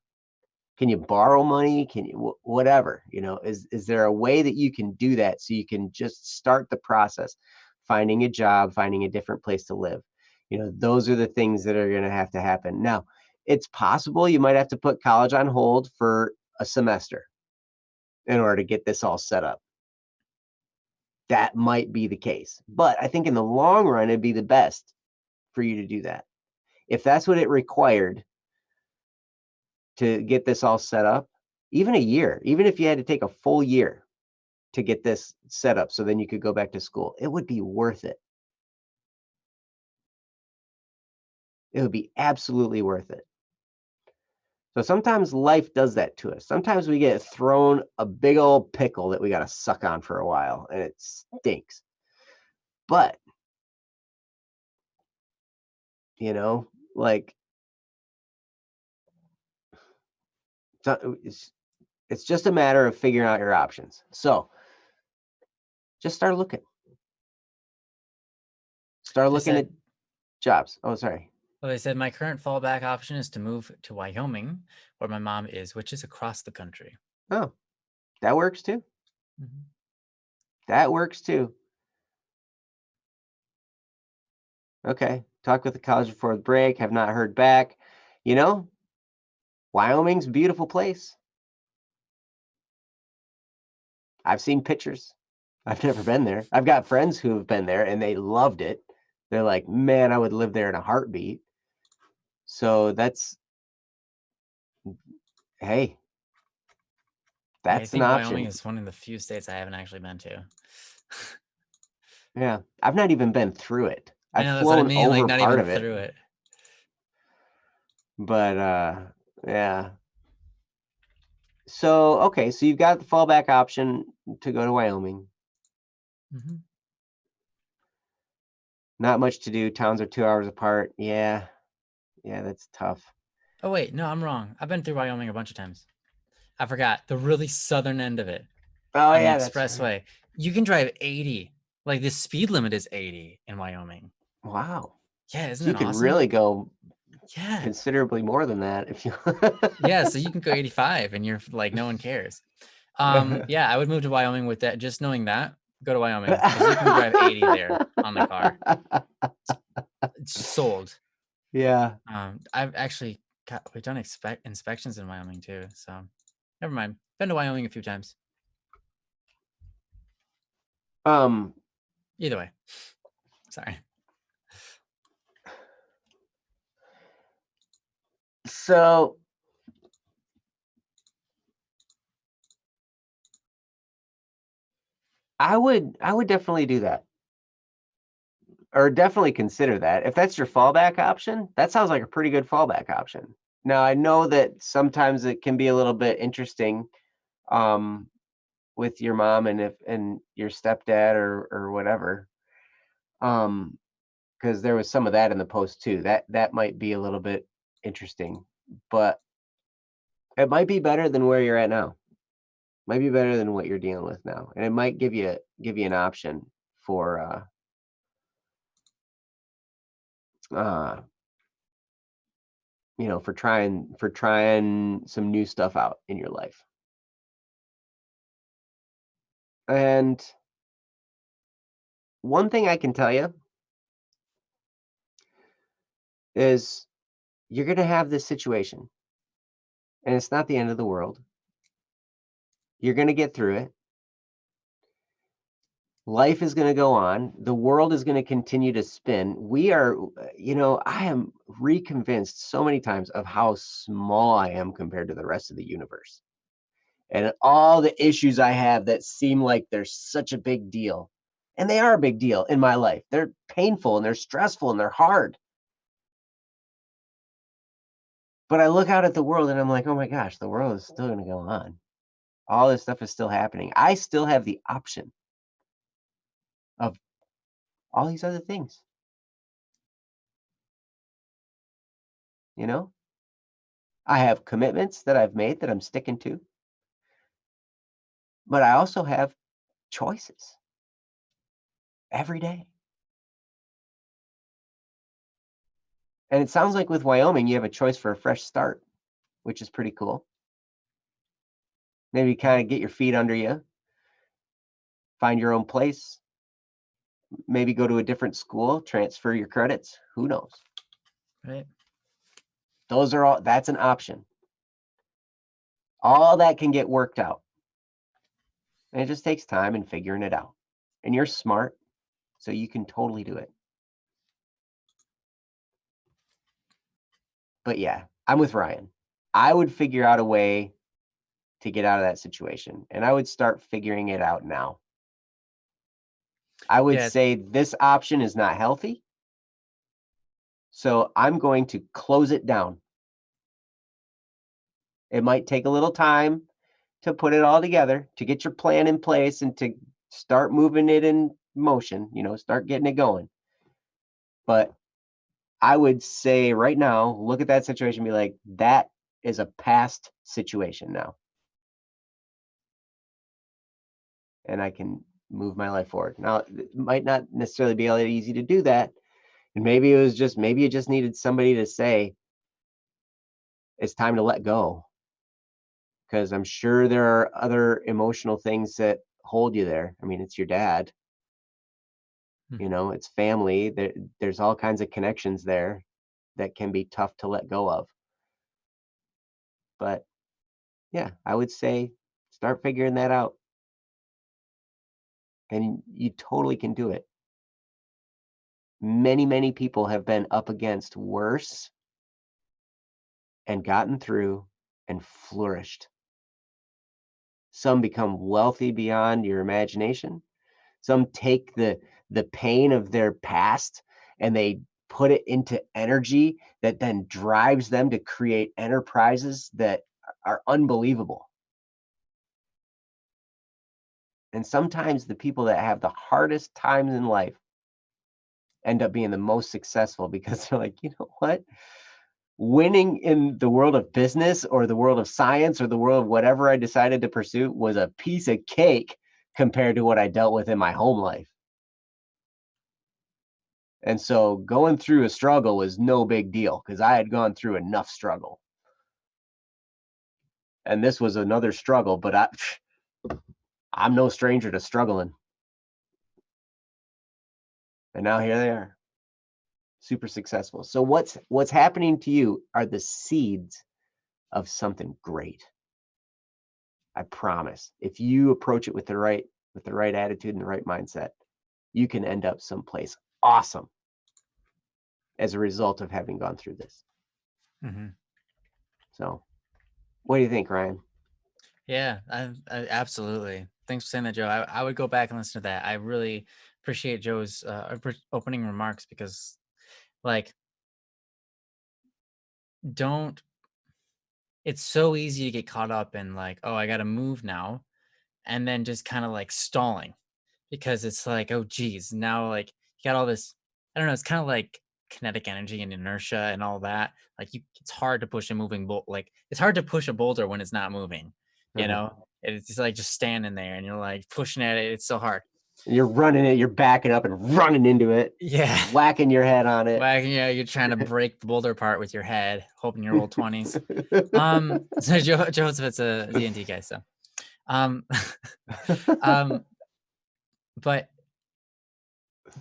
Can you borrow money? Can you whatever, is there a way that you can do that so you can just start the process, finding a job, finding a different place to live? Those are the things that are going to have to happen. Now, it's possible you might have to put college on hold for a semester in order to get this all set up. that might be the case. But I think in the long run, it'd be the best for you to do that. If that's what it required to get this all set up, even a year, even if you had to take a full year to get this set up so then you could go back to school, it would be worth it. It would be absolutely worth it. So sometimes life does that to us. Sometimes we get thrown a big old pickle that we got to suck on for a while, and it stinks. But, you know, like, it's just a matter of figuring out your options. So just start looking. Start looking at jobs. Oh, sorry. Well, they said my current fallback option is to move to Wyoming, where my mom is, which is across the country. Oh, that works too. Mm-hmm. That works too. Okay. Talked with the college before the break. Have not heard back. You know, Wyoming's a beautiful place. I've seen pictures. I've never been there. I've got friends who have been there and they loved it. They're like, man, I would live there in a heartbeat. So that's, hey, Yeah, I that's an think Wyoming option. is one of the few states I haven't actually been to. Yeah. I've not even been through it. I I've know, that's what I flown mean, like over not part even of it. through it. But yeah. So okay, so you've got the fallback option to go to Wyoming. Mm-hmm. Not much to do. Towns are 2 hours apart. Yeah, that's tough. Oh wait, no, I'm wrong. I've been through Wyoming a bunch of times. I forgot the really southern end of it. Oh On the yeah, that's right. expressway. You can drive 80. Like the speed limit is 80 in Wyoming. Wow. Yeah, isn't So you it could awesome? really go Yeah. considerably more than that if you. Yeah, so you can go 85 and you're like, no one cares. Yeah, I would move to Wyoming with that. Just knowing that, go to Wyoming because you can drive 80 there on the car. It's sold. Yeah. I've actually we've done inspections in Wyoming too. So never mind. Been to Wyoming a few times. Either way. Sorry. So I would definitely do that. Or definitely consider that. If that's your fallback option, that sounds like a pretty good fallback option. Now I know that sometimes it can be a little bit interesting with your mom and your stepdad or whatever. Because there was some of that in the post too. That might be a little bit interesting, but it might be better than where you're at now. Might be better than what you're dealing with now, and it might give you an option for for trying some new stuff out in your life. And one thing I can tell you is you're going to have this situation, and it's not the end of the world. You're going to get through it. Life is going to go on. The world is going to continue to spin. We are, I am reconvinced so many times of how small I am compared to the rest of the universe. And all the issues I have that seem like they're such a big deal. And they are a big deal in my life. They're painful and they're stressful and they're hard. But I look out at the world and I'm like, oh my gosh, the world is still going to go on. All this stuff is still happening. I still have the option of all these other things. I have commitments that I've made that I'm sticking to. But I also have choices every day. And it sounds like with Wyoming, you have a choice for a fresh start, which is pretty cool. Maybe kind of get your feet under you, find your own place, maybe go to a different school, transfer your credits. Who knows? Right. That's an option. All that can get worked out. And it just takes time and figuring it out. and you're smart, so you can totally do it. But yeah, I'm with Ryan. I would figure out a way to get out of that situation, and I would start figuring it out now. I would Yeah. say this option is not healthy, so I'm going to close it down. It might take a little time to put it all together, to get your plan in place and to start moving it in motion, start getting it going. But I would say right now, look at that situation and be like, that is a past situation now. And I can move my life forward. Now, it might not necessarily be all that easy to do that. And maybe you just needed somebody to say, it's time to let go. Because I'm sure there are other emotional things that hold you there. I mean, it's your dad, it's family. There's all kinds of connections there that can be tough to let go of. But yeah, I would say start figuring that out. And you totally can do it. Many, many people have been up against worse and gotten through and flourished. Some become wealthy beyond your imagination. Some take the pain of their past and they put it into energy that then drives them to create enterprises that are unbelievable. And sometimes the people that have the hardest times in life end up being the most successful because they're like, you know what? Winning in the world of business or the world of science or the world of whatever I decided to pursue was a piece of cake compared to what I dealt with in my home life. And so going through a struggle was no big deal because I had gone through enough struggle. And this was another struggle, but I'm no stranger to struggling. And now here they are, super successful. So what's happening to you are the seeds of something great. I promise. If you approach it with the right attitude and the right mindset, you can end up someplace awesome as a result of having gone through this. So, what do you think, Ryan? Yeah, I absolutely. Thanks for saying that, Joe. I would go back and listen to that. I really appreciate Joe's opening remarks because, like, don't. It's so easy to get caught up in like, oh, I got to move now, and then just kind of like stalling because it's like, oh, geez, now like you got all this. I don't know. It's kind of like kinetic energy and inertia and all that. Like it's hard to push a moving bolt. Like it's hard to push a boulder when it's not moving. You know, it's just like just standing there and you're like pushing at it. It's so hard. You're running it, you're backing up and running into it. Yeah. Whacking your head on it. Well, yeah, you're trying to break the boulder apart with your head, hoping your old 20s. So Joseph, it's a D&D guy, so. But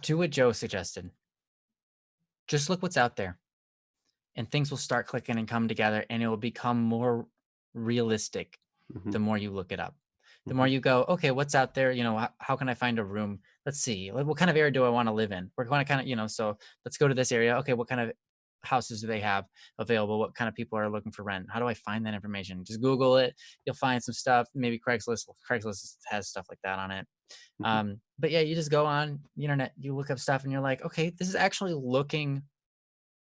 do what Joe suggested. Just look what's out there, and things will start clicking and come together, and it will become more realistic the more you look it up. The more you go, okay, what's out there? How can I find a room? Let's see. What kind of area do I want to live in? We're going to kind of, so let's go to this area. Okay, what kind of houses do they have available? What kind of people are looking for rent? How do I find that information? Just Google it. You'll find some stuff. Maybe Craigslist has stuff like that on it. But yeah, you just go on the internet, you look up stuff and you're like, okay, this is actually looking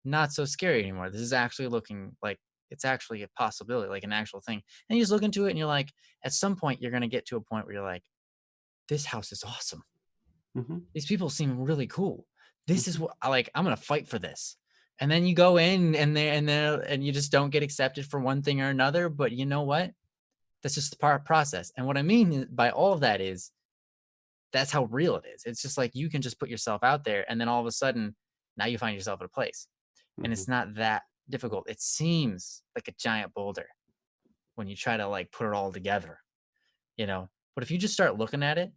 not so scary anymore. This is actually looking like it's actually a possibility, like an actual thing. And you just look into it and you're like, at some point, you're going to get to a point where you're like, this house is awesome. These people seem really cool. This is what I'm going to fight for this. And then you go in and you just don't get accepted for one thing or another. But you know what? That's just the part process. And what I mean by all of that is that's how real it is. It's just like you can just put yourself out there and then all of a sudden now you find yourself at a place. And it's not that difficult. It seems like a giant boulder when you try to like put it all together, But if you just start looking at it,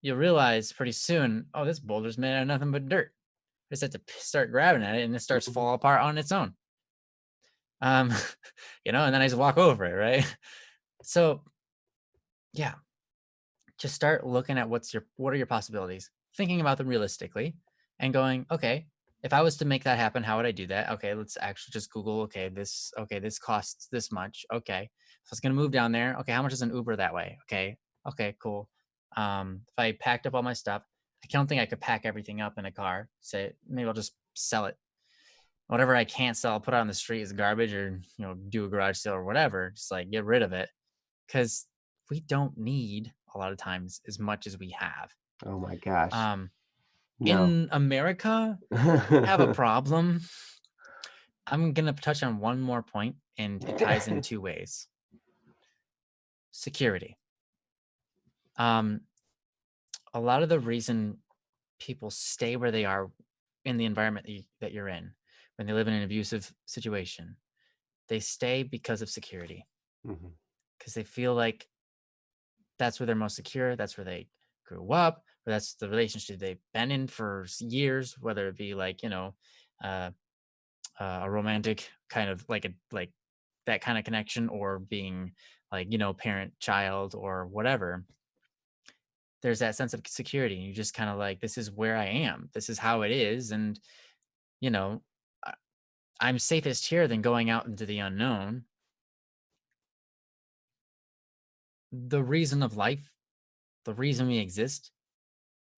you'll realize pretty soon, oh, this boulder's made out of nothing but dirt. I just have to start grabbing at it and it starts to fall apart on its own. And then I just walk over it, right? So yeah, just start looking at what are your possibilities, thinking about them realistically, and going, okay, if I was to make that happen, how would I do that? Okay, let's actually just Google. Okay, this costs this much. Okay, if I was gonna move down there, okay, how much is an Uber that way? Okay, cool. If I packed up all my stuff, I don't think I could pack everything up in a car. Say maybe I'll just sell it. Whatever I can't sell, I'll put it on the street as garbage, or do a garage sale or whatever. Just like get rid of it, because we don't need a lot of times as much as we have. Oh my gosh. Um, No. in America, have a problem. I'm gonna touch on one more point, and it ties in two ways. Security. Um, a lot of the reason people stay where they are in the environment that you're in, when they live in an abusive situation, they stay because of security, Mhm. because they feel like that's where they're most secure. That's where they grew up, or that's the relationship they've been in for years, whether it be like, uh, a romantic kind of like that kind of connection, or being like, parent child or whatever. There's that sense of security. And you just kind of like, this is where I am. This is how it is. And, you know, I- I'm safest here than going out into the unknown. The reason of life, the reason we exist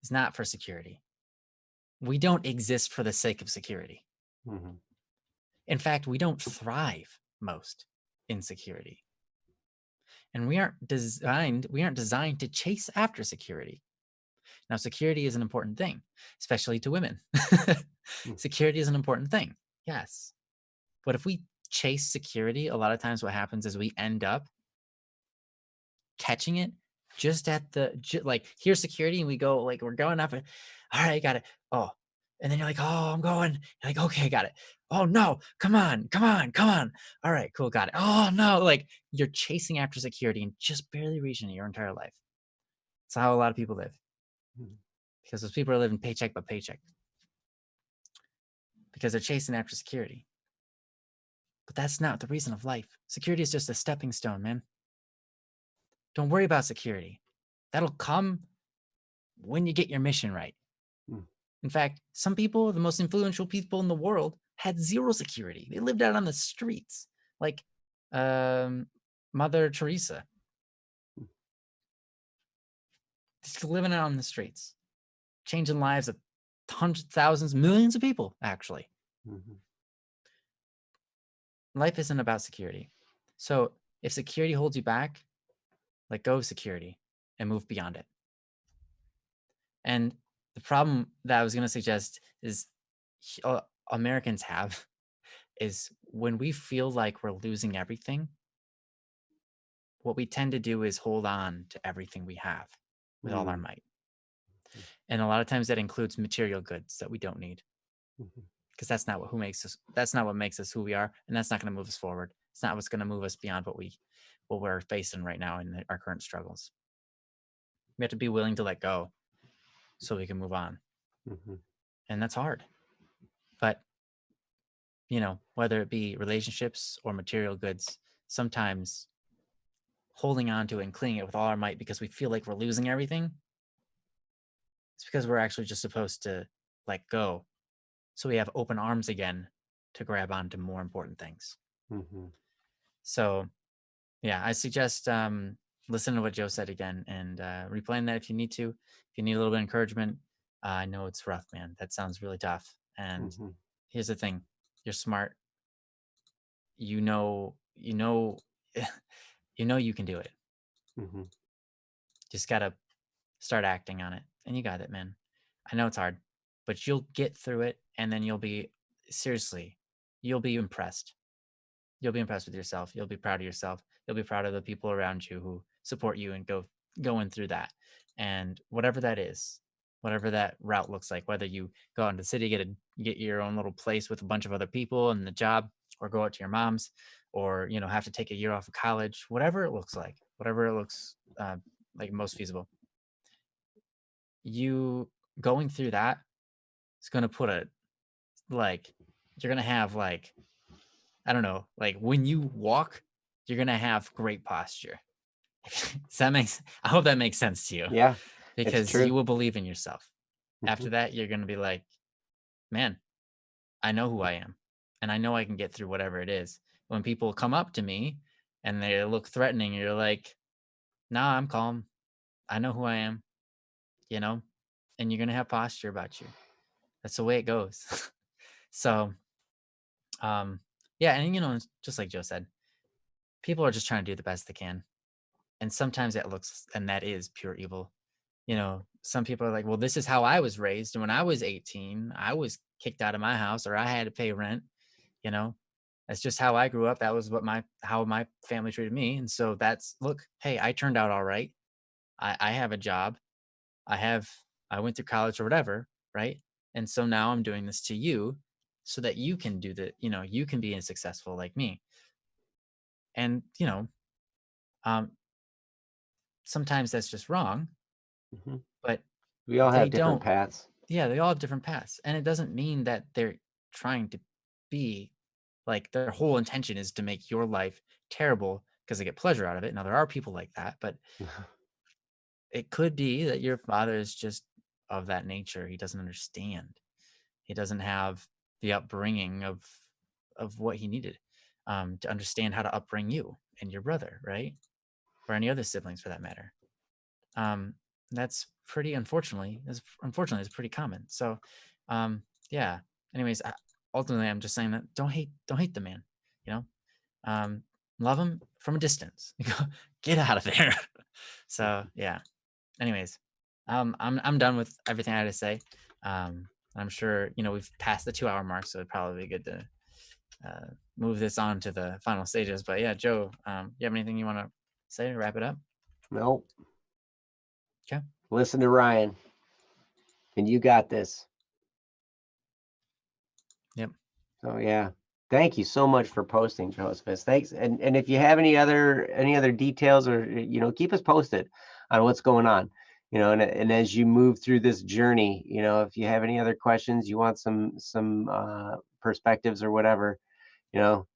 is not for security. We don't exist for the sake of security. Mhm. In fact, we don't thrive most in security. And we aren't designed to chase after security. Now, security is an important thing, especially to women. Mm. Security is an important thing. Yes. But if we chase security, a lot of times what happens is we end up catching it just at like, here's security, and we go like, we're going up and, all right, got it. Oh, and then you're like, oh, I'm going. You're like, okay, got it. Oh no, come on, come on, come on. All right, cool, got it. Oh no, like you're chasing after security and just barely reaching it your entire life. That's how a lot of people live, Mhm. because those people are living paycheck by paycheck because they're chasing after security. But that's not the reason of life. Security is just a stepping stone, man. Don't worry about security. That'll come when you get your mission right. Mm. In fact, some people, the most influential people in the world, had zero security. They lived out on the streets, like um, Mother Teresa, Mm. just living out on the streets, changing lives of hundreds, thousands, millions of people, actually. Mhm. Life isn't about security. So if security holds you back, let go of security and move beyond it. And the problem that I was going to suggest is Americans have is when we feel like we're losing everything, what we tend to do is hold on to everything we have with all our Mm. might. And a lot of times that includes material goods that we don't need, Mhm. because that's not what makes us who we are, and that's not going to move us forward. It's not what's going to move us beyond what we're facing right now in our current struggles. We have to be willing to let go so we can move on. Mhm. And that's hard. But, whether it be relationships or material goods, sometimes holding on to it and clinging it with all our might because we feel like we're losing everything, it's because we're actually just supposed to let go so we have open arms again to grab onto more important things. Mhm. So, yeah, I suggest listen to what Joe said again, and replaying that if you need to. If you need a little bit of encouragement, I know it's rough, man. That sounds really tough. And Mhm. here's the thing: you're smart. You know, you know, you can do it. Mhm. Just gotta start acting on it, and you got it, man. I know it's hard, but you'll get through it, and then seriously, you'll be impressed. You'll be impressed with yourself. You'll be proud of yourself. You'll be proud of the people around you who support you and going through that. And whatever that is, whatever that route looks like, whether you go out into the city, get your own little place with a bunch of other people and the job, or go out to your mom's, or have to take a year off of college, whatever it looks like, whatever it looks like most feasible, you going through that is going to put like you're going to have like, I don't know, like when you walk, you're going to have great posture. Does that makes I hope that makes sense to you, Yeah, it's because you true. will believe in yourself. After Mhm. that, you're gonna be like, man, I know who I am, and I know I can get through whatever it is. When people come up to me and they look threatening, you're like, nah, I'm calm. I know who I am, you know, and you're gonna have posture about you. That's the way it goes. So, um, yeah, and just like Joe said, people are just trying to do the best they can, and sometimes that is pure evil. Some people are like, well, this is how I was raised, and when I was 18, I was kicked out of my house, or I had to pay rent. You know, that's just how I grew up. That was how my family treated me, and so look, hey, I turned out all right. I have a job. I have I went through college or whatever, right? And so now I'm doing this to you so that you can you can be as successful like me. And, um, sometimes that's just wrong, Mhm. but We all they have different don't, paths. yeah, they all have different paths. And it doesn't mean that they're trying to be like their whole intention is to make your life terrible because they get pleasure out of it. Now, there are people like that, but it could be that your father is just of that nature. He doesn't understand. He doesn't have the upbringing of what he needed, to understand how to upbring you and your brother, right? Or any other siblings for that matter. Um, that's pretty unfortunately, it's pretty common. So, yeah. Anyways, ultimately, I'm just saying that don't hate the man. You know, um, love him from a distance. Get out of there. So yeah. Anyways, I'm done with everything I had to say. I'm sure we've passed the 2 hour mark, so it'd probably be good to uh, move this on to the final stages. But yeah, Joe, you have anything you want to say to wrap it up? Nope. Okay. Listen to Ryan, and you got this. Yep. So yeah, thank you so much for posting, Josephus. Thanks, and if you have any other details, or keep us posted on what's going on. And as you move through this journey, if you have any other questions, you want some perspectives or whatever, you know,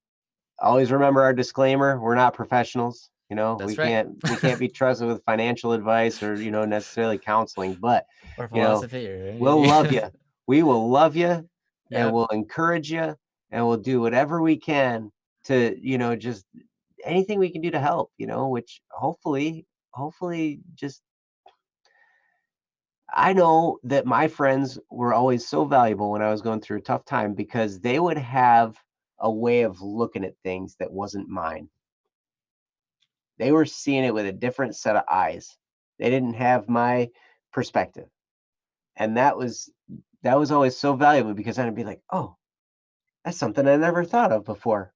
always remember our disclaimer: we're not professionals. We That's right. can't be trusted with financial advice or necessarily counseling, but Or you know philosophy or we'll love anything. you. We will love you, and Yep. we'll encourage you, and we'll do whatever we can to, just anything we can do to help, which hopefully just I know that my friends were always so valuable when I was going through a tough time because they would have a way of looking at things that wasn't mine. They were seeing it with a different set of eyes. They didn't have my perspective. And that was always so valuable because then I'd be like, "Oh, that's something I never thought of before.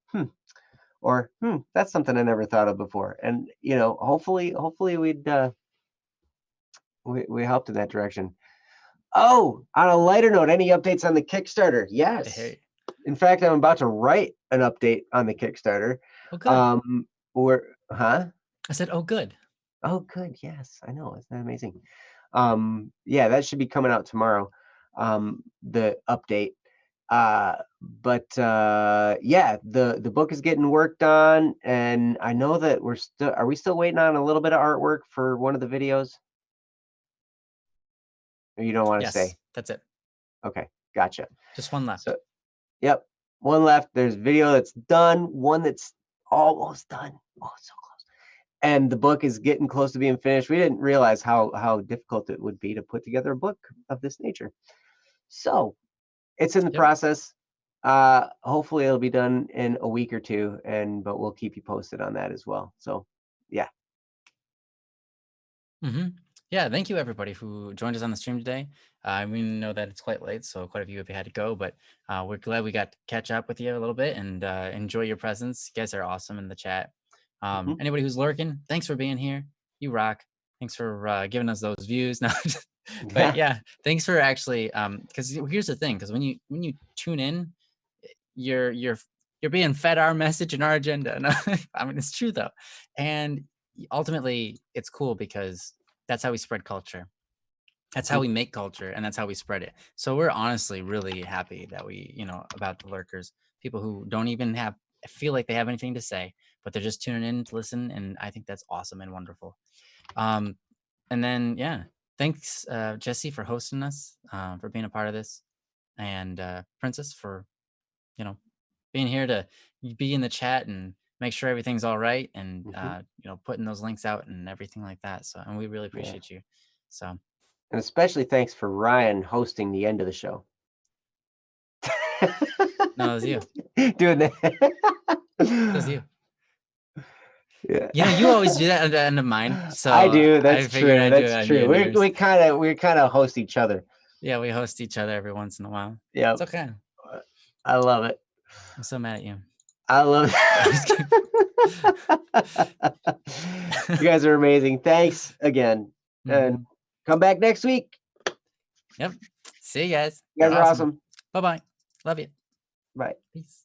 Or that's something I never thought of before." And hopefully we helped in that direction. Oh, on a lighter note, any updates on the Kickstarter? Yes. Hey. In fact, I'm about to write an update on the Kickstarter. Oh, good. Um, or huh? I said, oh, good. Oh, good. Yes, I know. Isn't that amazing? Yeah, that should be coming out tomorrow. The update. But yeah, the book is getting worked on, and I know that are we still waiting on a little bit of artwork for one of the videos? Or you don't want to Yes, say? that's it. Okay, gotcha. Just one left. So, yep, one left. There's video that's done, one that's almost done. Oh, it's so close. And the book is getting close to being finished. We didn't realize how difficult it would be to put together a book of this nature. So it's in the Yep. process. Hopefully it'll be done in a week or two, but we'll keep you posted on that as well. So yeah. Hmm. Yeah, thank you everybody who joined us on the stream today. We know that it's quite late, so quite a few of you had to go, but we're glad we got to catch up with you a little bit and enjoy your presence. You guys are awesome in the chat. Mhm. Anybody who's lurking, thanks for being here. You rock. Thanks for giving us those views. No, but yeah, thanks for actually. Because here's the thing: because when you tune in, you're being fed our message and our agenda. No, I mean it's true though, and ultimately it's cool because that's how we spread culture. That's how Mhm. we make culture, and that's how we spread it. So we're honestly really happy that about the lurkers, people who don't even feel like they have anything to say, but they're just tuning in to listen, and I think that's awesome and wonderful. And then thanks Jesse for hosting us, for being a part of this, and Princess for being here to be in the chat and make sure everything's all right, and putting those links out and everything like that. So, and we really appreciate you. So, and especially thanks for Ryan hosting the end of the show. No, it was you doing that. It was you. Yeah. You always do that at the end of mine. So I do. That's true. That's true. We kind of host each other. Yeah, we host each other every once in a while. Yeah, it's okay. I love it. I'm so mad at you. I love it. You guys are amazing. Thanks again, and come back next week. Yep. See you guys. You guys are awesome. Bye-bye. Love you. Bye. Peace.